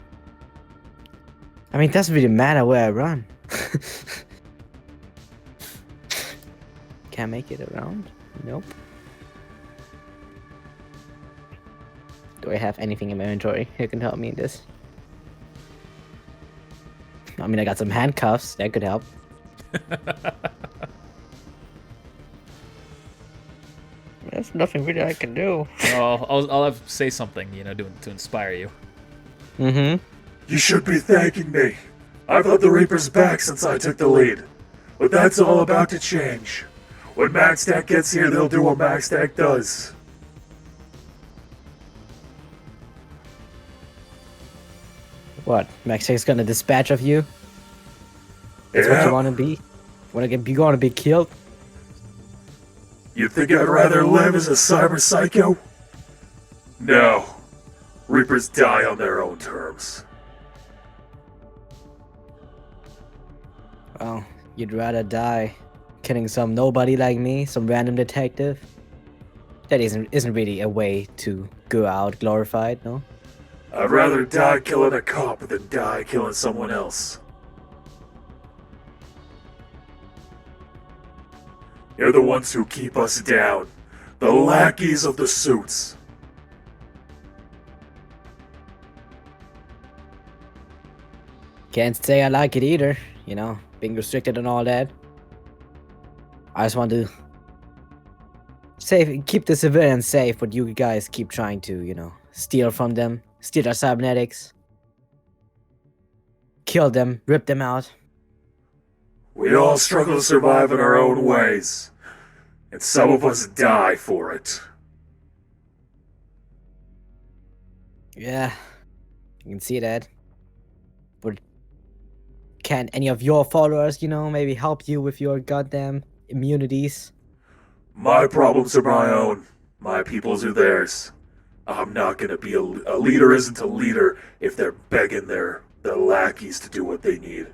I mean, it doesn't really matter where I run. Can't make it around? Nope. Do I have anything in my inventory that can help me in this? I mean, I got some handcuffs. That could help. There's nothing really I can do. I'll have say something, to inspire you. Mm-hmm. You should be thanking me. I've had the Reapers back since I took the lead. But that's all about to change. When Maxstack gets here, they'll do what Maxstack does. What? Maxstack's gonna dispatch of you? That's what you want to be? You want to be killed? You think I'd rather live as a cyber psycho? No. Reapers die on their own terms. Well, you'd rather die killing some nobody like me, some random detective? That isn't really a way to go out glorified, no? I'd rather die killing a cop than die killing someone else. You're the ones who keep us down. The lackeys of the suits. Can't say I like it either, being restricted and all that. I just want to keep the civilians safe, but you guys keep trying to, steal from them, steal their cybernetics, kill them, rip them out. We all struggle to survive in our own ways, and some of us die for it. Yeah, you can see that. But can any of your followers, maybe help you with your goddamn immunities? My problems are my own. My people's are theirs. I'm not gonna be a leader isn't a leader if they're begging the lackeys to do what they need.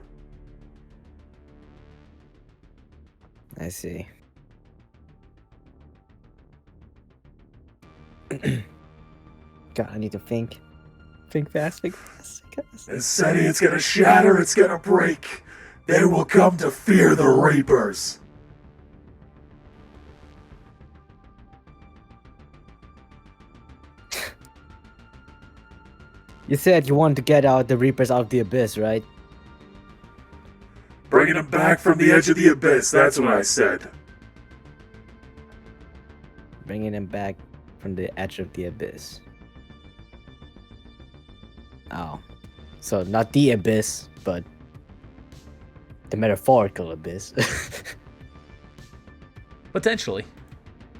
I see. God, I need to think. Think fast. The city, it's gonna shatter, it's gonna break. They will come to fear the Reapers. You said you wanted to get out the Reapers out of the Abyss, right? Bringing them back from the edge of the abyss, that's what I said. Bringing them back from the edge of the Abyss. Oh. So, not the Abyss, but the metaphorical Abyss. Potentially.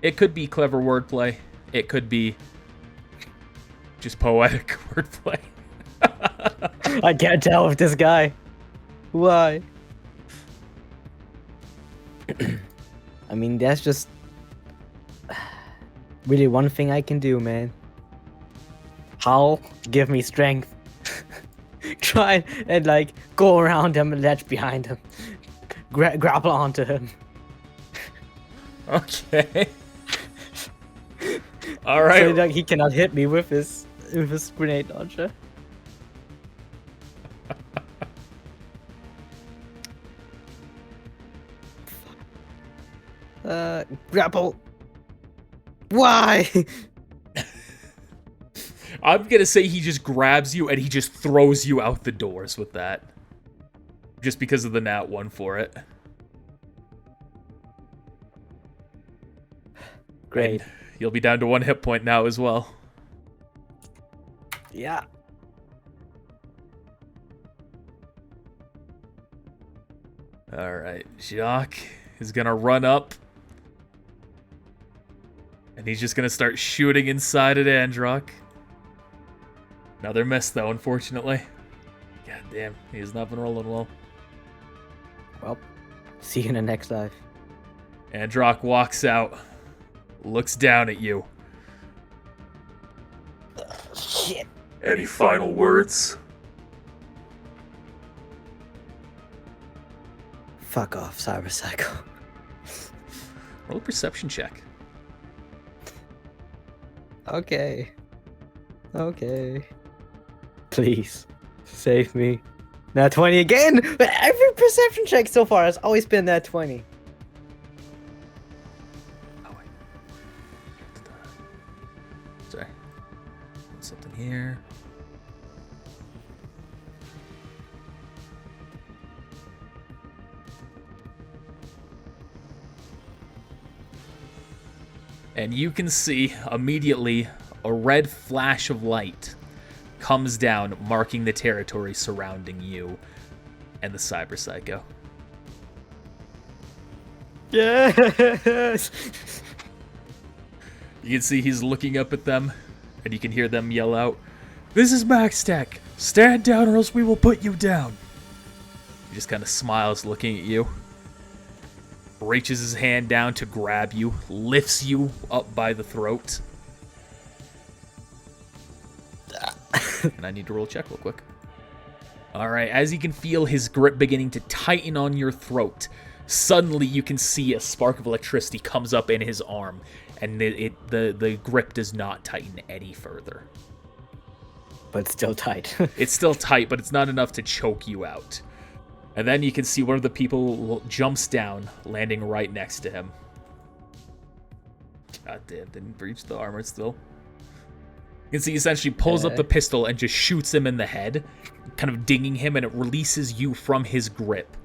It could be clever wordplay. It could be just poetic wordplay. I can't tell with this guy. Why? I mean, that's just really one thing I can do, man. Howl, give me strength. Try and go around him and latch behind him. Grapple onto him. Okay. All right. So he cannot hit me with his grenade launcher. Grapple. Why? I'm gonna say he just grabs you and he just throws you out the doors with that. Just because of the nat 1 for it. Great. And you'll be down to 1 hit point now as well. Yeah. Alright, Jacques is gonna run up. And he's just gonna start shooting inside at Androck. Another miss though, unfortunately. God damn, he has not been rolling well. Well, see you in the next life. Androck walks out, looks down at you. Shit. Any final words? Fuck off, Cyber Psycho. Roll a perception check. Okay. Please, save me. Nat 20 again! But every perception check so far has always been Nat 20. Oh, wait. Sorry. Something here. And you can see immediately a red flash of light comes down, marking the territory surrounding you and the Cyber Psycho. Yes! You can see he's looking up at them, and you can hear them yell out, "This is Max Tech! Stand down or else we will put you down!" He just kind of smiles looking at you, reaches his hand down to grab you, lifts you up by the throat. And I need to roll a check real quick. Alright, as you can feel his grip beginning to tighten on your throat, suddenly you can see a spark of electricity comes up in his arm, and the grip does not tighten any further. But it's still tight. It's still tight, but it's not enough to choke you out. And then you can see one of the people jumps down, landing right next to him. God damn, didn't breach the armor still. You can see he essentially pulls up the pistol and just shoots him in the head, kind of dinging him, and it releases you from his grip.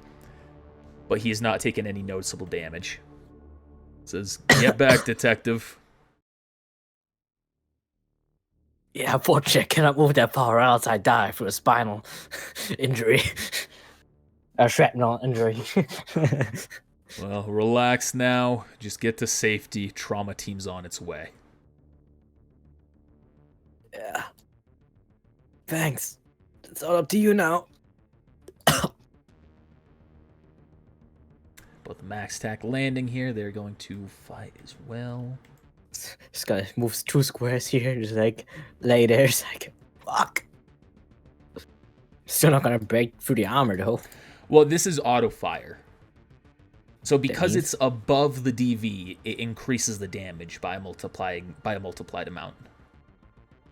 But he has not taken any noticeable damage. It says, "Get back, detective." Yeah, unfortunately, I cannot move that far or else I die from a spinal injury. A shrapnel injury. Well, relax now. Just get to safety. Trauma team's on its way. Yeah. Thanks. It's all up to you now. Both Max Tack landing here. They're going to fight as well. Just gotta move 2 squares here, just like lay there. It's like, fuck. Still not gonna break through the armor though. Well, this is auto fire. So because means- it's above the DV, it increases the damage by a multiplied amount.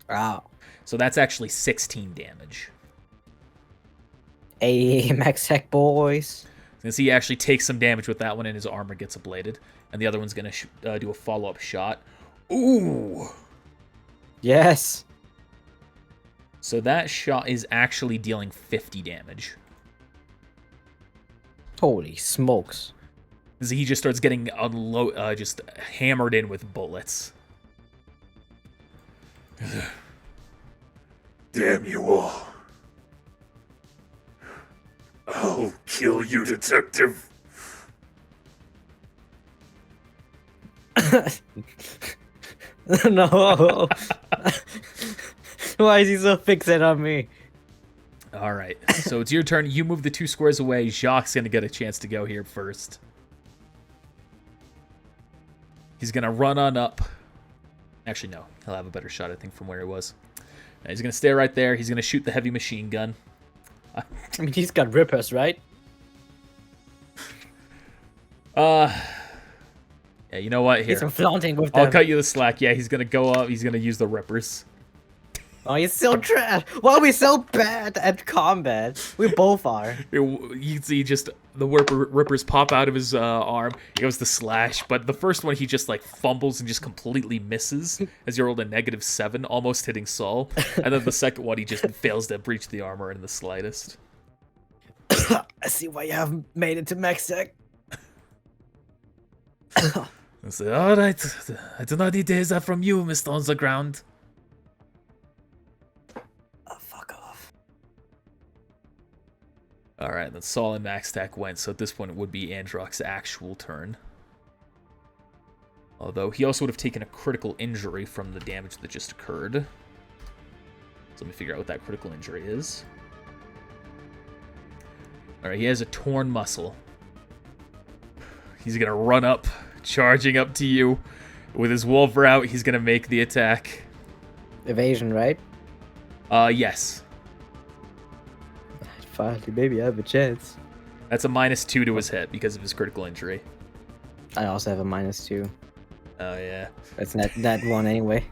Wow. So that's actually 16 damage. Hey, Max Tech boys. Since he actually takes some damage with that one and his armor gets ablated. And the other one's going to do a follow-up shot. Ooh! Yes. So that shot is actually dealing 50 damage. Holy smokes. As he just starts getting just hammered in with bullets. Damn you all. I'll kill you, detective. No. Why is he so fixated on me? All right, so it's your turn. You move the 2 squares away. Jacques' going to get a chance to go here first. He's going to run on up. Actually, no. He'll have a better shot, I think, from where he was. He's going to stay right there. He's going to shoot the heavy machine gun. I mean, he's got rippers, right? Yeah, you know what? Here, He's flaunting with I'll them. cut you the slack. Yeah, he's going to go up. He's going to use the rippers. Oh, he's so trash. Why are we so bad at combat? We both are. You can see just the rippers pop out of his arm. He goes to slash, but the first one he just like fumbles and just completely misses as you rolled a -7, almost hitting Saul. And then the second one he just fails to breach the armor in the slightest. I see why you haven't made it to Max Tech. I say, all right, I do not need to hear that from you, Mr. On the Ground. Oh, fuck off. All right, then Saul and Max Tack went, so at this point it would be Androck's actual turn. Although he also would have taken a critical injury from the damage that just occurred. So let me figure out what that critical injury is. All right, he has a torn muscle. He's gonna run up, charging up to you. With his Wolver out, he's gonna make the attack. Evasion, right? Yes. Finally, maybe I have a chance. That's a -2 to his hit because of his critical injury. I also have a -2. Oh, yeah. That's that one anyway.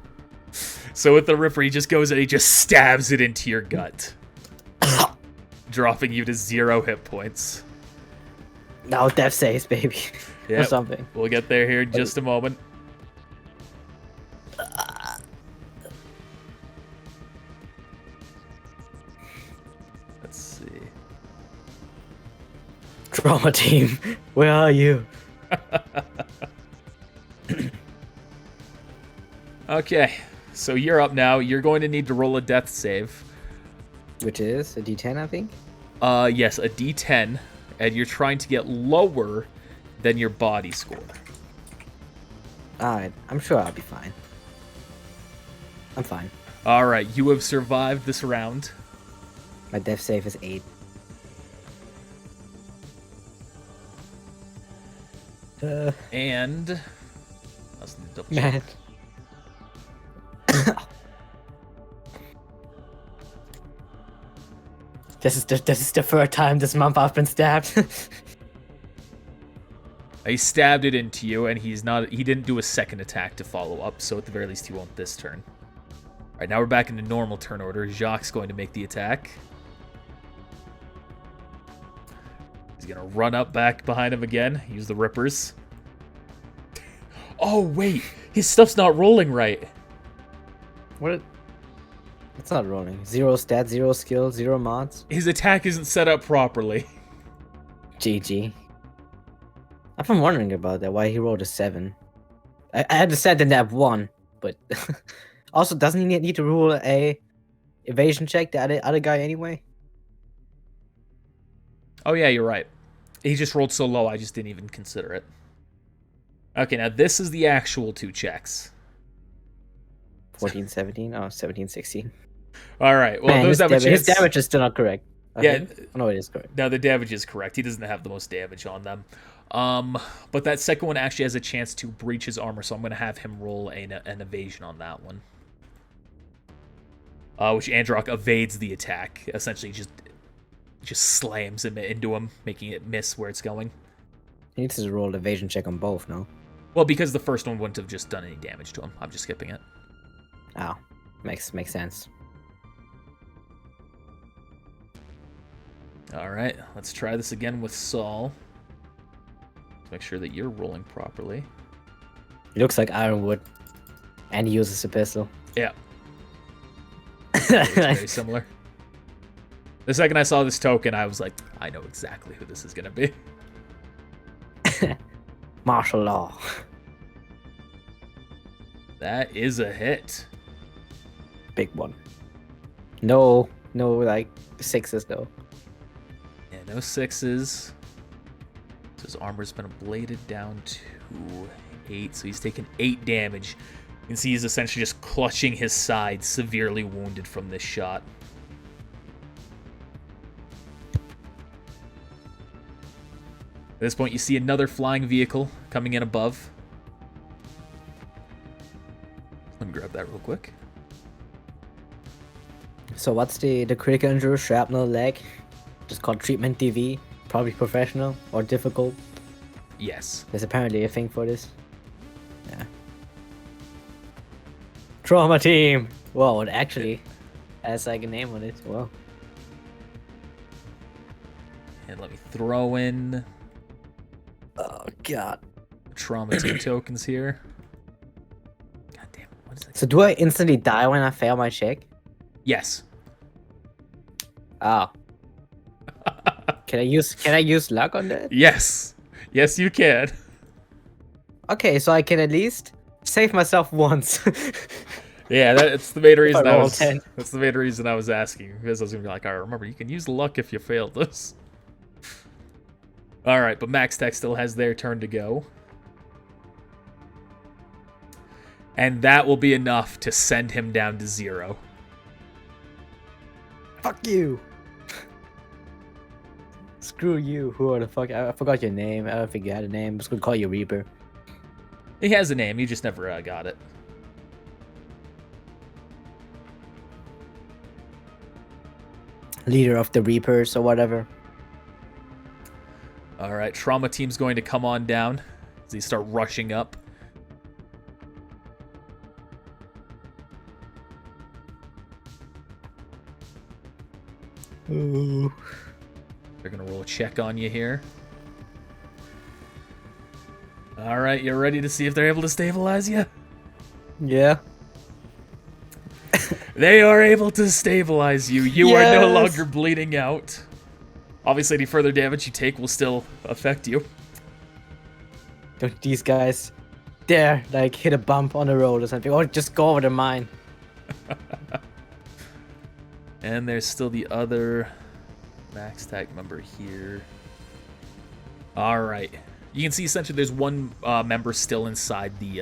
So with the Ripper, he just goes and he just stabs it into your gut. Dropping you to 0 hit points. Now death saves, baby. Or Yep. something. We'll get there here in just a moment. Let's see. Trauma team, where are you? Okay, so you're up now. You're going to need to roll a death save. Which is a D10, I think. Yes, a D10, and you're trying to get lower than your body score. Alright, I'm sure I'll be fine. I'm fine. All right, you have survived this round. My death save is 8. And let's double check. Man. This is the third time this month I've been stabbed. He stabbed it into you, and he didn't do a second attack to follow up, so at the very least he won't this turn. All right, now we're back into normal turn order. Jacques going to make the attack. He's going to run up back behind him again, use the Rippers. Oh, wait, his stuff's not rolling right. What? It's not rolling. 0 stat, 0 skill, 0 mods. His attack isn't set up properly. GG. I've been wondering about that, why he rolled a 7. I had to set in that 1, but... Also, doesn't he need to roll a evasion check, the other guy, anyway? Oh, yeah, you're right. He just rolled so low, I just didn't even consider it. Okay, now this is the actual 2 checks. 14, 17? Oh, 17, 16. All right, well, Man, those have a his chance. damage is still not correct. Yeah. No, it is correct. No, the damage is correct. He doesn't have the most damage on them. But that second one actually has a chance to breach his armor, so I'm going to have him roll an evasion on that one. Which Androck evades the attack. Essentially, just slams him into him, making it miss where it's going. He needs to roll evasion check on both, no? Well, because the first one wouldn't have just done any damage to him. I'm just skipping it. Oh, makes sense. All right, let's try this again with Saul. Let's make sure that you're rolling properly. He looks like Ironwood, and he uses a pistol. Yeah. It's very similar. The second I saw this token, I was like, I know exactly who this is going to be. Martial law. That is a hit. Big one. No, like, 6s, though. Yeah, no 6s. So his armor's been ablated down to 8, so he's taken 8 damage. You can see he's essentially just clutching his side, severely wounded from this shot. At this point, you see another flying vehicle coming in above. Let me grab that real quick. So what's the critical injury, shrapnel, leg? Just called treatment DV. Probably professional or difficult. Yes. There's apparently a thing for this. Yeah. Trauma team! Whoa, it actually has like a name on it. Whoa. And let me throw in Oh god. trauma team tokens here. God damn it, what is that? So do I instantly die when I fail my check? Yes. Oh. Can I use luck on that? Yes. Yes, you can. Okay, so I can at least save myself once. Yeah, that's the main reason I roll was. 10. That's the main reason I was asking, because I was gonna be like, all right, remember, you can use luck if you failed this. All right, but Max Tech still has their turn to go, and that will be enough to send him down to 0. Fuck you. Screw you. Who the fuck? I forgot your name. I don't think you had a name. I'm just gonna call you Reaper. He has a name, you just never got it. Leader of the Reapers or whatever. Alright, Trauma Team's going to come on down as they start rushing up. Ooh. They're going to roll a check on you here. Alright, you're ready to see if they're able to stabilize you? Yeah. They are able to stabilize you. You are no Yes. longer bleeding out. Obviously, any further damage you take will still affect you. Don't these guys dare like hit a bump on the road or something, or just go over the mine. And there's still the other max tag member here. Alright. You can see essentially there's one member still inside the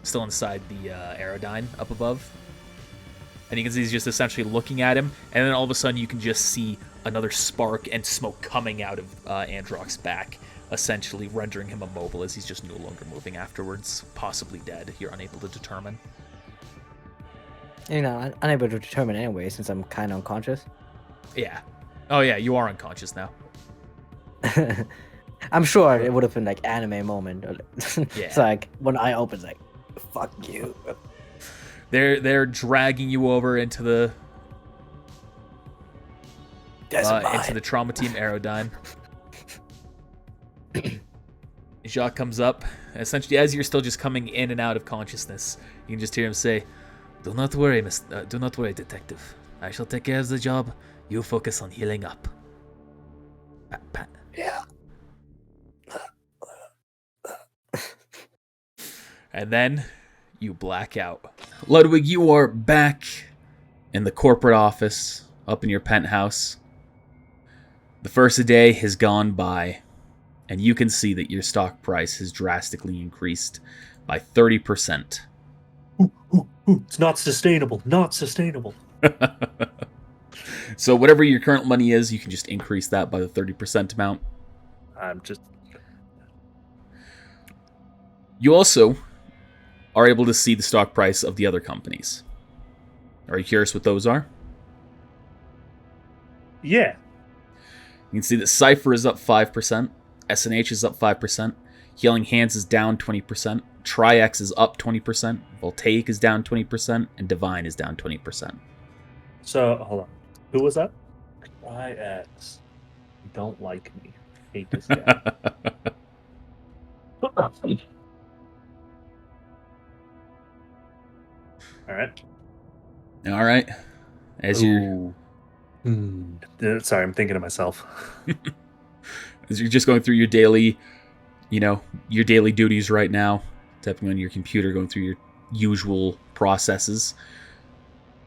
Aerodyne up above. And you can see he's just essentially looking at him, and then all of a sudden you can just see another spark and smoke coming out of Androck's back, essentially rendering him immobile as he's just no longer moving afterwards, possibly dead. You're unable to determine. You know, I'm unable to determine anyway since I'm kind of unconscious. Yeah. Oh yeah, you are unconscious now. I'm sure it would have been like anime moment. Yeah. It's like when I opens like, fuck you. They're dragging you over into the into the Trauma Team Aerodyne. Jacques comes up. Essentially, as you're still just coming in and out of consciousness, you can just hear him say, "Do not worry, do not worry, detective. I shall take care of the job. You focus on healing up." Pat, pat. Yeah. And then you black out. Ludwig, you are back in the corporate office, up in your penthouse. The first day has gone by, and you can see that your stock price has drastically increased by 30%. It's not sustainable. Not sustainable. So whatever your current money is, you can just increase that by the 30% amount. I'm just... You also are able to see the stock price of the other companies. Are you curious what those are? Yeah. You can see that Cypher is up 5%, SNH is up 5%, Healing Hands is down 20%, Tri-X is up 20%, Voltaic is down 20%, and Divine is down 20%. So, hold on. Who was that? Tri-X. Don't like me. Hate this guy. Alright. All right. As you're Sorry, I'm thinking to myself. as you're just going through your daily, your daily duties right now, tapping on your computer, going through your usual processes,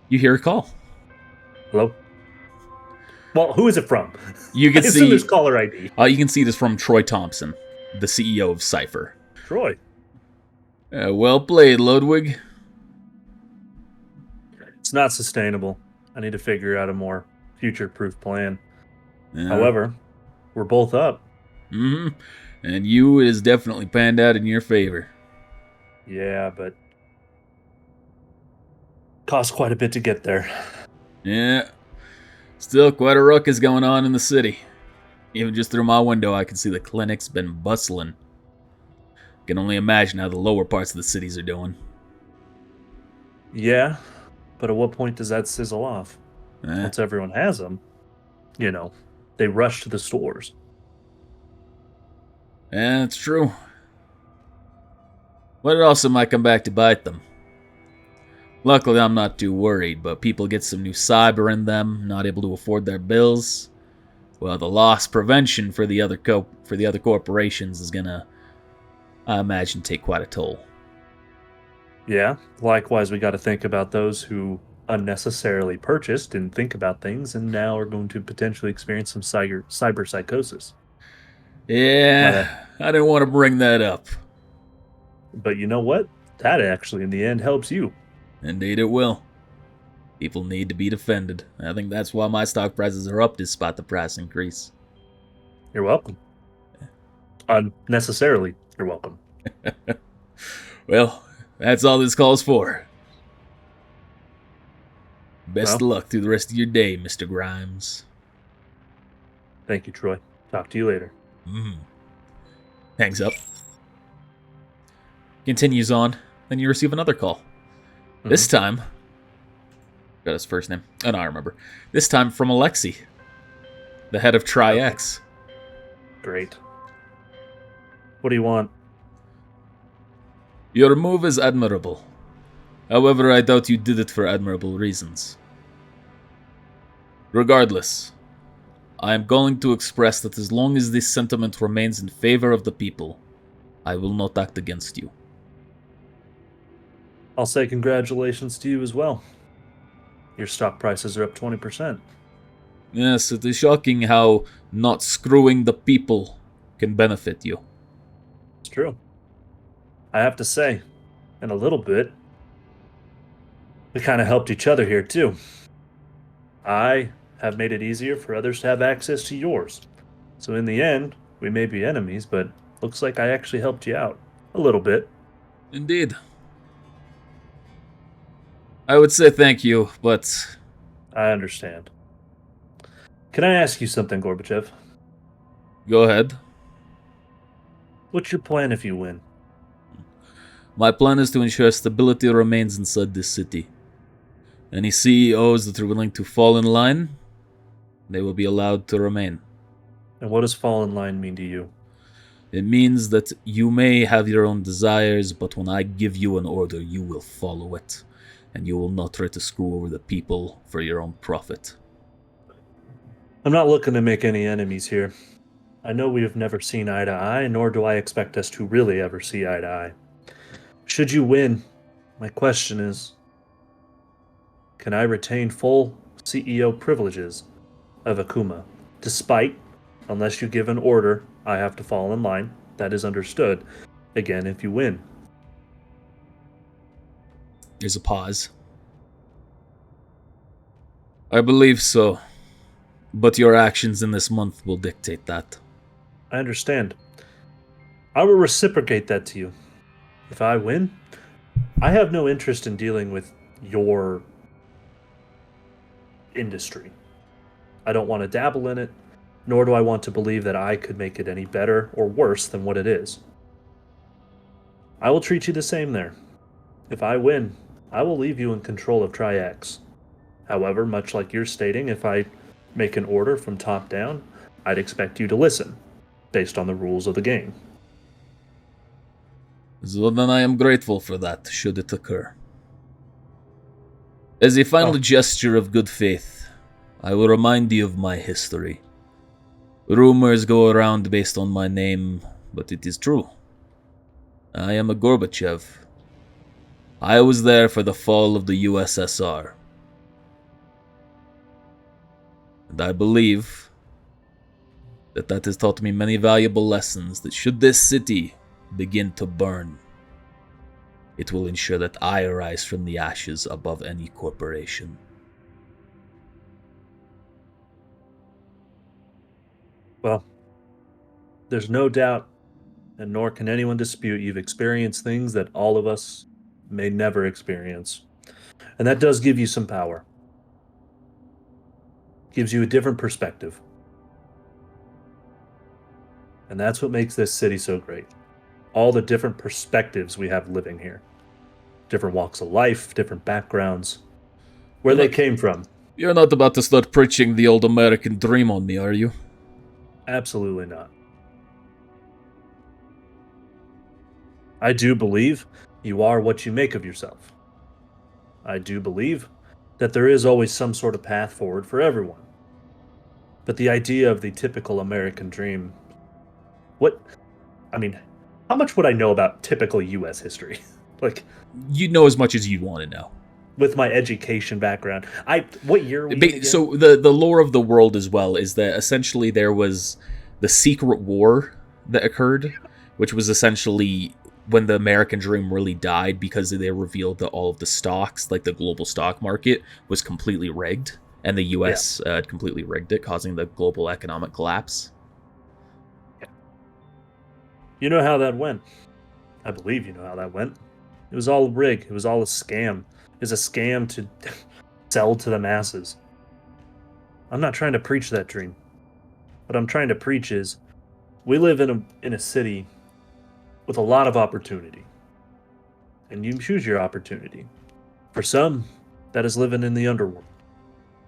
you hear a call. Hello? Well, who is it from? You can I assume see there's caller ID. you can see this from Troy Thompson, the CEO of Cypher. Troy. Well played, Ludwig. It's not sustainable. I need to figure out a more future-proof plan. Yeah. However, we're both up. Mm-hmm. And you is definitely panned out in your favor. Yeah, but costs quite a bit to get there. Yeah. Still quite a ruckus going on in the city. Even just through my window, I can see the clinic's been bustling. Can only imagine how the lower parts of the cities are doing. Yeah, but at what point does that sizzle off? Eh. Once everyone has them, they rush to the stores. Yeah, it's true. But it also might come back to bite them. Luckily, I'm not too worried, but people get some new cyber in them, not able to afford their bills. Well, the loss prevention for the other corporations is gonna, I imagine, take quite a toll. Yeah, likewise, we got to think about those who unnecessarily purchased and think about things and now are going to potentially experience some cyber psychosis. Yeah, I didn't want to bring that up. But you know what? That actually, in the end, helps you. Indeed it will. People need to be defended. I think that's why my stock prices are up despite the price increase. You're welcome. Unnecessarily, you're welcome. Well, that's all this call's for. Best Well. of luck through the rest of your day, Mr. Grimes. Thank you, Troy. Talk to you later. Hangs up. Continues on. Then you receive another call. This time... Got his first name. Oh, no, I remember. This time from Alexi, the head of Tri-X. Great. What do you want? Your move is admirable. However, I doubt you did it for admirable reasons. Regardless, I am going to express that as long as this sentiment remains in favor of the people, I will not act against you. I'll say congratulations to you as well. Your stock prices are up 20%. Yes, it is shocking how not screwing the people can benefit you. It's true. I have to say, in a little bit, we kind of helped each other here too. I have made it easier for others to have access to yours. So in the end, we may be enemies, but looks like I actually helped you out. A little bit. Indeed. I would say thank you, but... I understand. Can I ask you something, Gorbachev? Go ahead. What's your plan if you win? My plan is to ensure stability remains inside this city. Any CEOs that are willing to fall in line, they will be allowed to remain. And what does fall in line mean to you? It means that you may have your own desires, but when I give you an order, you will follow it. And you will not try to screw over the people for your own profit. I'm not looking to make any enemies here. I know we have never seen eye to eye, nor do I expect us to really ever see eye to eye. Should you win, my question is, can I retain full CEO privileges of Akuma, despite, unless you give an order, I have to fall in line, that is understood, again if you win. There's a pause. I believe so, but your actions in this month will dictate that. I understand. I will reciprocate that to you. If I win, I have no interest in dealing with your industry. I don't want to dabble in it, nor do I want to believe that I could make it any better or worse than what it is. I will treat you the same there. If I win, I will leave you in control of Tri-X. However, much like you're stating, if I make an order from top down, I'd expect you to listen, based on the rules of the game. So then I am grateful for that, should it occur. As a final gesture of good faith, I will remind you of my history. Rumors go around based on my name, but it is true. I am a Gorbachev. I was there for the fall of the USSR. And I believe that has taught me many valuable lessons that should this city begin to burn, it will ensure that I arise from the ashes above any corporation. Well, there's no doubt, and nor can anyone dispute, you've experienced things that all of us may never experience. And that does give you some power. Gives you a different perspective. And that's what makes this city so great. All the different perspectives we have living here. Different walks of life, different backgrounds. Where they came from. You're not about to start preaching the old American dream on me, are you? Absolutely not. I do believe you are what you make of yourself. I do believe that there is always some sort of path forward for everyone. But the idea of the typical American dream, how much would I know about typical US history? You know as much as you want to know. With my education background. What year were we in again? So the lore of the world as well is that essentially there was the secret war that occurred, which was essentially when the American dream really died because they revealed that all of the stocks, like the global stock market, was completely rigged, and the US had completely rigged it, causing the global economic collapse. You know how that went. I believe you know how that went. It was all a rig. It was all a scam. It was a scam to sell to the masses. I'm not trying to preach that dream. What I'm trying to preach is we live in a city with a lot of opportunity. And you choose your opportunity. For some, that is living in the underworld.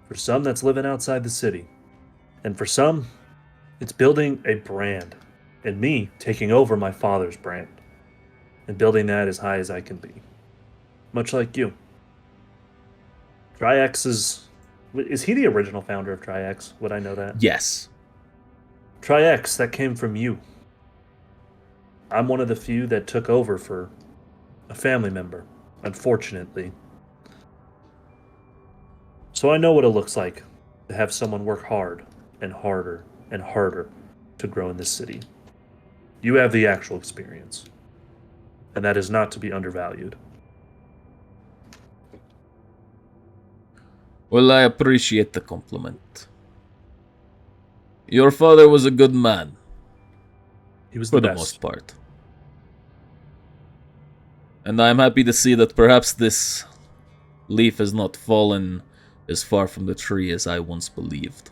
For some, that's living outside the city. And for some, it's building a brand. And me taking over my father's brand. And building that as high as I can be. Much like you. Tri-X is he the original founder of Tri-X? Would I know that? Yes. Tri-X, that came from you. I'm one of the few that took over for a family member, unfortunately. So I know what it looks like to have someone work hard and harder and harder to grow in this city. You have the actual experience, and that is not to be undervalued. Well, I appreciate the compliment. Your father was a good man. He was For the the best. most part. And I'm happy to see that perhaps this leaf has not fallen as far from the tree as I once believed.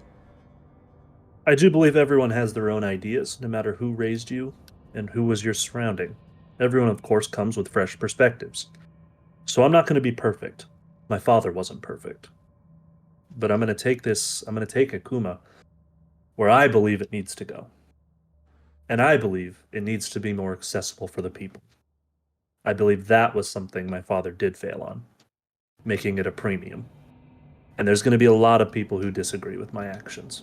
I do believe everyone has their own ideas, no matter who raised you and who was your surrounding. Everyone, of course, comes with fresh perspectives. So I'm not going to be perfect. My father wasn't perfect. But I'm going to take Akuma where I believe it needs to go. And I believe it needs to be more accessible for the people. I believe that was something my father did fail on, making it a premium. And there's going to be a lot of people who disagree with my actions.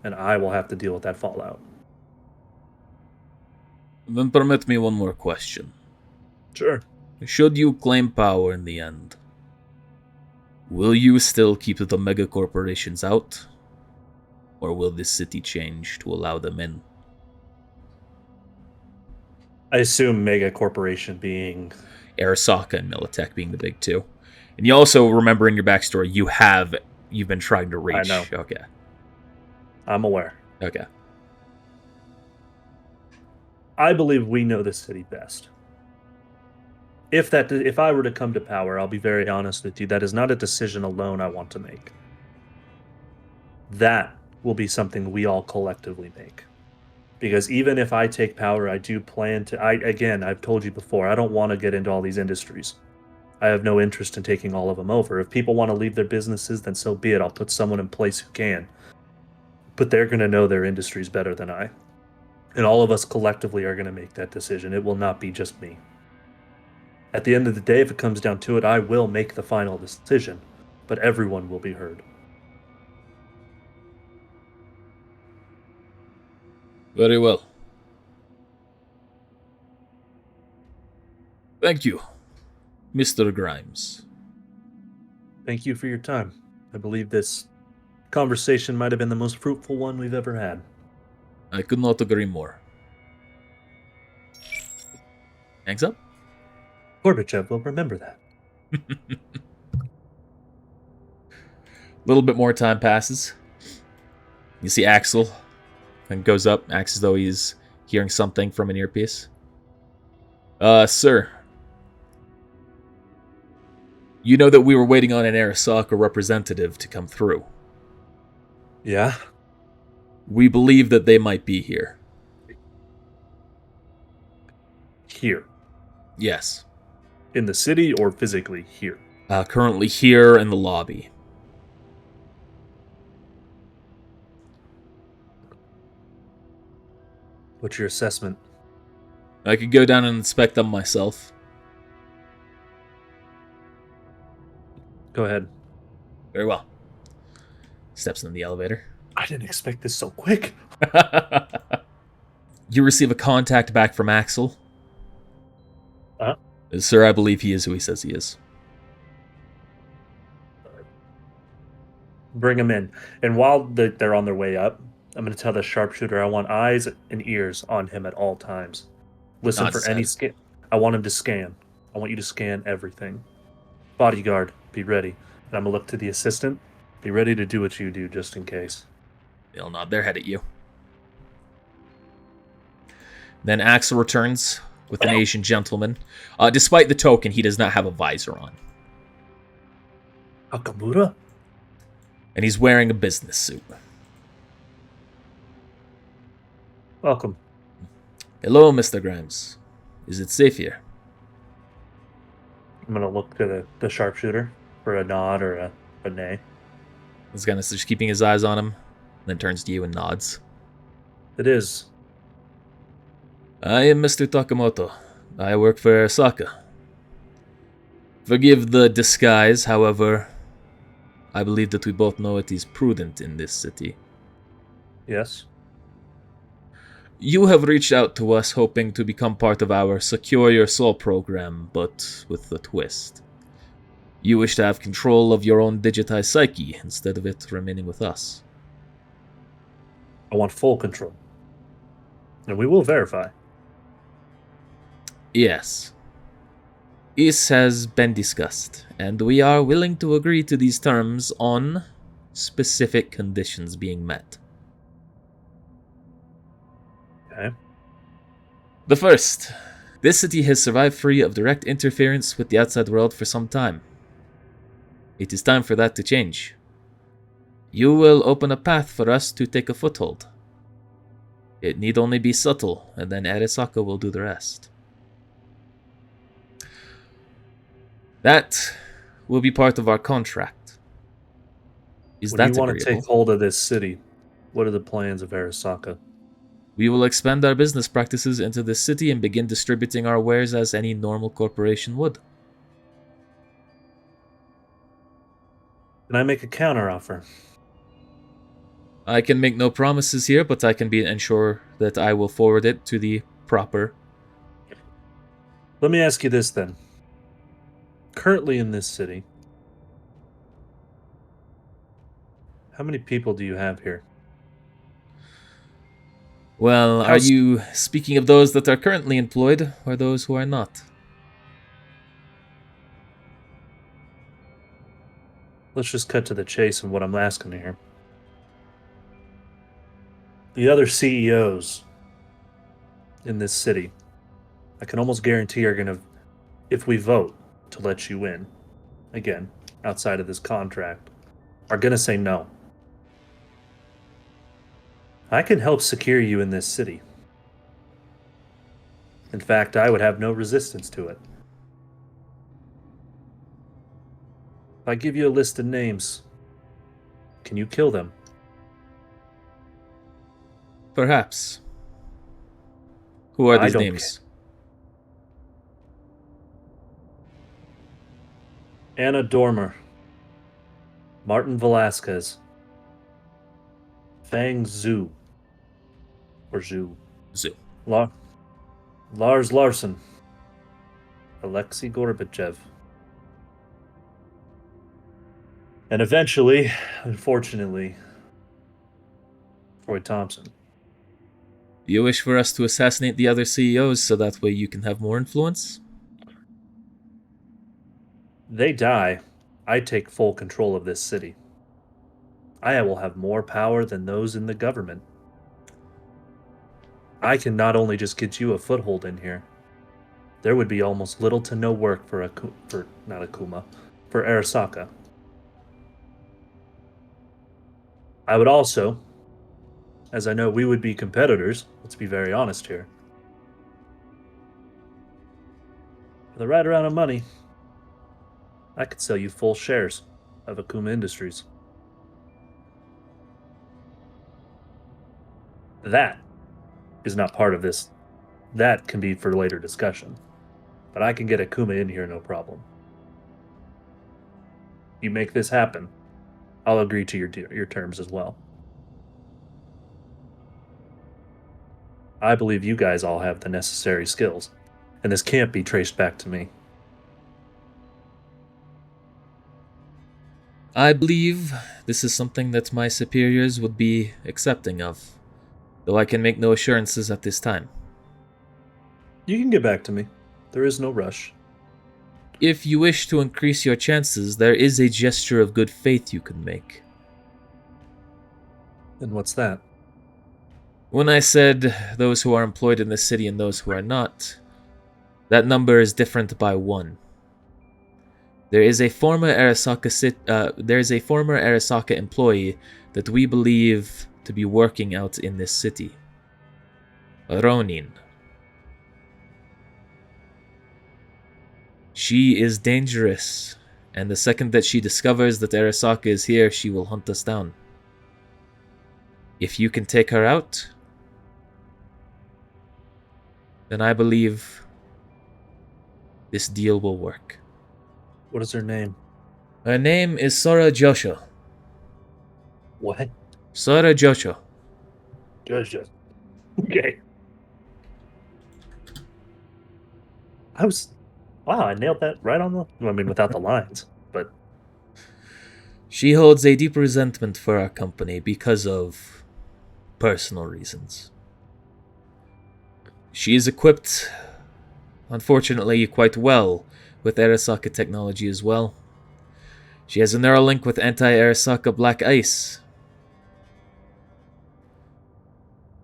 And I will have to deal with that fallout. Then permit me one more question. Sure. Should you claim power in the end, will you still keep the mega corporations out? Or will this city change to allow them in? I assume Mega Corporation being... Arasaka and Militech being the big two. And you also remember in your backstory, you've been trying to reach. I know. Okay. I'm aware. Okay. I believe we know the city best. If I were to come to power, I'll be very honest with you, that is not a decision alone I want to make. That will be something we all collectively make. Because even if I take power, I do plan to... I've told you before, I don't want to get into all these industries. I have no interest in taking all of them over. If people want to leave their businesses, then so be it. I'll put someone in place who can. But they're going to know their industries better than I. And all of us collectively are going to make that decision. It will not be just me. At the end of the day, if it comes down to it, I will make the final decision. But everyone will be heard. Very well. Thank you, Mr. Grimes. Thank you for your time. I believe this conversation might have been the most fruitful one we've ever had. I could not agree more. Hangs up? Gorbachev will remember that. A little bit more time passes. You see Axel, and goes up, acts as though he's hearing something from an earpiece. Sir. You know that we were waiting on an Arasaka representative to come through. Yeah? We believe that they might be here. Here. Yes. In the city or physically here? Currently here in the lobby. What's your assessment? I could go down and inspect them myself. Go ahead. Very well. Steps in the elevator. I didn't expect this so quick. You receive a contact back from Axel. Uh-huh. Sir, I believe he is who he says he is. Bring him in. And while they're on their way up, I'm going to tell the sharpshooter I want eyes and ears on him at all times. Listen Not for any said. scan. I want him to scan. I want you to scan everything. Bodyguard, be ready. And I'm going to look to the assistant. Be ready to do what you do just in case. They'll nod their head at you. Then Axel returns with an Asian gentleman. Despite the token, he does not have a visor on. Akamura? And he's wearing a business suit. Welcome. Hello, Mr. Grimes. Is it safe here? I'm gonna look to the sharpshooter for a nod or a nay. He's kind of just keeping his eyes on him, then turns to you and nods. It is. I am Mr. Takamoto. I work for Arasaka. Forgive the disguise, however, I believe that we both know it is prudent in this city. Yes. You have reached out to us hoping to become part of our Secure Your Soul program, but with a twist. You wish to have control of your own digitized psyche instead of it remaining with us. I want full control. And we will verify. Yes. This has been discussed, and we are willing to agree to these terms on specific conditions being met. Okay. The first, this city has survived free of direct interference with the outside world for some time. It is time for that to change. You will open a path for us to take a foothold. It need only be subtle, and then Arasaka will do the rest. That will be part of our contract. Is When that you want to agreeable? take hold of this city, what are the plans of Arasaka? We will expand our business practices into the city and begin distributing our wares as any normal corporation would. Can I make a counteroffer? I can make no promises here, but I can ensure that I will forward it to the proper. Let me ask you this then. Currently in this city, how many people do you have here? Well, are How's- you speaking of those that are currently employed, or those who are not? Let's just cut to the chase and what I'm asking here. The other CEOs in this city, I can almost guarantee are going to, if we vote to let you in, again, outside of this contract, are going to say no. I can help secure you in this city. In fact, I would have no resistance to it. If I give you a list of names, can you kill them? Perhaps. Who are I these don't names? Anna Dormer, Martin Velasquez, Fang Zhu, or Zhu, Zoo. Lars Larson, Alexei Gorbachev, and eventually, unfortunately, Troy Thompson. You wish for us to assassinate the other CEOs so that way you can have more influence? They die, I take full control of this city. I will have more power than those in the government. I can not only just get you a foothold in here, there would be almost little to no work for Arasaka. I would also, as I know we would be competitors, let's be very honest here, for the right amount of money, I could sell you full shares of Akuma Industries. That is not part of this. That can be for later discussion. But I can get Akuma in here no problem. You make this happen, I'll agree to your terms as well. I believe you guys all have the necessary skills, and this can't be traced back to me. I believe this is something that my superiors would be accepting of, though I can make no assurances at this time. You can get back to me. There is no rush. If you wish to increase your chances, there is a gesture of good faith you can make. And what's that? When I said those who are employed in this city and those who are not, that number is different by 1. There is a former Arasaka employee that we believe to be working out in this city. Ronin. She is dangerous, and the second that she discovers that Arasaka is here, she will hunt us down. If you can take her out, then I believe this deal will work. What is her name? Her name is Sora Josho. What? Sora Josho. Just. Okay. Wow, I nailed that right on without the lines, but She holds a deep resentment for our company because of personal reasons. She is equipped, unfortunately, quite well with Arasaka technology as well. She has a neural link with anti-Arasaka black ice.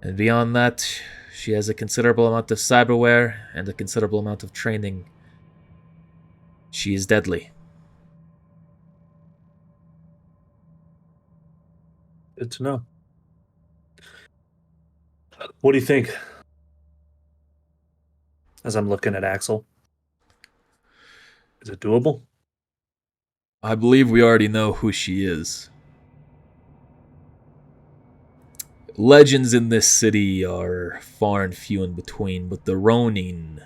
And beyond that, she has a considerable amount of cyberware and a considerable amount of training. She is deadly. good to know. What do you think? As I'm looking at Axel. Is it doable? I believe we already know who she is. Legends in this city are far and few in between, but the Ronin,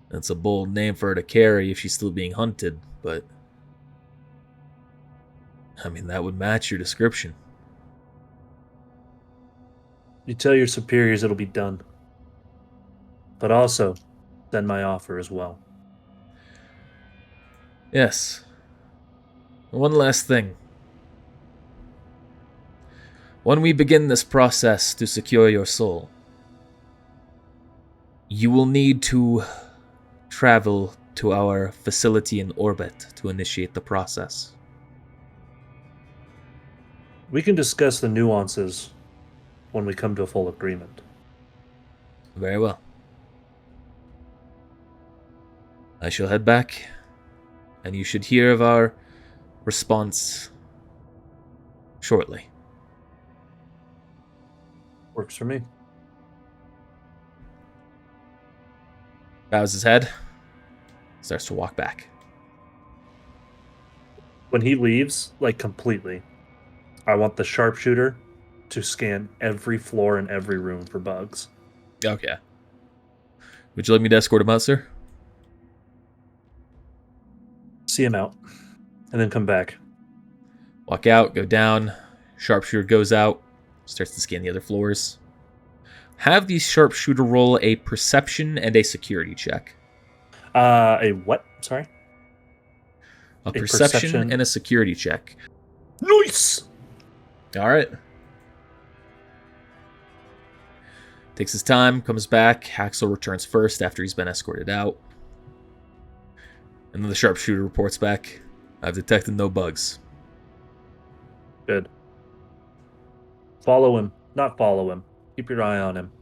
that's a bold name for her to carry if she's still being hunted, but I mean, that would match your description. You tell your superiors it'll be done. But also, send my offer as well. Yes. One last thing. When we begin this process to secure your soul, you will need to travel to our facility in orbit to initiate the process. We can discuss the nuances when we come to a full agreement. Very well. I shall head back, and you should hear of our response shortly. Works for me. Bows his head, starts to walk back. When he leaves, like completely, I want the sharpshooter to scan every floor and every room for bugs. Okay. Would you like me to escort him out, sir? See him out, and then come back. Walk out, go down. Sharpshooter goes out, starts to scan the other floors. Have the sharpshooter roll a perception and a security check. A what? Sorry? A perception and a security check. Nice! Alright. Takes his time, comes back. Axel returns first after he's been escorted out. And then the sharpshooter reports back. I've detected no bugs. Good. Follow him. Not follow him. Keep your eye on him.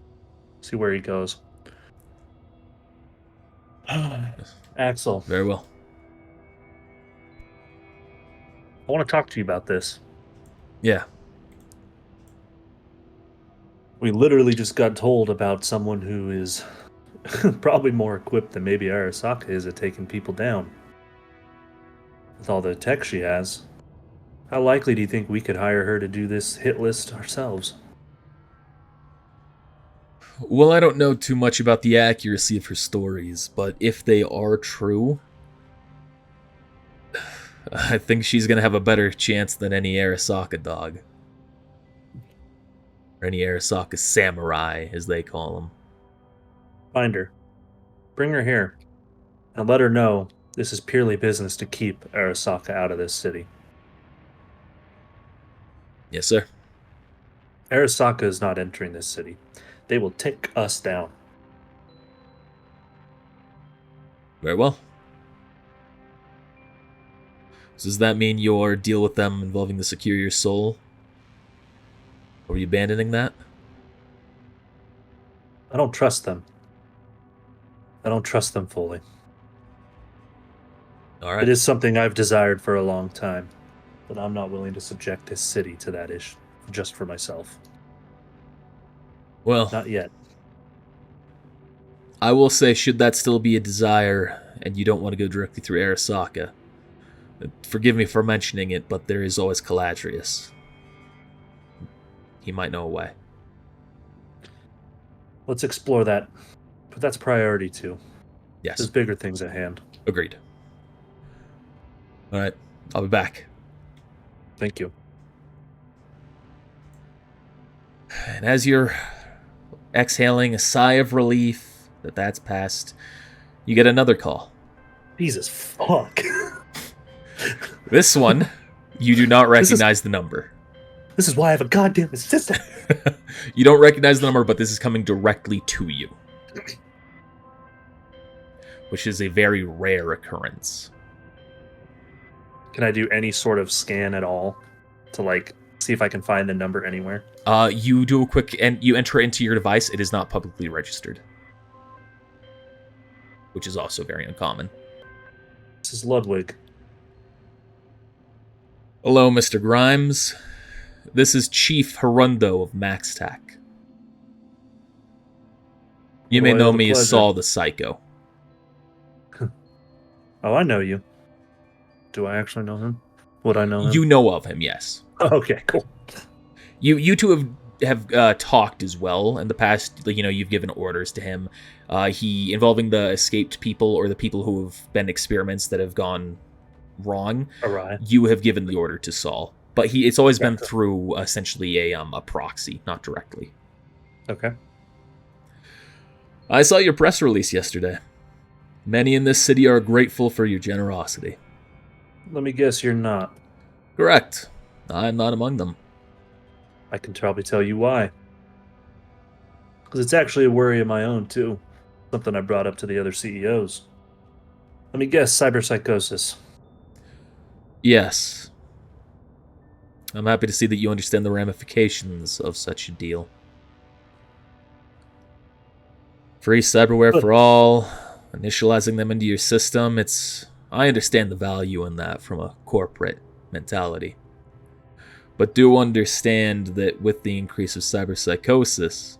See where he goes. Axel, Very well. I want to talk to you about this. Yeah. We literally just got told about someone who is probably more equipped than maybe Arasaka is at taking people down. With all the tech she has, how likely do you think we could hire her to do this hit list ourselves? Well, I don't know too much about the accuracy of her stories, but if they are true, I think she's going to have a better chance than any Arasaka dog. Or any Arasaka samurai, as they call them. Find her. Bring her here. And let her know this is purely business to keep Arasaka out of this city. Yes, sir. Arasaka is not entering this city. They will take us down. Very well. So does that mean your deal with them involving the secure your soul? Or are you abandoning that? I don't trust them. I don't trust them fully. All right. It is something I've desired for a long time, but I'm not willing to subject this city to that issue just for myself. Well, Not yet. I will say, should that still be a desire, and you don't want to go directly through Arasaka, forgive me for mentioning it, but there is always Caladrius. He might know a way. Let's explore that. But that's priority too. Yes, There's bigger things at hand. agreed. All right, I'll be back. Thank you. And as you're exhaling a sigh of relief that that's passed, you get another call. Jesus fuck. This one, you do not recognize the number. This is why I have a goddamn assistant. You don't recognize the number, but this is coming directly to you, which is a very rare occurrence. Can I do any sort of scan at all to like see if I can find the number anywhere? You do a quick, and you enter it into your device. It is not publicly registered, which is also very uncommon. This is Ludwig. Hello, Mr. Grimes. This is Chief Hirundo of MaxTac. You may Well, know the me as pleasure. Saul the Psycho. Oh, I know you. Do I actually know him? Would I know him? You know of him, yes. Okay, cool. You two have talked as well in the past. You know, you've given orders to him. He involving the escaped people or the people who have been experiments that have gone wrong. Alright. You have given the order to Saul, but it's always been Gotcha. through essentially a proxy, not directly. Okay. I saw your press release yesterday. Many in this city are grateful for your generosity. Let me guess you're not. Correct. I'm not among them. I can probably tell you why. Because it's actually a worry of my own, too. Something I brought up to the other CEOs. Let me guess, cyberpsychosis. Yes. I'm happy to see that you understand the ramifications of such a deal. Free cyberware for all, initializing them into your system, I understand the value in that from a corporate mentality. But do understand that with the increase of cyberpsychosis,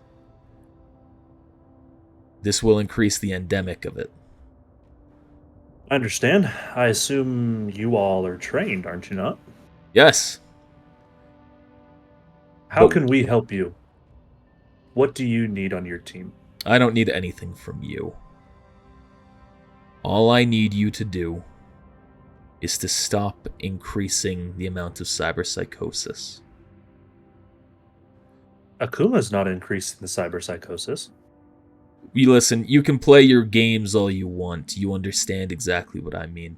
this will increase the endemic of it. I understand. I assume you all are trained, aren't you not? Yes. How But- can we help you? What do you need on your team? I don't need anything from you. All I need you to do is to stop increasing the amount of cyberpsychosis. Akuma's not increasing the cyberpsychosis. You listen, you can play your games all you want. You understand exactly what I mean.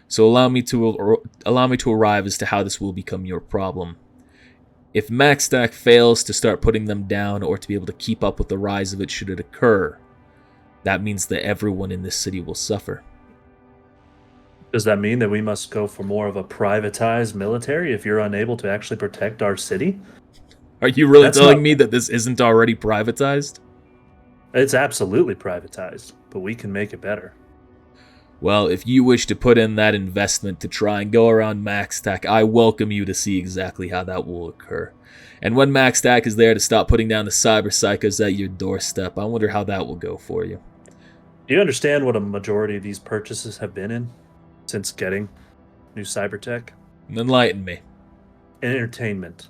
So allow me to arrive as to how this will become your problem. If MaxStack fails to start putting them down or to be able to keep up with the rise of it should it occur, that means that everyone in this city will suffer. Does that mean that we must go for more of a privatized military if you're unable to actually protect our city? Are you really That's telling not- me that this isn't already privatized? It's absolutely privatized, but we can make it better. Well, if you wish to put in that investment to try and go around MaxTac, I welcome you to see exactly how that will occur. And when MaxTac is there to stop putting down the cyber psychos at your doorstep, I wonder how that will go for you. Do you understand what a majority of these purchases have been in since getting new cyber tech? Enlighten me. Entertainment.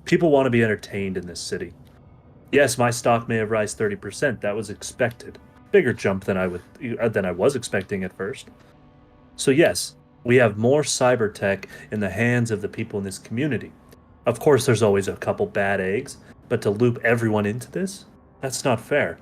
People want to be entertained in this city. Yes, my stock may have risen 30%. That was expected. Bigger jump than I was expecting at first. So yes, we have more cyber tech in the hands of the people in this community. Of course, there's always a couple bad eggs, but to loop everyone into this, that's not fair.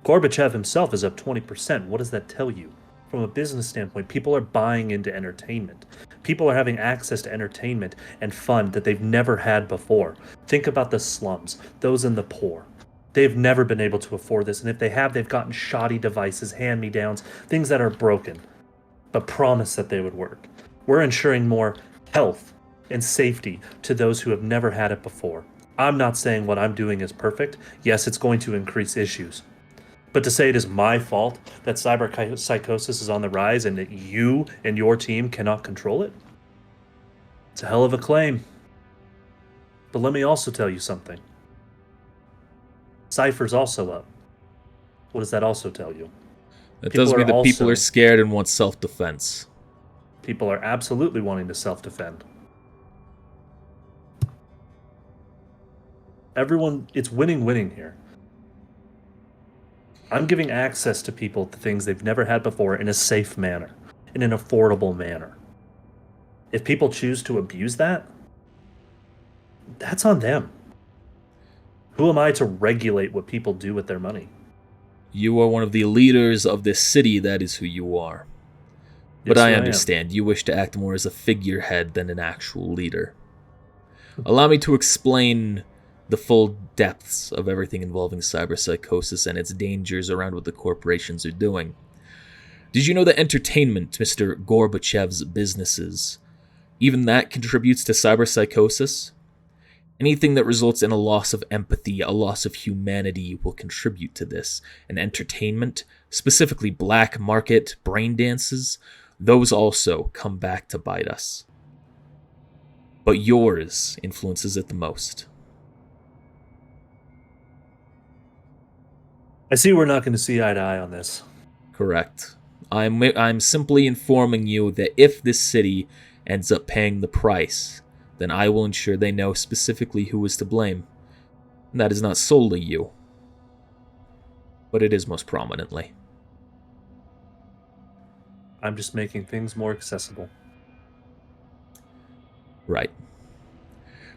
Gorbachev himself is up 20%. What does that tell you? From a business standpoint, people are buying into entertainment. People are having access to entertainment and fun that they've never had before. Think about the slums, those in the poor. They've never been able to afford this, and if they have, they've gotten shoddy devices, hand-me-downs, things that are broken, but promise that they would work. We're ensuring more health and safety to those who have never had it before. I'm not saying what I'm doing is perfect. Yes, it's going to increase issues. But to say it is my fault that cyber psychosis is on the rise and that you and your team cannot control it, it's a hell of a claim. But let me also tell you something. Cypher's also up. What does that also tell you? That People tells me are that people are also- scared and want self-defense. People are absolutely wanting to self-defend. Everyone, it's winning here. I'm giving access to people to things they've never had before in a safe manner, in an affordable manner. If people choose to abuse that, that's on them. Who am I to regulate what people do with their money? You are one of the leaders of this city, that is who you are. But Yes, I who am. understand, you wish to act more as a figurehead than an actual leader. Allow me to explain the full depths of everything involving cyberpsychosis and its dangers around what the corporations are doing. Did you know that entertainment, Mr. Gorbachev's businesses, even that contributes to cyberpsychosis? Anything that results in a loss of empathy, a loss of humanity, will contribute to this. And entertainment, specifically black market brain dances, those also come back to bite us. But yours influences it the most. I see we're not going to see eye to eye on this. Correct. I'm simply informing you that if this city ends up paying the price, then I will ensure they know specifically who is to blame. And that is not solely you, but it is most prominently. I'm just making things more accessible. Right.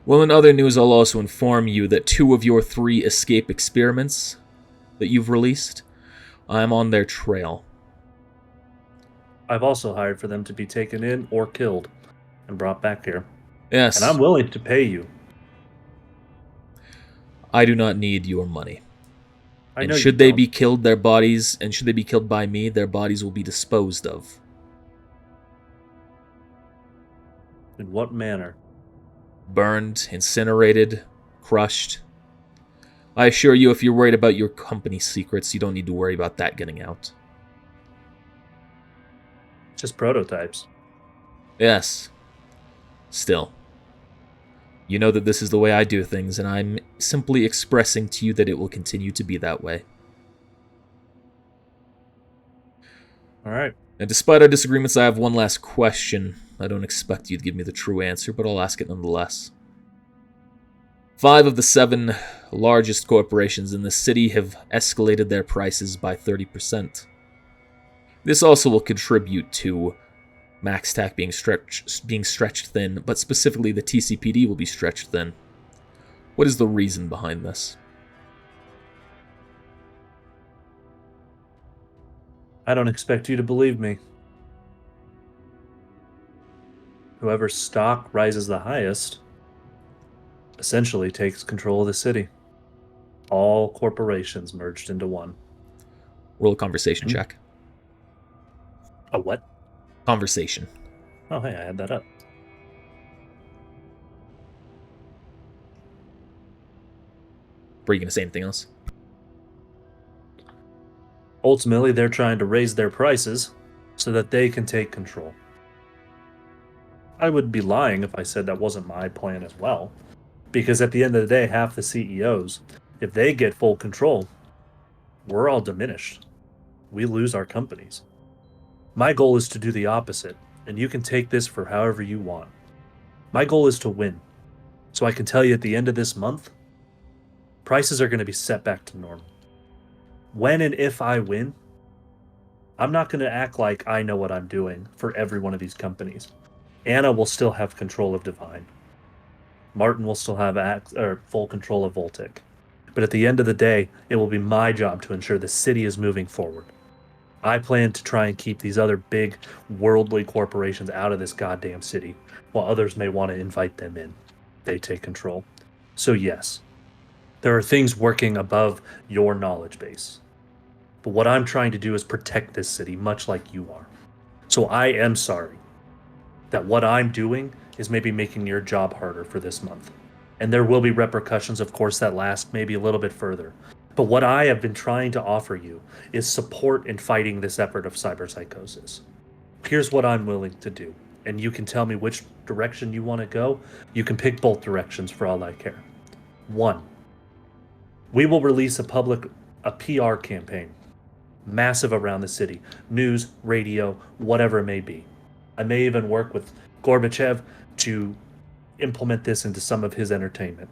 Well, in other news, I'll also inform you that 2 of your 3 escape experiments that you've released, I'm on their trail. I've also hired for them to be taken in or killed and brought back here. Yes, And I'm willing to pay you. I do not need your money. I And know should you they don't. be killed, should they be killed by me, their bodies will be disposed of. In what manner? Burned, incinerated, crushed. I assure you, if you're worried about your company's secrets, you don't need to worry about that getting out. Just prototypes. Yes. Still. You know that this is the way I do things, and I'm simply expressing to you that it will continue to be that way. All right. And despite our disagreements, I have one last question. I don't expect you to give me the true answer, but I'll ask it nonetheless. 5 of the 7 largest corporations in the city have escalated their prices by 30%. This also will contribute to MaxTac being stretched thin, but specifically the TCPD will be stretched thin. What is the reason behind this? I don't expect you to believe me. Whoever's stock rises the highest essentially takes control of the city. All corporations merged into one. Roll a conversation check. A what? Conversation. Oh, hey, I had that up. Were you going to say anything else? Ultimately, they're trying to raise their prices so that they can take control. I would be lying if I said that wasn't my plan as well. Because at the end of the day, half the CEOs, if they get full control, we're all diminished. We lose our companies. My goal is to do the opposite, and you can take this for however you want. My goal is to win. So I can tell you at the end of this month, prices are going to be set back to normal. When and if I win, I'm not going to act like I know what I'm doing for every one of these companies. Anna will still have control of Divine. Martin will still have full control of Voltic. But at the end of the day, it will be my job to ensure the city is moving forward. I plan to try and keep these other big worldly corporations out of this goddamn city, while others may want to invite them in. They take control. So yes, there are things working above your knowledge base. But what I'm trying to do is protect this city, much like you are. So I am sorry that what I'm doing is maybe making your job harder for this month. And there will be repercussions, of course, that last maybe a little bit further. But what I have been trying to offer you is support in fighting this effort of cyberpsychosis. Here's what I'm willing to do, and you can tell me which direction you want to go. You can pick both directions for all I care. 1, we will release a PR campaign, massive around the city, news, radio, whatever it may be. I may even work with Gorbachev to implement this into some of his entertainment.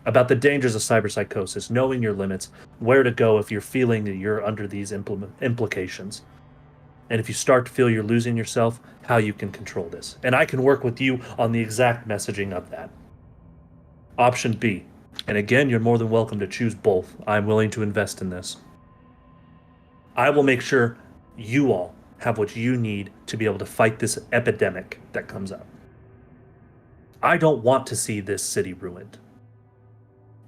About the dangers of cyberpsychosis, knowing your limits, where to go if you're feeling that you're under these implications. And if you start to feel you're losing yourself, how you can control this. And I can work with you on the exact messaging of that. Option B, and again, you're more than welcome to choose both. I'm willing to invest in this. I will make sure you all have what you need to be able to fight this epidemic that comes up. I don't want to see this city ruined.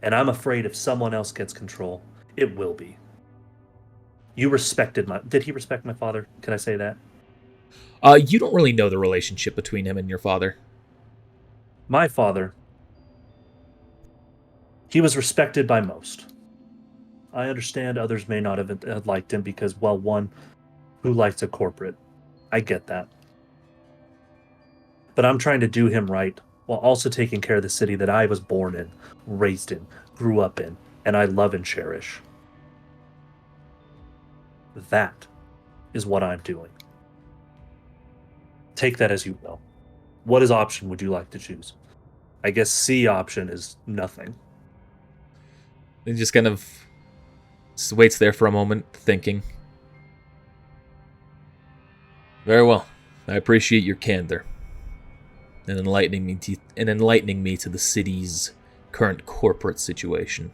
And I'm afraid if someone else gets control, it will be. You respected Did he respect my father? Can I say that? You don't really know the relationship between him and your father. My father, he was respected by most. I understand others may not have liked him because, well, one, who likes a corporate? I get that. But I'm trying to do him right while also taking care of the city that I was born in, raised in, grew up in, and I love and cherish. That is what I'm doing. Take that as you will. What option would you like to choose? I guess C option is nothing. He just kind of waits there for a moment, thinking. Very well. I appreciate your candor and enlightening me to the city's current corporate situation.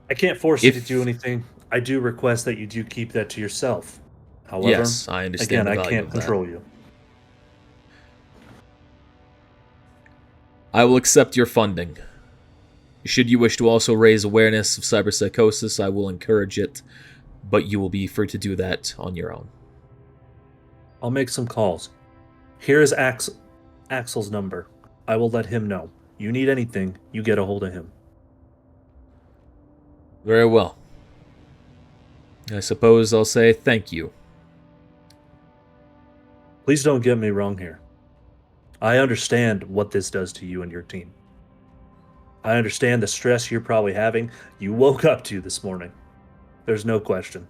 I can't force you to do anything. I do request that you do keep that to yourself. However, yes, I understand. Again, the I value can't of that. control you. I will accept your funding. Should you wish to also raise awareness of cyberpsychosis, I will encourage it, but you will be free to do that on your own. I'll make some calls. Here is Axel's number. I will let him know. You need anything, you get a hold of him. Very well. I suppose I'll say thank you. Please don't get me wrong here. I understand what this does to you and your team. I understand the stress you're probably having. You woke up to this morning. There's no question.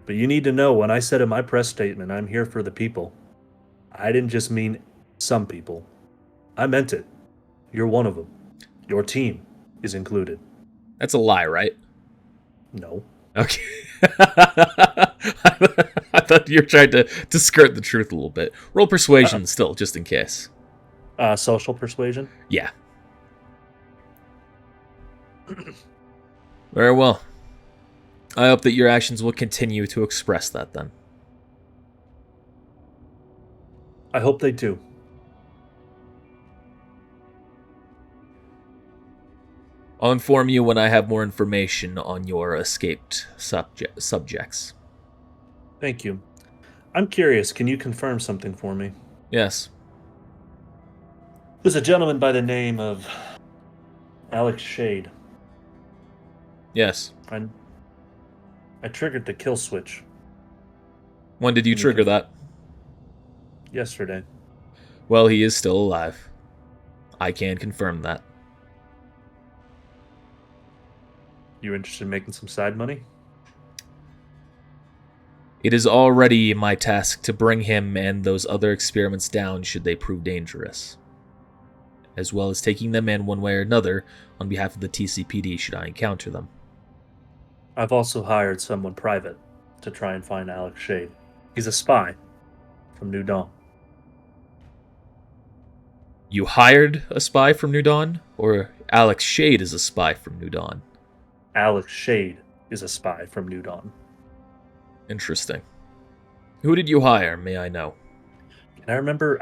But you need to know, when I said in my press statement, I'm here for the people, I didn't just mean some people. I meant it. You're one of them. Your team is included. That's a lie, right? No. Okay. I thought you were trying to skirt the truth a little bit. Roll persuasion still, just in case. Social persuasion? Yeah. Very well. I hope that your actions will continue to express that, then. I hope they do. I'll inform you when I have more information on your escaped subjects. Thank you. I'm curious, can you confirm something for me? Yes. There's a gentleman by the name of Alex Shade. Yes. I triggered the kill switch. When did you trigger that? Yesterday. Well, he is still alive. I can confirm that. You interested in making some side money? It is already my task to bring him and those other experiments down should they prove dangerous, as well as taking them in one way or another on behalf of the TCPD should I encounter them. I've also hired someone private to try and find Alex Shade. He's a spy from New Dawn. You hired a spy from New Dawn? Or Alex Shade is a spy from New Dawn? Alex Shade is a spy from New Dawn. Interesting. Who did you hire, may I know? I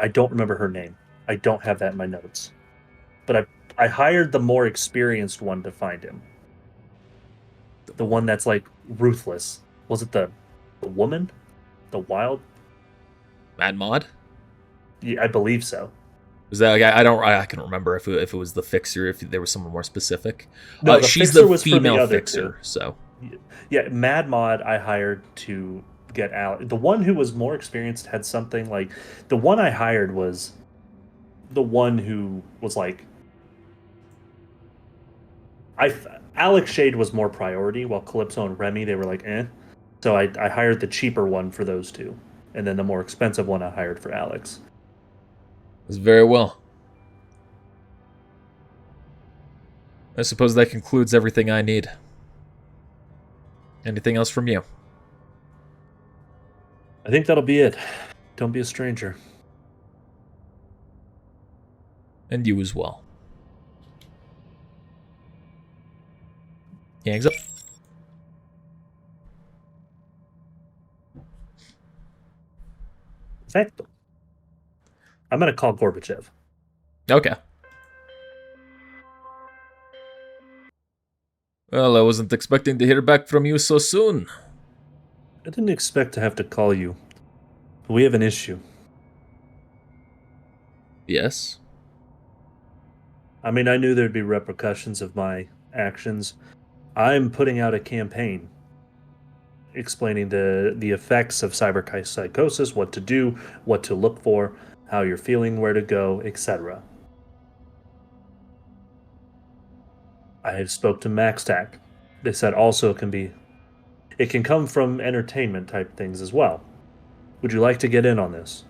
don't remember her name. I don't have that in my notes. But I hired the more experienced one to find him. The one that's like ruthless. Was it the woman? The wild? Mad Mod? Yeah, I believe so. Was that like, I can remember if it was the fixer, if there was someone more specific. No, the she's fixer the was for the female other fixer, two. so Yeah, Mad Mod I hired to get out. The one who was more experienced had something like the one I hired was the one who was like Alex Shade was more priority, while Calypso and Remy they were like eh. So I hired the cheaper one for those two, and then the more expensive one I hired for Alex. it's very well. I suppose that concludes everything I need. Anything else from you? I think that'll be it. Don't be a stranger. And you as well. He hangs up. Perfecto. I'm gonna call Gorbachev. Okay. Well, I wasn't expecting to hear back from you so soon. I didn't expect to have to call you. But we have an issue. Yes? I mean, I knew there'd be repercussions of my actions. I'm putting out a campaign explaining the effects of cyberpsychosis, what to do, what to look for, how you're feeling, where to go, etc. I have spoke to MaxTac. They said also it can come from entertainment type things as well. Would you like to get in on this?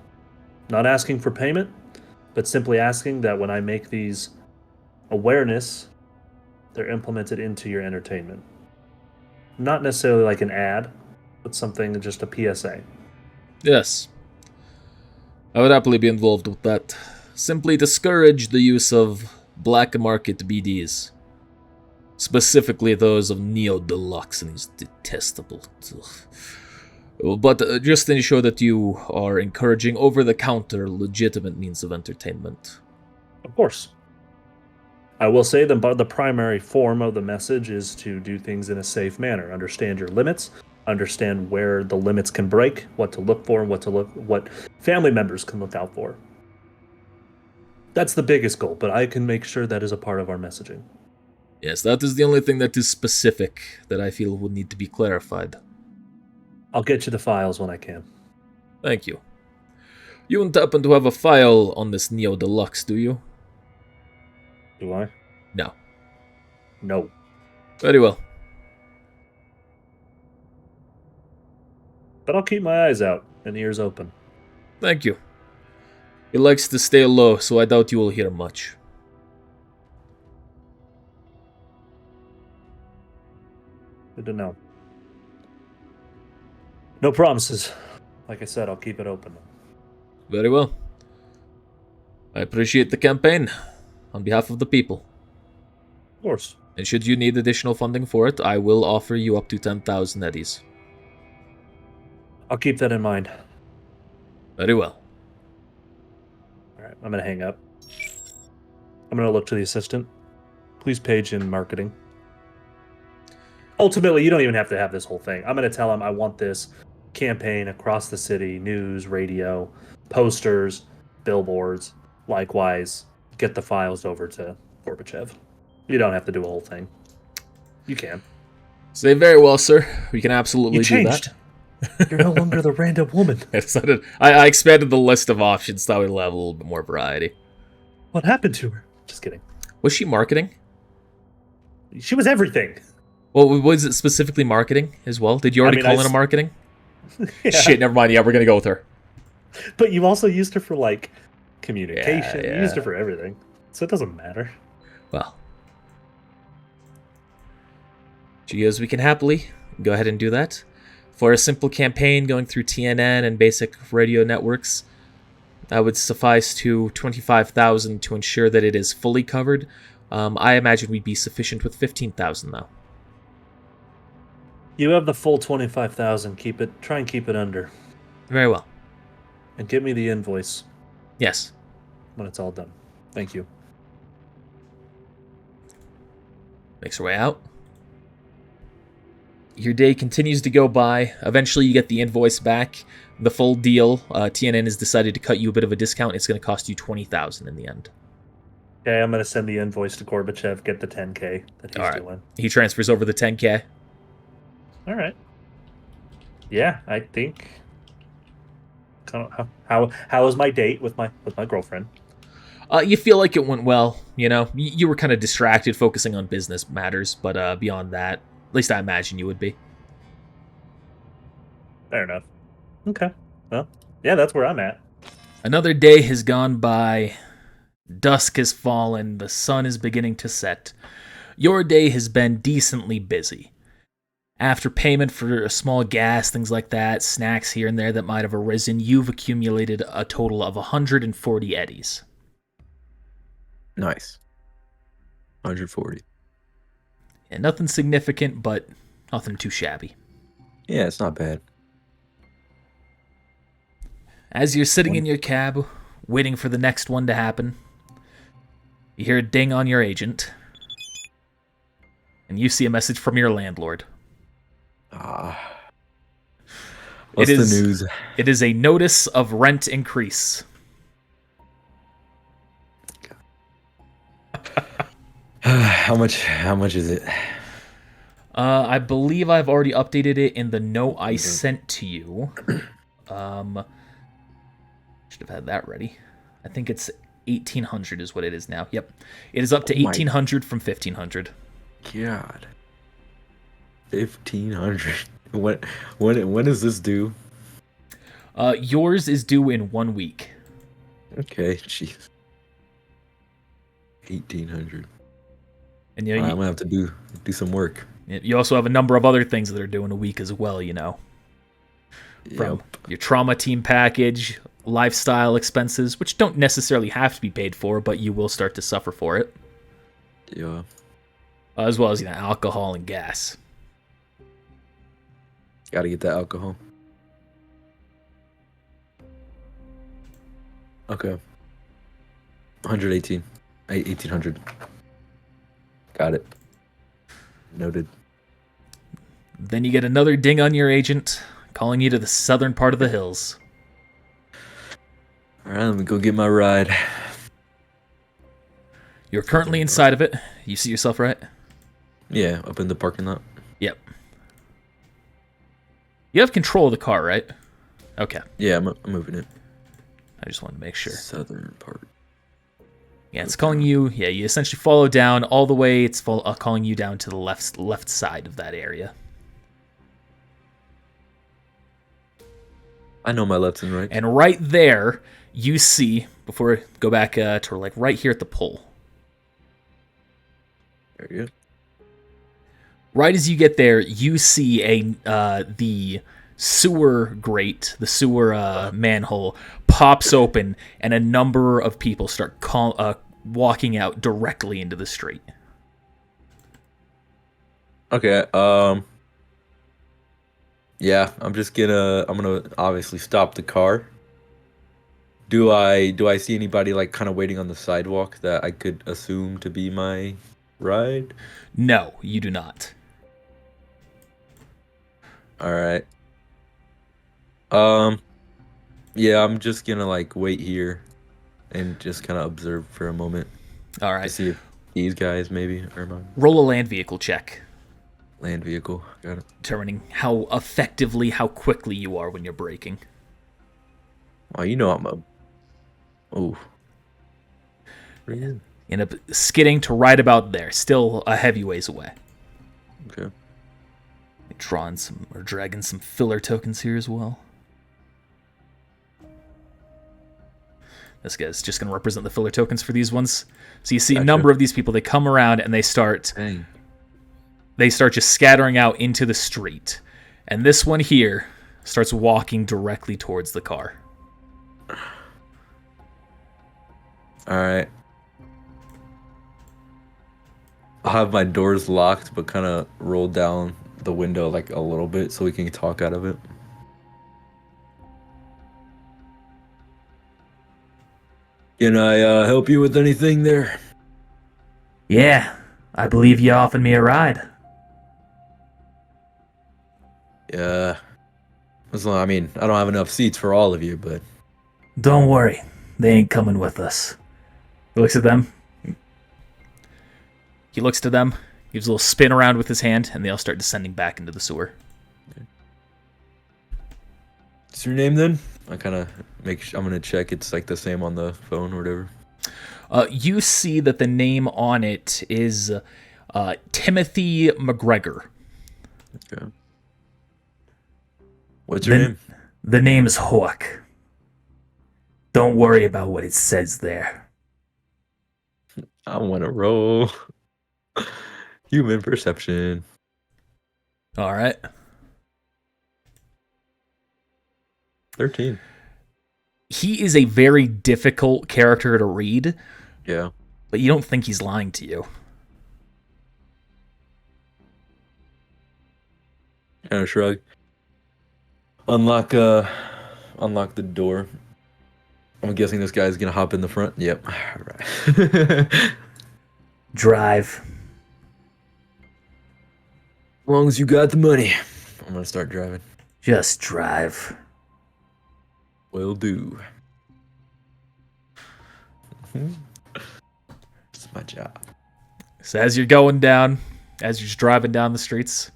Not asking for payment, but simply asking that when I make these awareness, they're implemented into your entertainment. Not necessarily like an ad, but something just a PSA. Yes. I would happily be involved with that. Simply discourage the use of black market BDs. Specifically those of Neo Deluxe and his detestable... But just ensure that you are encouraging over-the-counter legitimate means of entertainment. Of course. I will say the primary form of the message is to do things in a safe manner. Understand your limits, understand where the limits can break, what to look for, and what family members can look out for. That's the biggest goal, but I can make sure that is a part of our messaging. Yes, that is the only thing that is specific that I feel would need to be clarified. I'll get you the files when I can. Thank you. You don't happen to have a file on this Neo Deluxe, do you? Do I? No. No. Very well. But I'll keep my eyes out and ears open. Thank you. He likes to stay low, so I doubt you will hear much. Good to know. No promises. Like I said, I'll keep it open. Very well. I appreciate the campaign on behalf of the people. Of course. And should you need additional funding for it, I will offer you up to 10,000 eddies. I'll keep that in mind. Very well. Alright, I'm going to hang up. I'm going to look to the assistant. Please page in marketing. Ultimately, you don't even have to have this whole thing. I'm going to tell him I want this campaign across the city, news, radio, posters, billboards. Likewise, get the files over to Gorbachev. You don't have to do a whole thing. You can. Say very well, sir. We can absolutely You changed. do that. You're no longer the random woman. I expanded the list of options so we'll have a little bit more variety. What happened to her? Just kidding. Was she marketing? She was everything. Well, was it specifically marketing as well? Did you already call in a marketing? Yeah. Shit, never mind. Yeah, we're gonna go with her. But you also used her for, like, communication. Yeah. You used her for everything. So it doesn't matter. Well. She goes, we can happily go ahead and do that. For a simple campaign going through TNN and basic radio networks, that would suffice to 25,000 to ensure that it is fully covered. I imagine we'd be sufficient with 15,000 though. You have the full 25,000. Try and keep it under. Very well. And get me the invoice Yes. when it's all done. Thank you. Makes her way out. Your day continues to go by. Eventually, you get the invoice back. The full deal. TNN has decided to cut you a bit of a discount. It's going to cost you 20,000 in the end. Okay, I'm gonna send the invoice to Gorbachev. Get the 10K that he's doing. He transfers over the 10K. All right. Yeah, I think. How was my date with my girlfriend? You feel like it went well. You know, you were kind of distracted, focusing on business matters. But beyond that, at least I imagine you would be. Fair enough. Okay. Well, yeah, that's where I'm at. Another day has gone by. Dusk has fallen. The sun is beginning to set. Your day has been decently busy. After payment for a small gas, things like that, snacks here and there that might have arisen, you've accumulated a total of 140 eddies. Nice. 140. Yeah, nothing significant, but nothing too shabby. Yeah, it's not bad. As you're sitting in your cab, waiting for the next one to happen, you hear a ding on your agent, and you see a message from your landlord. What's the news? It is a notice of rent increase. How much is it? I believe I've already updated it in the note I sent to you. Should have had that ready. I think it's 1,800 is what it is now. Yep. It is up to 1,800 from 1,500. God. 1,500. When is this due? Yours is due in 1 week. Okay, jeez. 1,800. And you know, I'm gonna have to do some work. You also have a number of other things that are due in a week as well, you know. From your trauma team package, lifestyle expenses, which don't necessarily have to be paid for, but you will start to suffer for it. Yeah. As well as, you know, alcohol and gas. Gotta get that alcohol. Okay. 118. 1,800. Got it. Noted. Then you get another ding on your agent, calling you to the southern part of the hills. Alright, let me go get my ride. You're currently inside of it. You see yourself, right? Yeah, up in the parking lot. Yep. You have control of the car, right? Okay. Yeah, I'm moving it. I just wanted to make sure. Southern part. Yeah, it's calling you. Yeah, you essentially follow down all the way. It's calling you down to the left side of that area. I know my left and right. And right there, you see, before I go back to like right here at the pole. There you go. Right as you get there, you see the sewer grate, the sewer manhole pops open, and a number of people start walking out directly into the street. Okay. Yeah, I'm gonna obviously stop the car. Do I see anybody like kind of waiting on the sidewalk that I could assume to be my ride? No, you do not. All right. Yeah, I'm just gonna like wait here and just kind of observe for a moment. All right. To see if these guys maybe are mine. Roll a land vehicle check. Land vehicle. Got it. Determining how quickly you are when you're braking. Oh, you know I'm a... Oh. You end up skidding to right about there, still a heavy ways away. Okay. Dragging some filler tokens here as well. This guy's just going to represent the filler tokens for these ones. So you see a number of these people, they come around and they start just scattering out into the street. And this one here starts walking directly towards the car. All right. I'll have my doors locked, but kind of roll down the window like a little bit so we can talk out of it. Can I help you with anything there? Yeah, I believe you offered me a ride. Yeah. As long, I mean, I don't have enough seats for all of you, but Don't worry, they ain't coming with us. He looks at them. He looks to them, gives a little spin around with his hand, and they all start descending back into the sewer. what's your name then? I kind of I'm gonna check it's like the same on the phone or whatever. You see that the name on it is Timothy McGregor. Okay. What's your name? The name's Hawk. Don't worry about what it says there. I want to roll. Human perception. All right. 13. He is a very difficult character to read, Yeah. but you don't think he's lying to you. Kind of shrug. Unlock the door. I'm guessing this guy's gonna hop in the front. Yep. All right. Drive. As long as you got the money, I'm gonna start driving. Just drive. Will do. It's my job. So as you're going down, as you're just driving down the streets,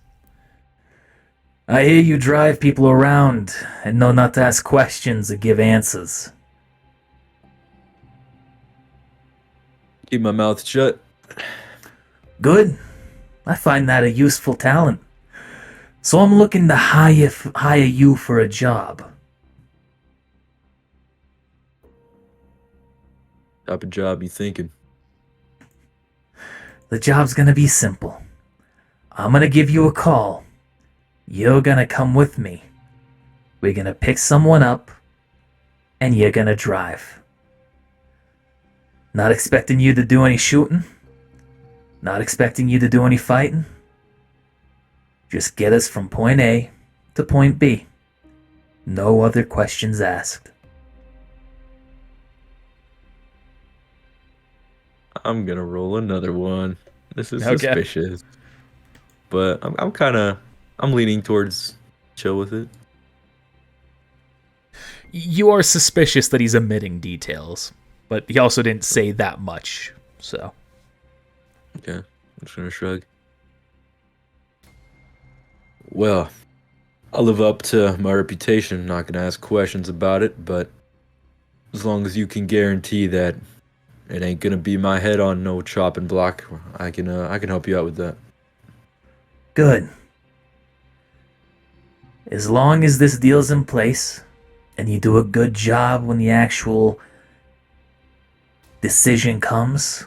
I hear you drive people around and know not to ask questions or give answers. Keep my mouth shut. Good. I find that a useful talent. So I'm looking to hire you for a job. Type of job you thinking? The job's gonna be simple. I'm gonna give you a call. You're gonna come with me. We're gonna pick someone up, and you're gonna drive. Not expecting you to do any shooting. Not expecting you to do any fighting. Just get us from point A to point B. No other questions asked. I'm gonna roll another one. This is Okay. suspicious. But I'm leaning towards chill with it. you are suspicious that he's omitting details, but he also didn't say that much, so. Okay. I'm just gonna shrug. Well, I'll live up to my reputation. Not gonna ask questions about it, but as long as you can guarantee that it ain't gonna be my head on no chopping block, I can help you out with that. Good. As long as this deal's in place, and you do a good job when the actual decision comes,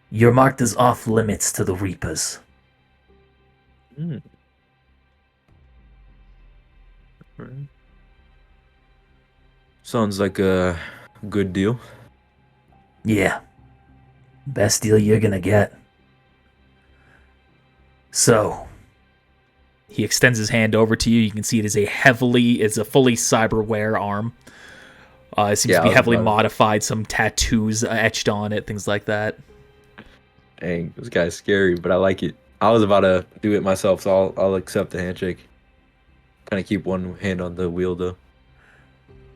you're marked as off limits to the Reapers. Right. Sounds like a good deal. Yeah. Best deal you're gonna get. So, He extends his hand over to you. You can see it is a fully cyberware arm. It seems to be heavily modified, some tattoos etched on it, things like that. Dang, this guy's scary, but I like it. I was about to do it myself, so I'll accept the handshake. Kind of keep one hand on the wheel, though.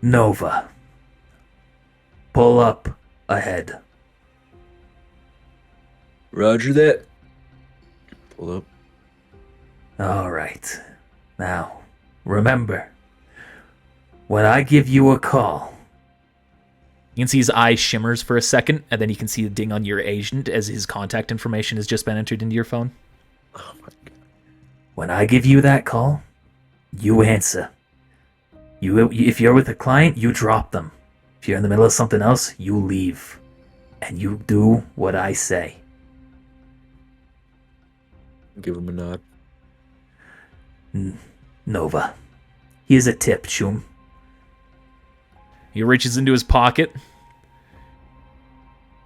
Nova. Pull up ahead. Roger that. Pull up. Alright. Now, remember, when I give you a call, You can see his eyes shimmers for a second, and then you can see the ding on your agent as his contact information has just been entered into your phone. Oh my god. when I give you that call, you answer. If you're with a client, you drop them. If you're in the middle of something else, you leave. And you do what I say. Give him a nod. Nova. Here's a tip, choom. He reaches into his pocket.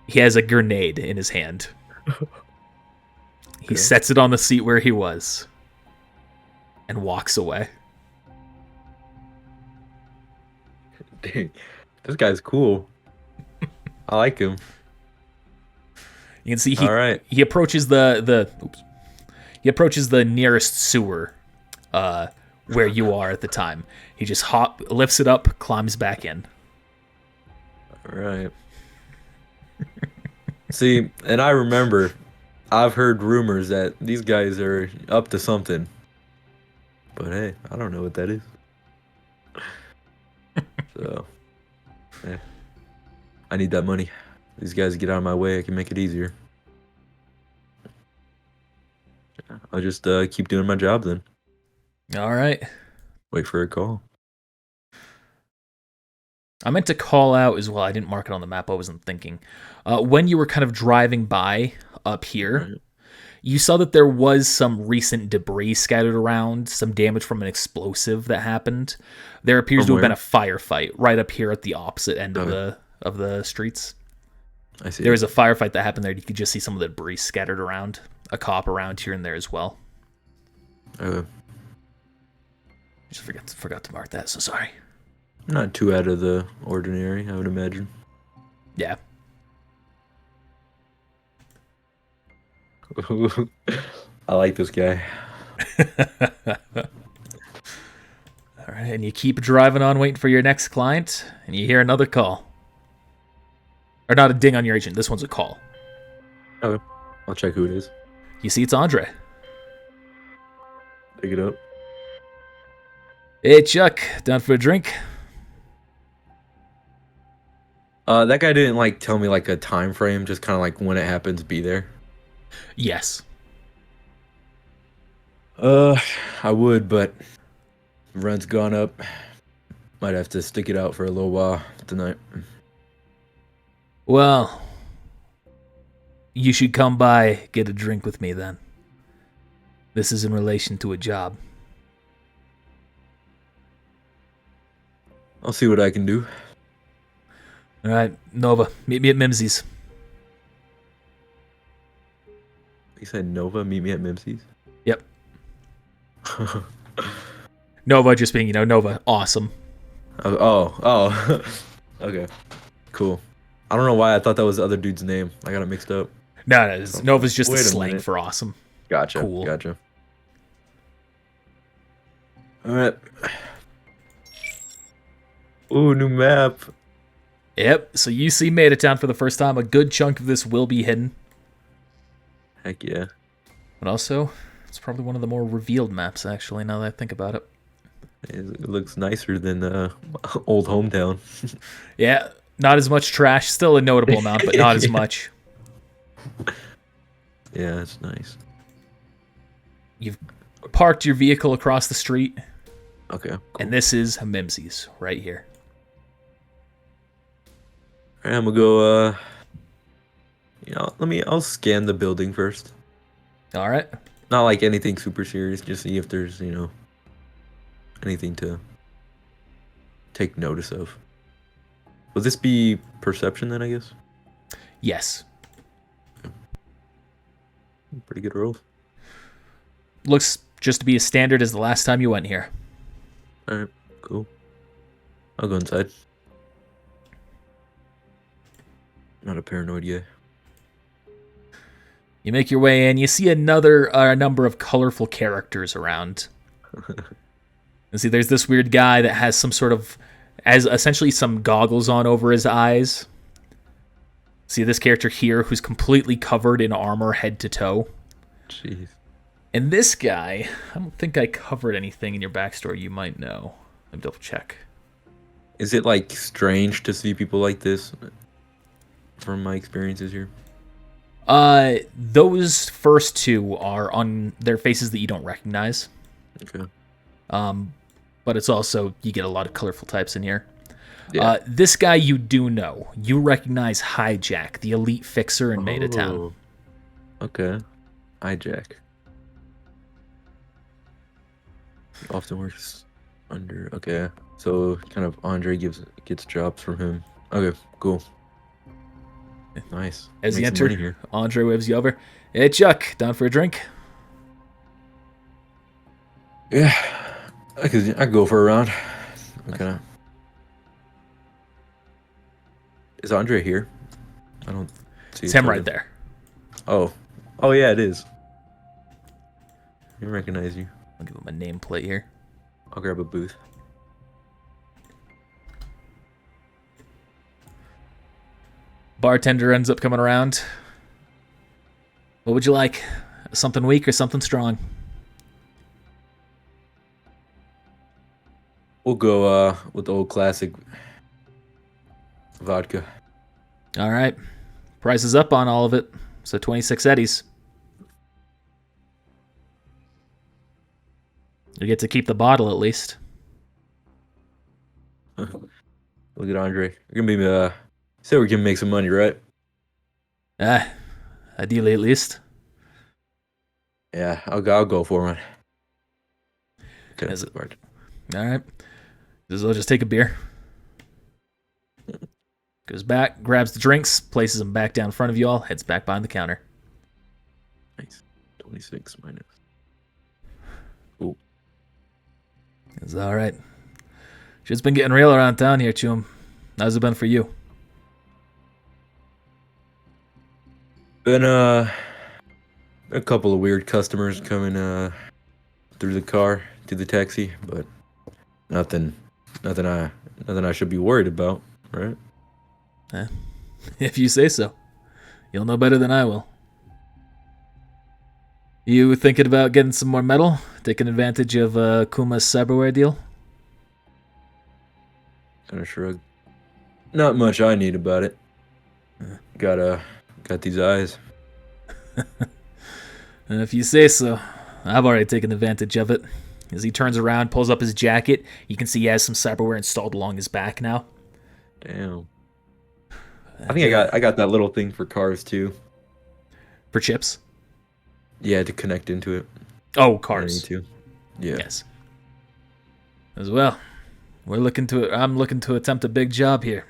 He has a grenade in his hand. He sets it on the seat where he was and walks away. Dang, this guy's cool. I like him. You can see All right. he approaches he He approaches the nearest sewer where you are at the time. He just lifts it up, climbs back in. All right. See, and I remember, I've heard rumors that these guys are up to something. But hey, I don't know what that is. So, yeah. I need that money. These guys get out of my way, I can make it easier. I'll just keep doing my job then. All right. Wait for a call. I meant to call out as well. I didn't mark it on the map. I wasn't thinking. When you were kind of driving by up here, you saw that there was some recent debris scattered around, some damage from an explosive that happened. There appears to have been a firefight right up here at the opposite end of the streets. I see. There was a firefight that happened there. You could just see some of the debris scattered around. A cop around here and there as well. Just forgot to mark that, so sorry. Not too out of the ordinary, I would imagine. Yeah. I like this guy. All right, and you keep driving on waiting for your next client, and you hear another call. Or not a ding on your agent. This one's a call. Okay. I'll check who it is. You see it's Andre. Pick it up. Hey, Chuck. Down for a drink? That guy didn't like tell me like a time frame, just kind of like when it happens, be there. Yes. I would, but rent's gone up. Might have to stick it out for a little while tonight. Well, you should come by, get a drink with me then. This is in relation to a job. I'll see what I can do. All right, Nova, meet me at Mimsy's. You said Nova, meet me at Mimsy's? Yep. Nova just being, Nova, awesome. Oh. Okay, cool. I don't know why I thought that was the other dude's name. I got it mixed up. No, Nova's just Wait a a slang minute. for awesome. Gotcha. Cool. Gotcha. All right. Ooh, new map. Yep, so you see Made It Town for the first time. A good chunk of this will be hidden. Heck yeah. But also, it's probably one of the more revealed maps, actually, now that I think about it. It looks nicer than old hometown. Yeah, not as much trash. Still a notable amount, but not as much. Yeah, that's nice. You've parked your vehicle across the street. Okay. Cool. And this is Mimsy's right here. All right, I'm gonna go. I'll scan the building first. All right. Not like anything super serious. Just see if there's anything to take notice of. Will this be perception then? I guess. Yes. Pretty good roll. Looks just to be as standard as the last time you went here. All right, cool. I'll go inside. Not a paranoid guy. You make your way in. You see a number of colorful characters around. And see, there's this weird guy that has has essentially some goggles on over his eyes. See this character here who's completely covered in armor head to toe. Jeez. And this guy, I don't think I covered anything in your backstory you might know. Let me double check. Is it like strange to see people like this? From my experiences here. Those first two are on their faces that you don't recognize. Okay. But it's also, you get a lot of colorful types in here. Yeah. This guy you do know. You recognize Hijack, the elite fixer in Made It Town. Okay. Hijack. Often works under. Okay. So kind of Andre gets jobs from him. Okay, cool. Nice. As Make you some money enter, here. Andre waves you over. Hey, Chuck, down for a drink? Yeah. I could go for a round. Okay. Is Andre here? I don't see It's him right there. Oh. Oh yeah, it is. I recognize you. I'll give him a nameplate here. I'll grab a booth. Bartender ends up coming around. What would you like? Something weak or something strong? We'll go with the old classic vodka. All right. Price is up on all of it. So 26 eddies. You get to keep the bottle at least. Look at Andre. We're gonna be say we can make some money, right? Ideally at least. Yeah, I'll go for one. Okay, Is it? All right. I'll just take a beer. Goes back, grabs the drinks, places them back down in front of you all, heads back behind the counter. Nice. 26 minus. It's all right. Shit's been getting real around town here, Choom. How's it been for you? Been a couple of weird customers coming through the car, through the taxi, but nothing I should be worried about, right? If you say so. You'll know better than I will. You thinking about getting some more metal? Taking advantage of Kuma's cyberware deal? Kind of shrug. Not much I need about it. Got these eyes. And if you say so, I've already taken advantage of it. As he turns around, pulls up his jacket, you can see he has some cyberware installed along his back now. Damn. I think I got that little thing for cars too. For chips? Yeah, to connect into it. Oh, cars. Too. Yeah. Yes. As well. I'm looking to attempt a big job here.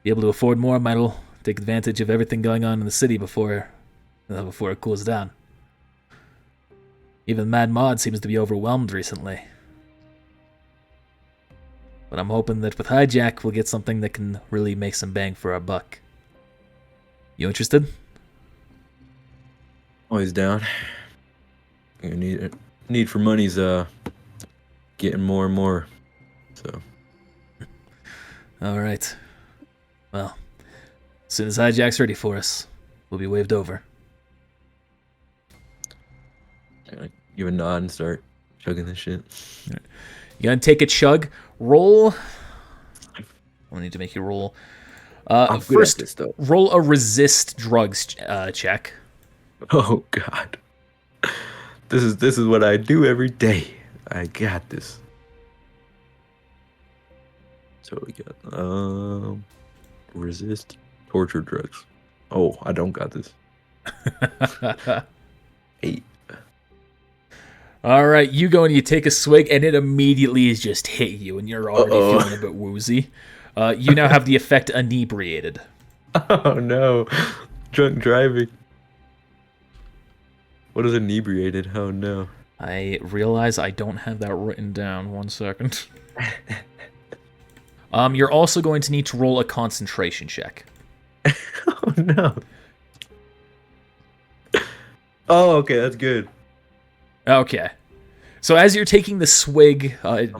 Be able to afford more metal, take advantage of everything going on in the city before it cools down. Even Mad Mod seems to be overwhelmed recently. But I'm hoping that with Hijack we'll get something that can really make some bang for our buck. You interested? Always down. Need for money's getting more and more. So. All right. Well, as soon as Hijack's ready for us, we'll be waved over. Give a nod and start chugging this shit. Right. You gonna take a chug? Roll. I need to make you roll. First, this, though. Roll a resist drugs check. Oh God. This is what I do every day. I got this. So we got resist torture drugs. Oh, I don't got this. 8. All right, you go and you take a swig, and it immediately is just hit you, and you're already feeling a bit woozy. You now have the effect inebriated. Oh no, drunk driving. What is inebriated? Oh no. I realize I don't have that written down. 1 second. You're also going to need to roll a concentration check. Oh no. Oh, okay, that's good. Okay. So as you're taking the swig,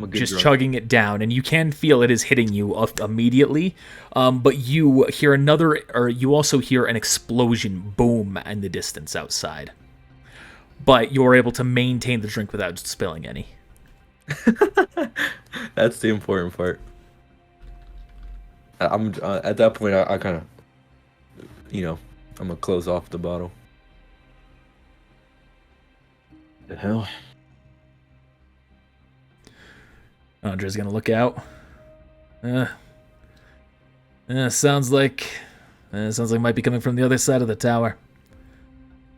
just drunk. chugging it down, and you can feel it is hitting you immediately, but you hear you also hear an explosion boom in the distance outside. But you're able to maintain the drink without spilling any. That's the important part. I'm at that point. I kind of, I'm gonna close off the bottle. The hell. Andre's gonna look out. Sounds like it might be coming from the other side of the tower.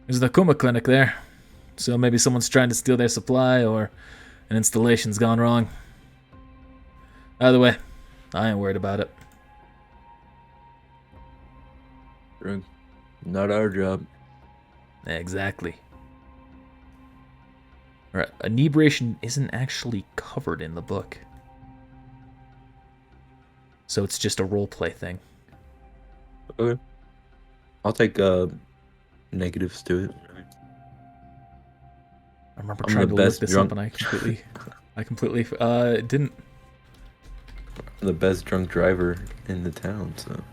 There's an Akuma clinic there, so maybe someone's trying to steal their supply or an installation's gone wrong. Either way, I ain't worried about it. Not our job. Exactly. Right, inebriation isn't actually covered in the book. So it's just a roleplay thing. Okay. I'll take negatives to it. remember I'm trying the to look best this drunk- up, and I completely didn't. I'm the best drunk driver in the town, so.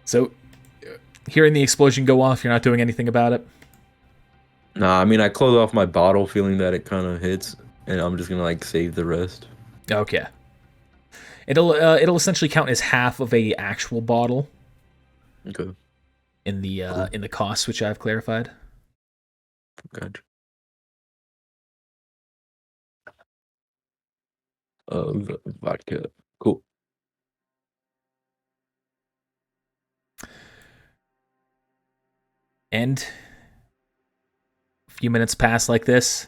So, hearing the explosion go off, you're not doing anything about it? Nah, I mean, I close off my bottle feeling that it kind of hits, and I'm just gonna, like, save the rest. Okay. It'll essentially count as half of a actual bottle Okay, in the cost, which I've clarified. gotcha. Vodka. Cool. And a few minutes pass like this.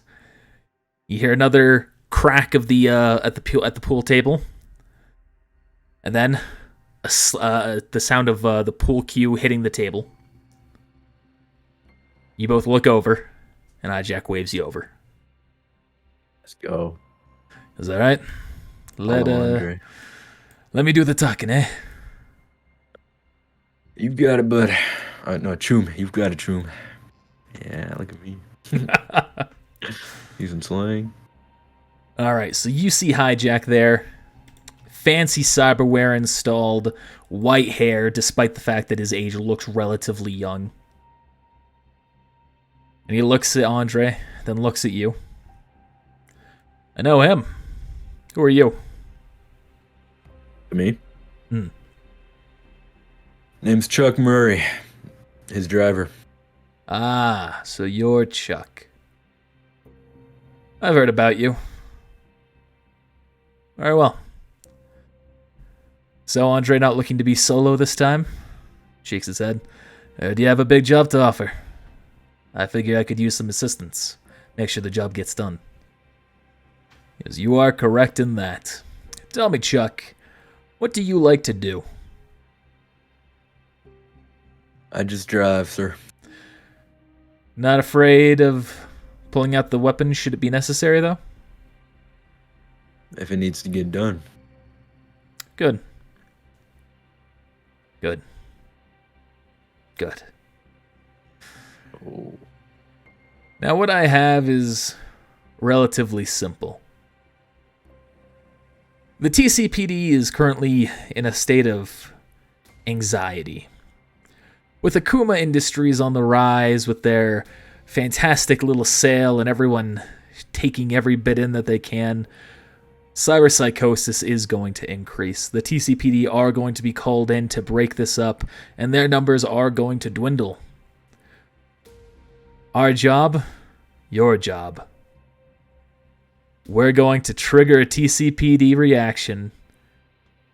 You hear another crack of the at the pool table, and then the sound of the pool cue hitting the table. You both look over, and Jack waves you over. Let's go. Is that right? Andre. Let me do the talking, eh? You got it, bud. No, Choom. You've got it, Choom. Yeah, look at me. Using slang. All right, so you see Hijack there. Fancy cyberware installed, white hair, despite the fact that his age looks relatively young. And he looks at Andre, then looks at you. I know him. Who are you? Me? Hmm. Name's Chuck Murray. His driver. Ah, so you're Chuck. I've heard about you. Very well. So, Andre not looking to be solo this time? Shakes his head. Do you have a big job to offer? I figure I could use some assistance. Make sure the job gets done. Yes, you are correct in that. Tell me, Chuck, what do you like to do? I just drive, sir. Not afraid of pulling out the weapon should it be necessary, though? If it needs to get done. Good. Good. Good. Oh. Now, what I have is relatively simple. The TCPD is currently in a state of anxiety. With Akuma Industries on the rise, with their fantastic little sale and everyone taking every bit in that they can, cyberpsychosis is going to increase. The TCPD are going to be called in to break this up, and their numbers are going to dwindle. Our job, your job. We're going to trigger a TCPD reaction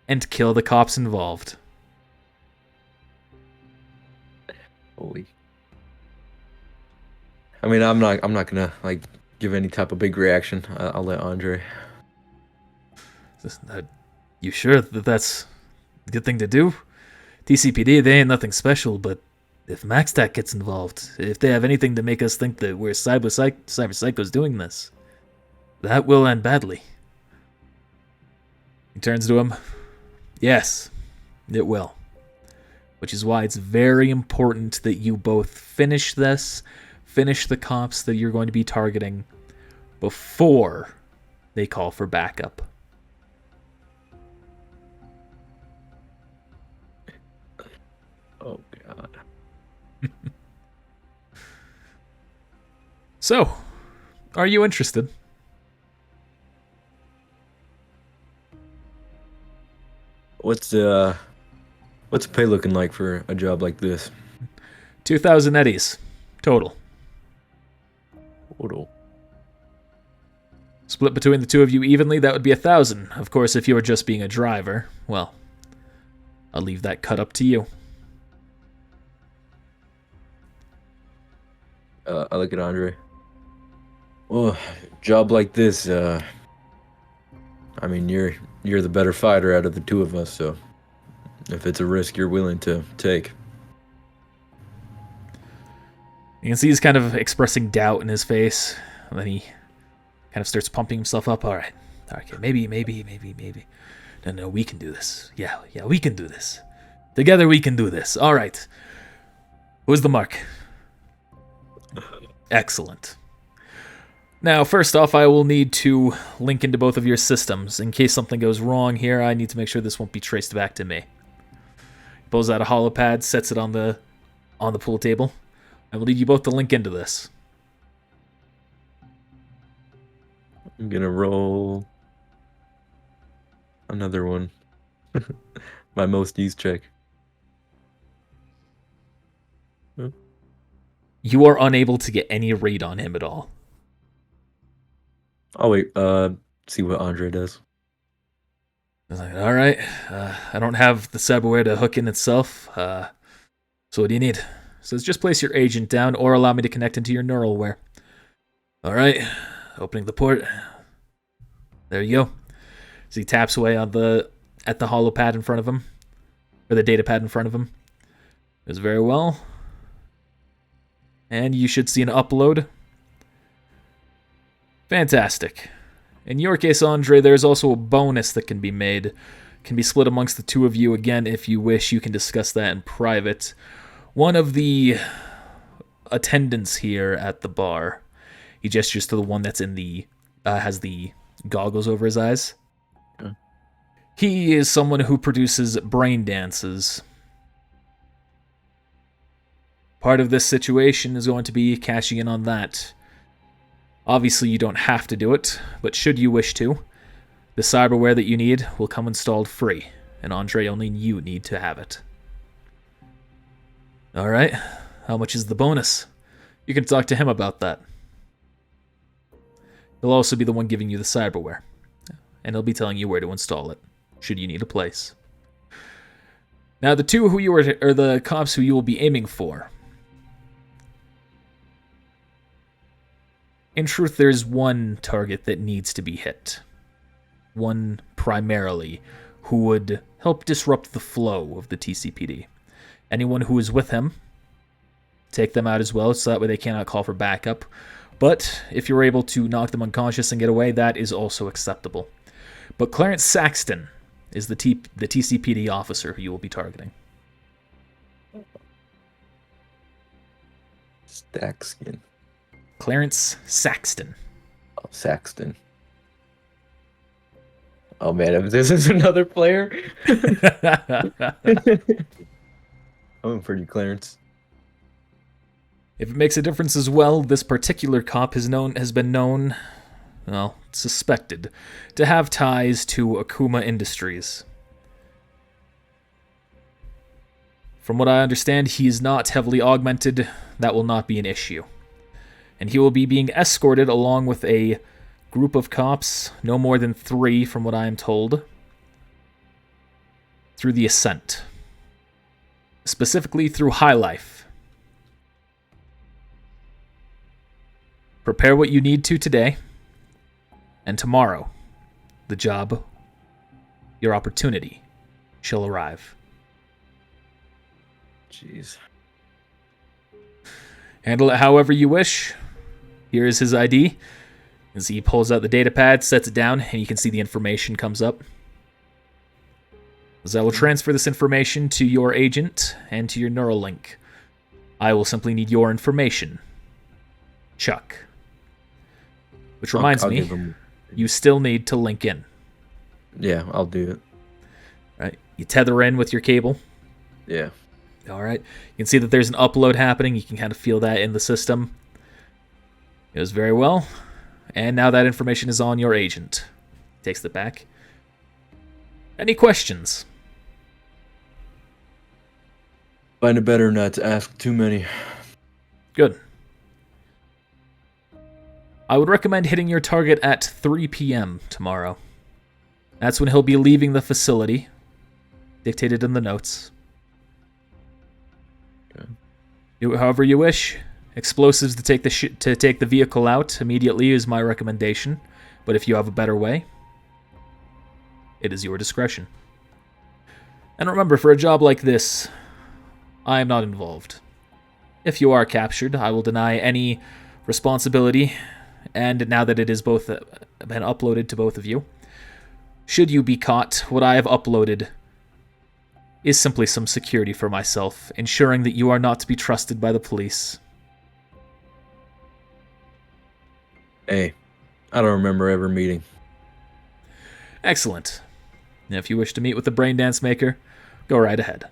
and kill the cops involved. Holy. I mean, I'm not gonna like give any type of big reaction. I'll let Andre. You sure that that's a good thing to do? TCPD, they ain't nothing special, but if MaxTac gets involved, if they have anything to make us think that we're cyber psychos doing this, that will end badly. He turns to him. Yes, it will. Which is why it's very important that you both finish this, finish the cops that you're going to be targeting before they call for backup. Oh, God. So, are you interested? What's the pay looking like for a job like this? 2,000 eddies. Total. Total. Split between the two of you evenly, that would be 1,000. Of course, if you were just being a driver, well, I'll leave that cut up to you. I look at Andre. Well, job like this, I mean, you're the better fighter out of the two of us, so if it's a risk you're willing to take. You can see he's kind of expressing doubt in his face. And then he kind of starts pumping himself up. All right, okay, maybe. No, we can do this. Yeah, we can do this. Together we can do this. All right. Who's the mark? Excellent. Now, first off, I will need to link into both of your systems. In case something goes wrong here, I need to make sure this won't be traced back to me. Pulls out a holopad, sets it on the pool table. I will need you both to link into this. I'm gonna roll another one. My most used check. You are unable to get any read on him at all. Oh wait, see what Andre does. I was like, all right, I don't have the cyberware to hook in itself. So what do you need? It says just place your agent down or allow me to connect into your neuralware. All right, opening the port. There you go. So he taps away at the holopad in front of him, or the data pad in front of him. Does very well. And you should see an upload. Fantastic. In your case, Andre, there's also a bonus that can be made. Can be split amongst the two of you. Again, if you wish, you can discuss that in private. One of the attendants here at the bar, he gestures to the one that's in the, has the goggles over his eyes. Okay. He is someone who produces brain dances. Part of this situation is going to be cashing in on that. Obviously, you don't have to do it, but should you wish to, the cyberware that you need will come installed free, and Andre, only you need to have it. Alright, how much is the bonus? You can talk to him about that. He'll also be the one giving you the cyberware, and he'll be telling you where to install it, should you need a place. Now, the two who you are the cops who you will be aiming for. In truth, there's one target that needs to be hit. One primarily who would help disrupt the flow of the TCPD. Anyone who is with him, take them out as well, so that way they cannot call for backup. But if you're able to knock them unconscious and get away, that is also acceptable. But Clarence Saxton is the TCPD officer who you will be targeting. Stackskin. Clarence Saxton. Oh, Saxton. Oh man, if this is another player. I'm for you, Clarence. If it makes a difference as well, this particular cop has been known, well, suspected, to have ties to Akuma Industries. From what I understand, he is not heavily augmented. That will not be an issue. And he will be being escorted along with a group of cops, no more than 3 from what I am told, through the Ascent. Specifically through High Life. Prepare what you need to today, and tomorrow, the job, your opportunity, shall arrive. Jeez. Handle it however you wish. Here is his ID. As he pulls out the data pad, sets it down, and you can see the information comes up. As I will transfer this information to your agent and to your Neuralink. I will simply need your information. Chuck. Which reminds me, you still need to link in. Yeah, I'll do it. Right? You tether in with your cable. Yeah. Alright. You can see that there's an upload happening. You can kind of feel that in the system. It was very well. And now that information is on your agent. Takes it back. Any questions? Find it better not to ask too many. Good. I would recommend hitting your target at 3 p.m. tomorrow. That's when he'll be leaving the facility. Dictated in the notes. Okay. Do it however you wish. Explosives to take the vehicle out immediately is my recommendation. But if you have a better way, it is your discretion. And remember, for a job like this, I am not involved. If you are captured, I will deny any responsibility. And now that it is both been uploaded to both of you, should you be caught, what I have uploaded is simply some security for myself, ensuring that you are not to be trusted by the police. Hey, I don't remember ever meeting. Excellent. Now, if you wish to meet with the brain dance maker, go right ahead.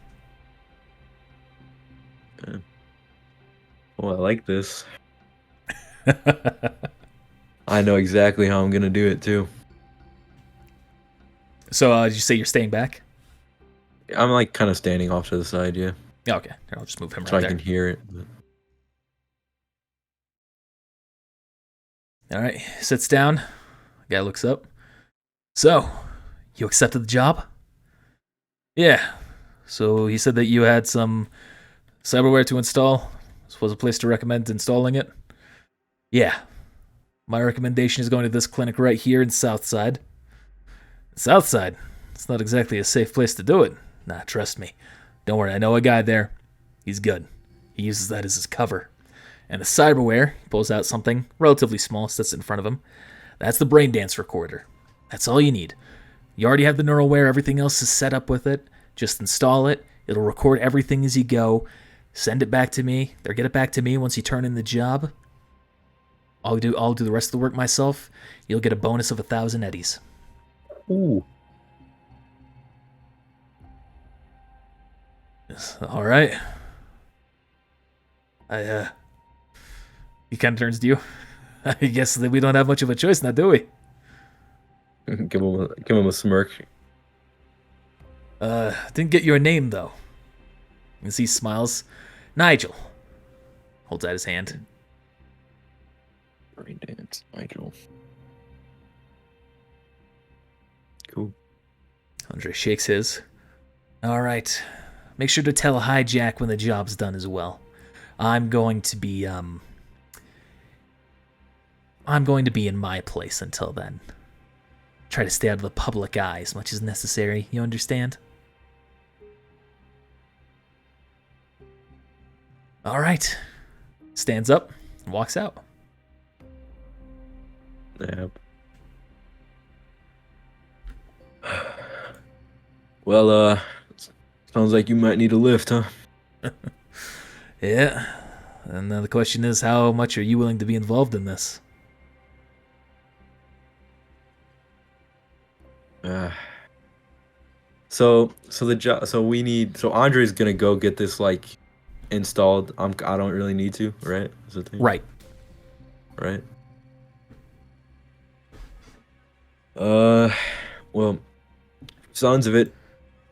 Well, I like this. I know exactly how I'm gonna do it too. So, did you say you're staying back? I'm like kind of standing off to the side, yeah, Yeah, okay. Here, I'll just move him so right I there. can hear it. But... All right, sits down. Guy looks up. So, you accepted the job? Yeah. So he said that you had some cyberware to install. This was a place to recommend installing it. Yeah. My recommendation is going to this clinic right here in Southside. Southside? It's not exactly a safe place to do it. Nah, trust me. Don't worry, I know a guy there. He's good. He uses that as his cover. And the cyberware, he pulls out something relatively small, sits in front of him. That's the brain dance recorder. That's all you need. You already have the neuralware, everything else is set up with it. Just install it. It'll record everything as you go. Send it back to me, or get it back to me once you turn in the job. I'll do the rest of the work myself. You'll get a bonus of 1,000 eddies. Ooh. All right. He kind of turns to you. I guess that we don't have much of a choice now, do we? give him a smirk. Didn't get your name, though. As he smiles. Nigel. Holds out his hand. Brain dance, Nigel. Cool. Andre shakes his. All right. Make sure to tell Hijack when the job's done as well. I'm going to be in my place until then. Try to stay out of the public eye as much as necessary, you understand? All right. Stands up and walks out. Yep. Well, sounds like you might need a lift, huh? Yeah. And the question is, how much are you willing to be involved in this? So the job. So Andre's gonna go get this like installed. I don't really need to, right? Is the thing? Right. Right. Well, sounds of it,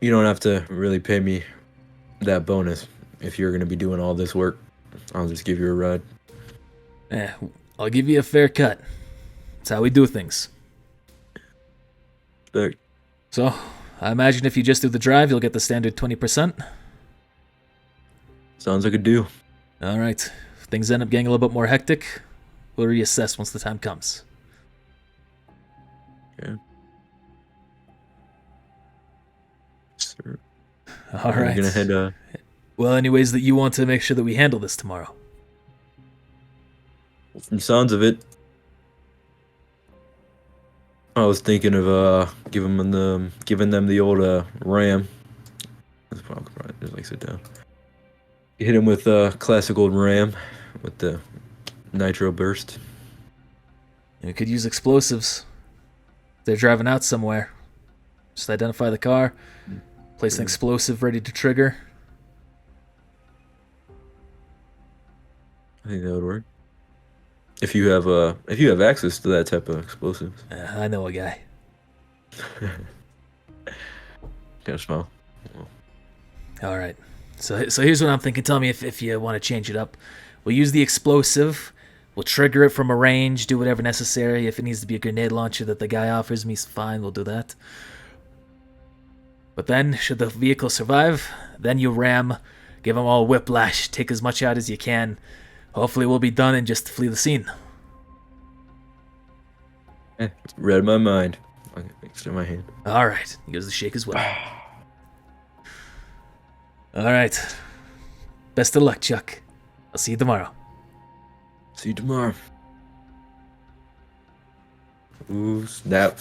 you don't have to really pay me that bonus if you're gonna be doing all this work. I'll just give you a ride. Yeah, I'll give you a fair cut. That's how we do things. There. So, I imagine if you just do the drive, you'll get the standard 20%. Sounds like a deal. All right. If things end up getting a little bit more hectic, we'll reassess once the time comes. Yeah. Sir. All right. You're gonna head. Well, any ways that you want to make sure that we handle this tomorrow? From the sounds of it, I was thinking of giving them the old ram. Just like sit down. You hit him with classic old ram with the nitro burst. We could use explosives. If they're driving out somewhere. Just identify the car, place an explosive ready to trigger. I think that would work. If you have access to that type of explosives. I know a guy. Kind of small. All right. So here's what I'm thinking. Tell me if you want to change it up. We'll use the explosive. We'll trigger it from a range, do whatever necessary. If it needs to be a grenade launcher that the guy offers me, fine, we'll do that. But then, should the vehicle survive, then you ram, give them all whiplash, take as much out as you can. Hopefully we'll be done and just flee the scene. Read my mind. I extend my hand. All right. He goes to shake as well. All right. Best of luck, Chuck. I'll see you tomorrow. See you tomorrow. Ooh, snap.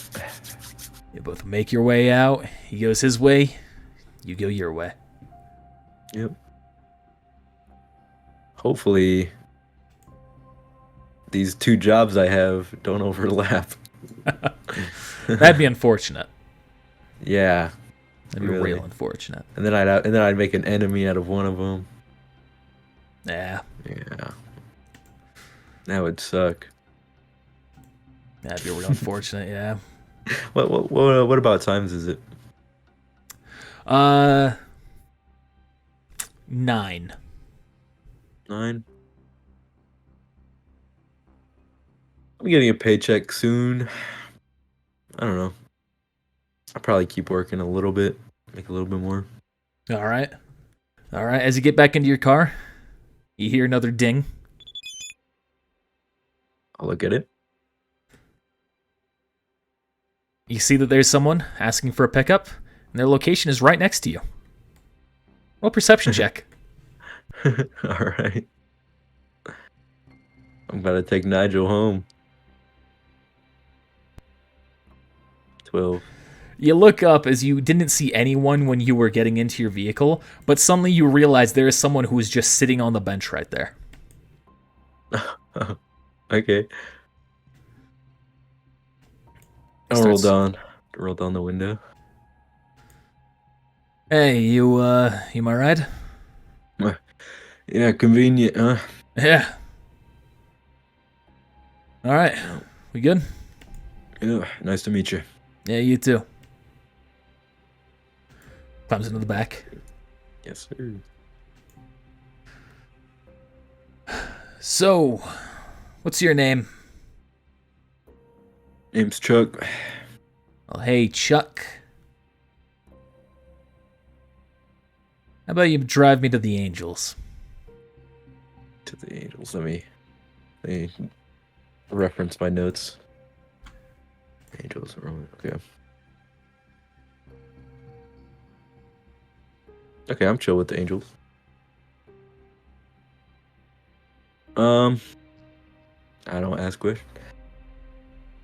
You both make your way out. He goes his way. You go your way. Yep. Hopefully, these two jobs I have don't overlap. That'd be unfortunate. Yeah. That'd be Really. real unfortunate. And then I'd make an enemy out of one of them. Yeah. Yeah. That would suck. That'd be real unfortunate, yeah. What about times is it? 9. 9? I'm getting a paycheck soon. I don't know. I'll probably keep working a little bit, make a little bit more. All right. As you get back into your car, you hear another ding. I'll look at it. You see that there's someone asking for a pickup, and their location is right next to you. Roll perception check. All right. I'm about to take Nigel home. 12. You look up as you didn't see anyone when you were getting into your vehicle, but suddenly you realize there is someone who is just sitting on the bench right there. Okay. I'll roll down the window. Hey, you my ride? Yeah, convenient, huh? Yeah. All right. We good? Yeah, nice to meet you. Yeah, you too. Climbs into the back. Yes, sir. So, what's your name? Name's Chuck. Well, hey, Chuck. How about you drive me to the Angels? To the Angels. Let me reference my notes. Angels. Okay. Okay, I'm chill with the Angels. I don't ask questions.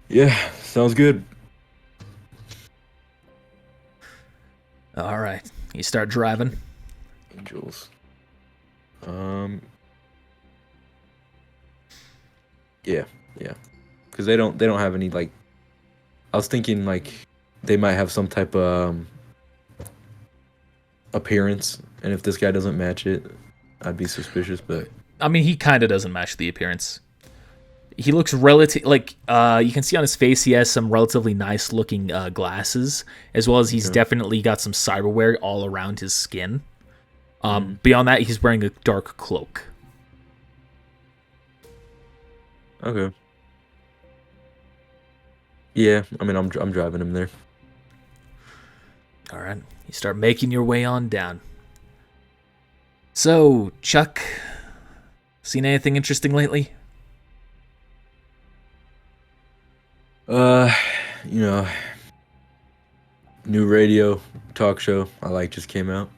Yeah, sounds good. All right. You start driving. Angels. Yeah. Because they don't have any like. I was thinking like they might have some type of appearance, and if this guy doesn't match it, I'd be suspicious. But I mean, he kind of doesn't match the appearance. He looks relative like you can see on his face he has some relatively nice looking glasses, as well as he's definitely got some cyberware all around his skin. Beyond that, he's wearing a dark cloak. okay. Yeah, I mean I'm driving him there. All right. You start making your way on down. So, Chuck, seen anything interesting lately? You know, new radio talk show I like just came out.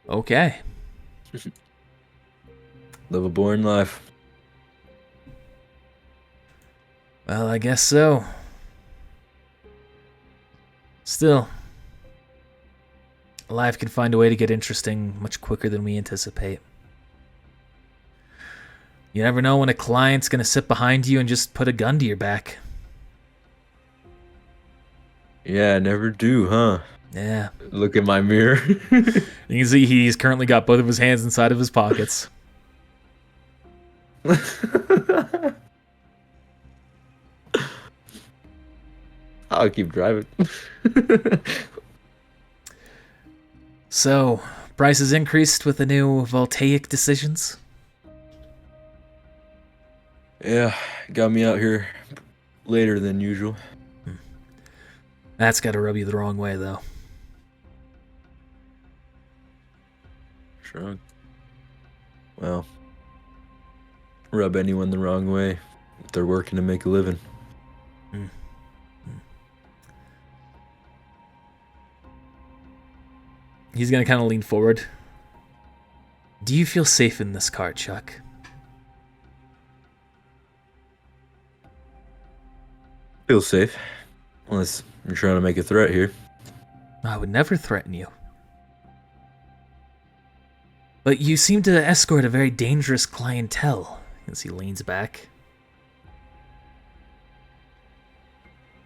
Okay. Live a boring life. Well, I guess so. Still, life can find a way to get interesting much quicker than we anticipate. You never know when a client's gonna sit behind you and just put a gun to your back. Yeah, never do, huh? Yeah. Look in my mirror. You can see he's currently got both of his hands inside of his pockets. I'll keep driving. So, prices increased with the new voltaic decisions? Yeah, got me out here later than usual. That's gotta rub you the wrong way, though. Shrug. Well, rub anyone the wrong way if they're working to make a living. He's gonna kind of lean forward. Do you feel safe in this car, Chuck? Feel safe. Unless you're trying to make a threat here. I would never threaten you. But you seem to escort a very dangerous clientele, as he leans back.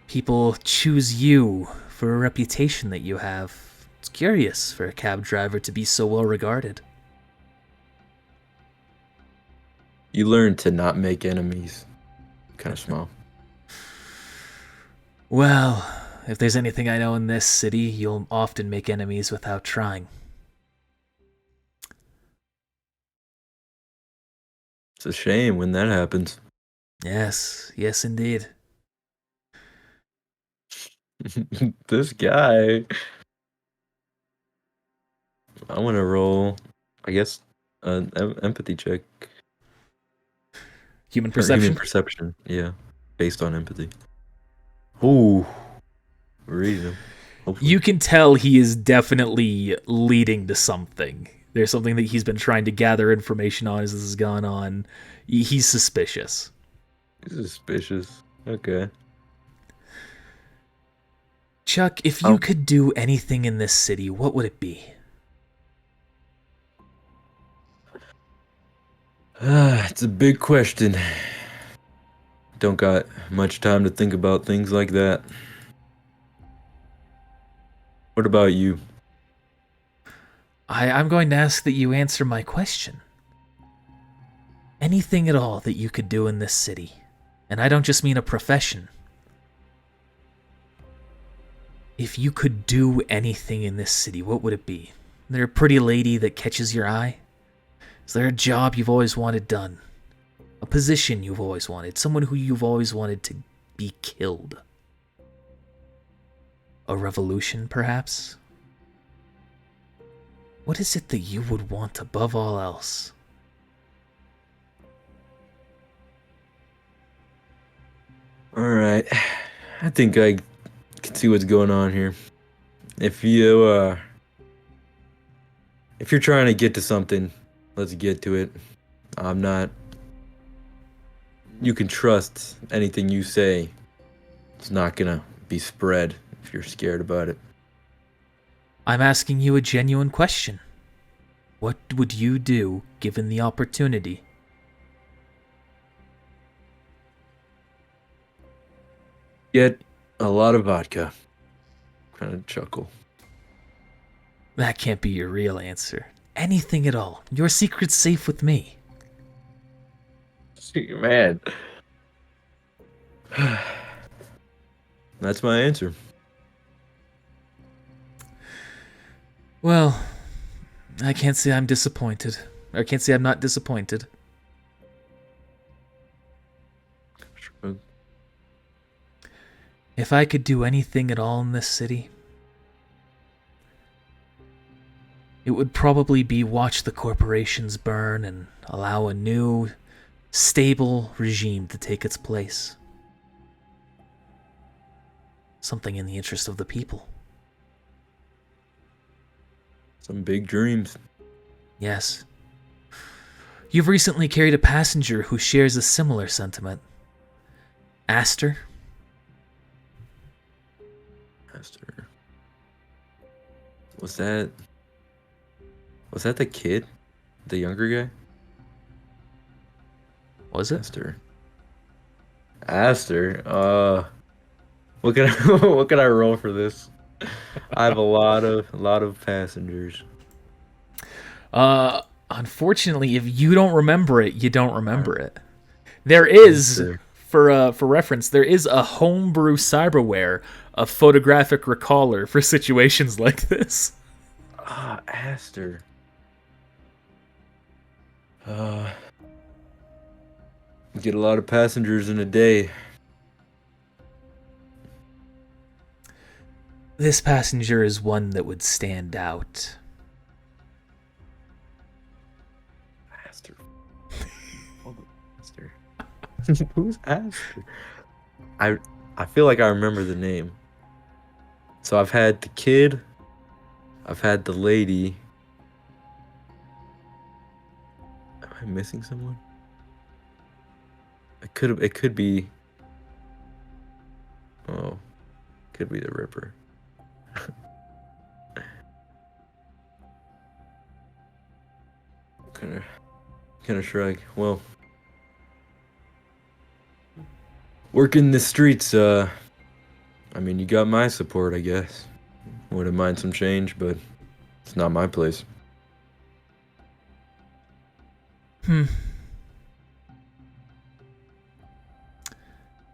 People choose you for a reputation that you have. It's curious for a cab driver to be so well regarded. You learn to not make enemies. Kind of small. Well, if there's anything I know in this city, you'll often make enemies without trying. It's a shame when that happens. Yes, yes indeed. This guy. I want to roll, I guess, an empathy check. Human Or perception? human perception, yeah. Based on empathy. Ooh. We're reading him. Hopefully. You can tell he is definitely leading to something. There's something that he's been trying to gather information on as this has gone on. He's suspicious. He's suspicious. Okay. Chuck, if you could do anything in this city, what would it be? It's a big question. Don't got much time to think about things like that. What about you? I'm going to ask that you answer my question. Anything at all that you could do in this city. And I don't just mean a profession. If you could do anything in this city, what would it be? Is there a pretty lady that catches your eye? Is there a job you've always wanted done? A position you've always wanted? Someone who you've always wanted to be killed? A revolution, perhaps? What is it that you would want above all else? Alright. I think I can see what's going on here. If you're trying to get to something, let's get to it. I'm not. You can trust anything you say. It's not gonna be spread if you're scared about it. I'm asking you a genuine question. What would you do given the opportunity? Get a lot of vodka. Kind of chuckle. That can't be your real answer. Anything at all. Your secret's safe with me. Man. That's my answer. Well, I can't say I'm disappointed. I can't say I'm not disappointed. If I could do anything at all in this city, it would probably be watch the corporations burn and allow a new, stable regime to take its place. Something in the interest of the people. Some big dreams. Yes. You've recently carried a passenger who shares a similar sentiment. Aster? Aster. Was that the kid? The younger guy? Was it? Aster. What can what can I roll for this? I have a lot of passengers. Unfortunately, if you don't remember it, you don't remember it. There is, for reference, there is a homebrew cyberware, a photographic recaller for situations like this. Aster. Get a lot of passengers in a day. This passenger is one that would stand out. Aster. Aster. Who's Aster? I feel like I remember the name. So I've had the kid. I've had the lady. Am I missing someone? It could be. Oh. Could be the Ripper. kind of shrug. Well, working the streets, I mean, you got my support, I guess. Wouldn't mind some change, but it's not my place.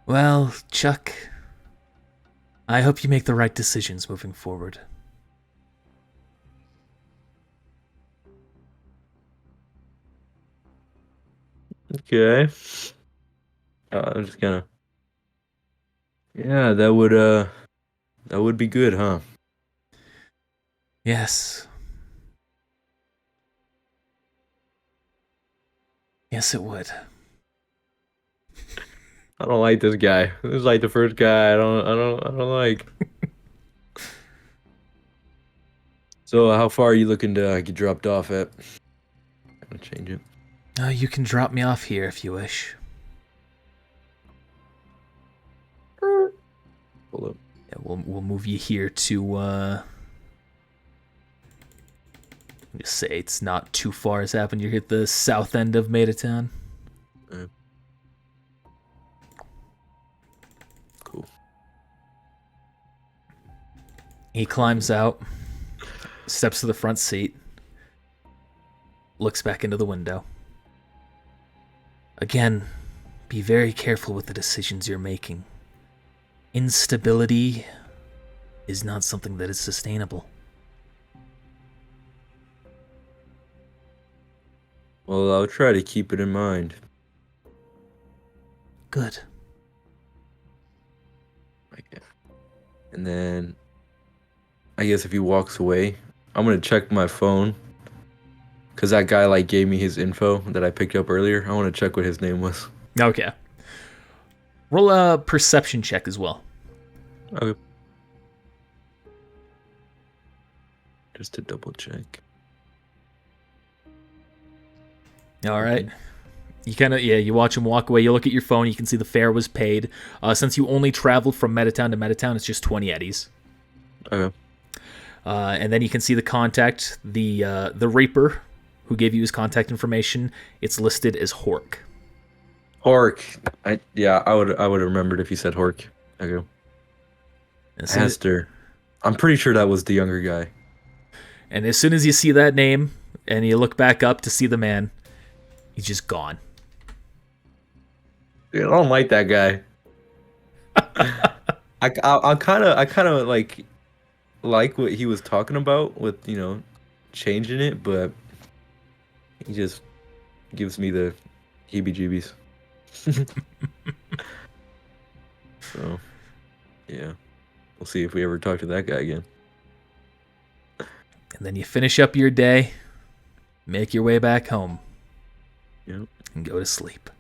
Well, Chuck, I hope you make the right decisions moving forward. Okay. I'm just gonna. Yeah, that would be good, huh? Yes. Yes, it would. I don't like this guy. This is like the first guy I don't like. So, how far are you looking to get dropped off at? I'm gonna change it. You can drop me off here if you wish. Hold up. Yeah, we'll move you here to just say it's not too far as happened. You're at the south end of Metatown. Cool. He climbs out, steps to the front seat, looks back into the window. Again, be very careful with the decisions you're making. Instability is not something that is sustainable. Well, I'll try to keep it in mind. Good. Okay. And then, I guess if he walks away, I'm gonna check my phone. Cause that guy like gave me his info that I picked up earlier. I want to check what his name was. Okay. Roll a perception check as well. Okay. Just to double check. All right. You you watch him walk away. You look at your phone. You can see the fare was paid. Since you only traveled from Metatown to Metatown, it's just 20 eddies. Okay. And then you can see the contact, the Reaper, who gave you his contact information. It's listed as Hork. Hork. I would have remembered if you said Hork. Okay. Hester. I'm pretty sure that was the younger guy. And as soon as you see that name and you look back up to see the man, he's just gone. Dude, I don't like that guy. I kind of like what he was talking about with, changing it, but he just gives me the heebie-jeebies. So, yeah. We'll see if we ever talk to that guy again. And then you finish up your day, make your way back home, Yep. and go to sleep.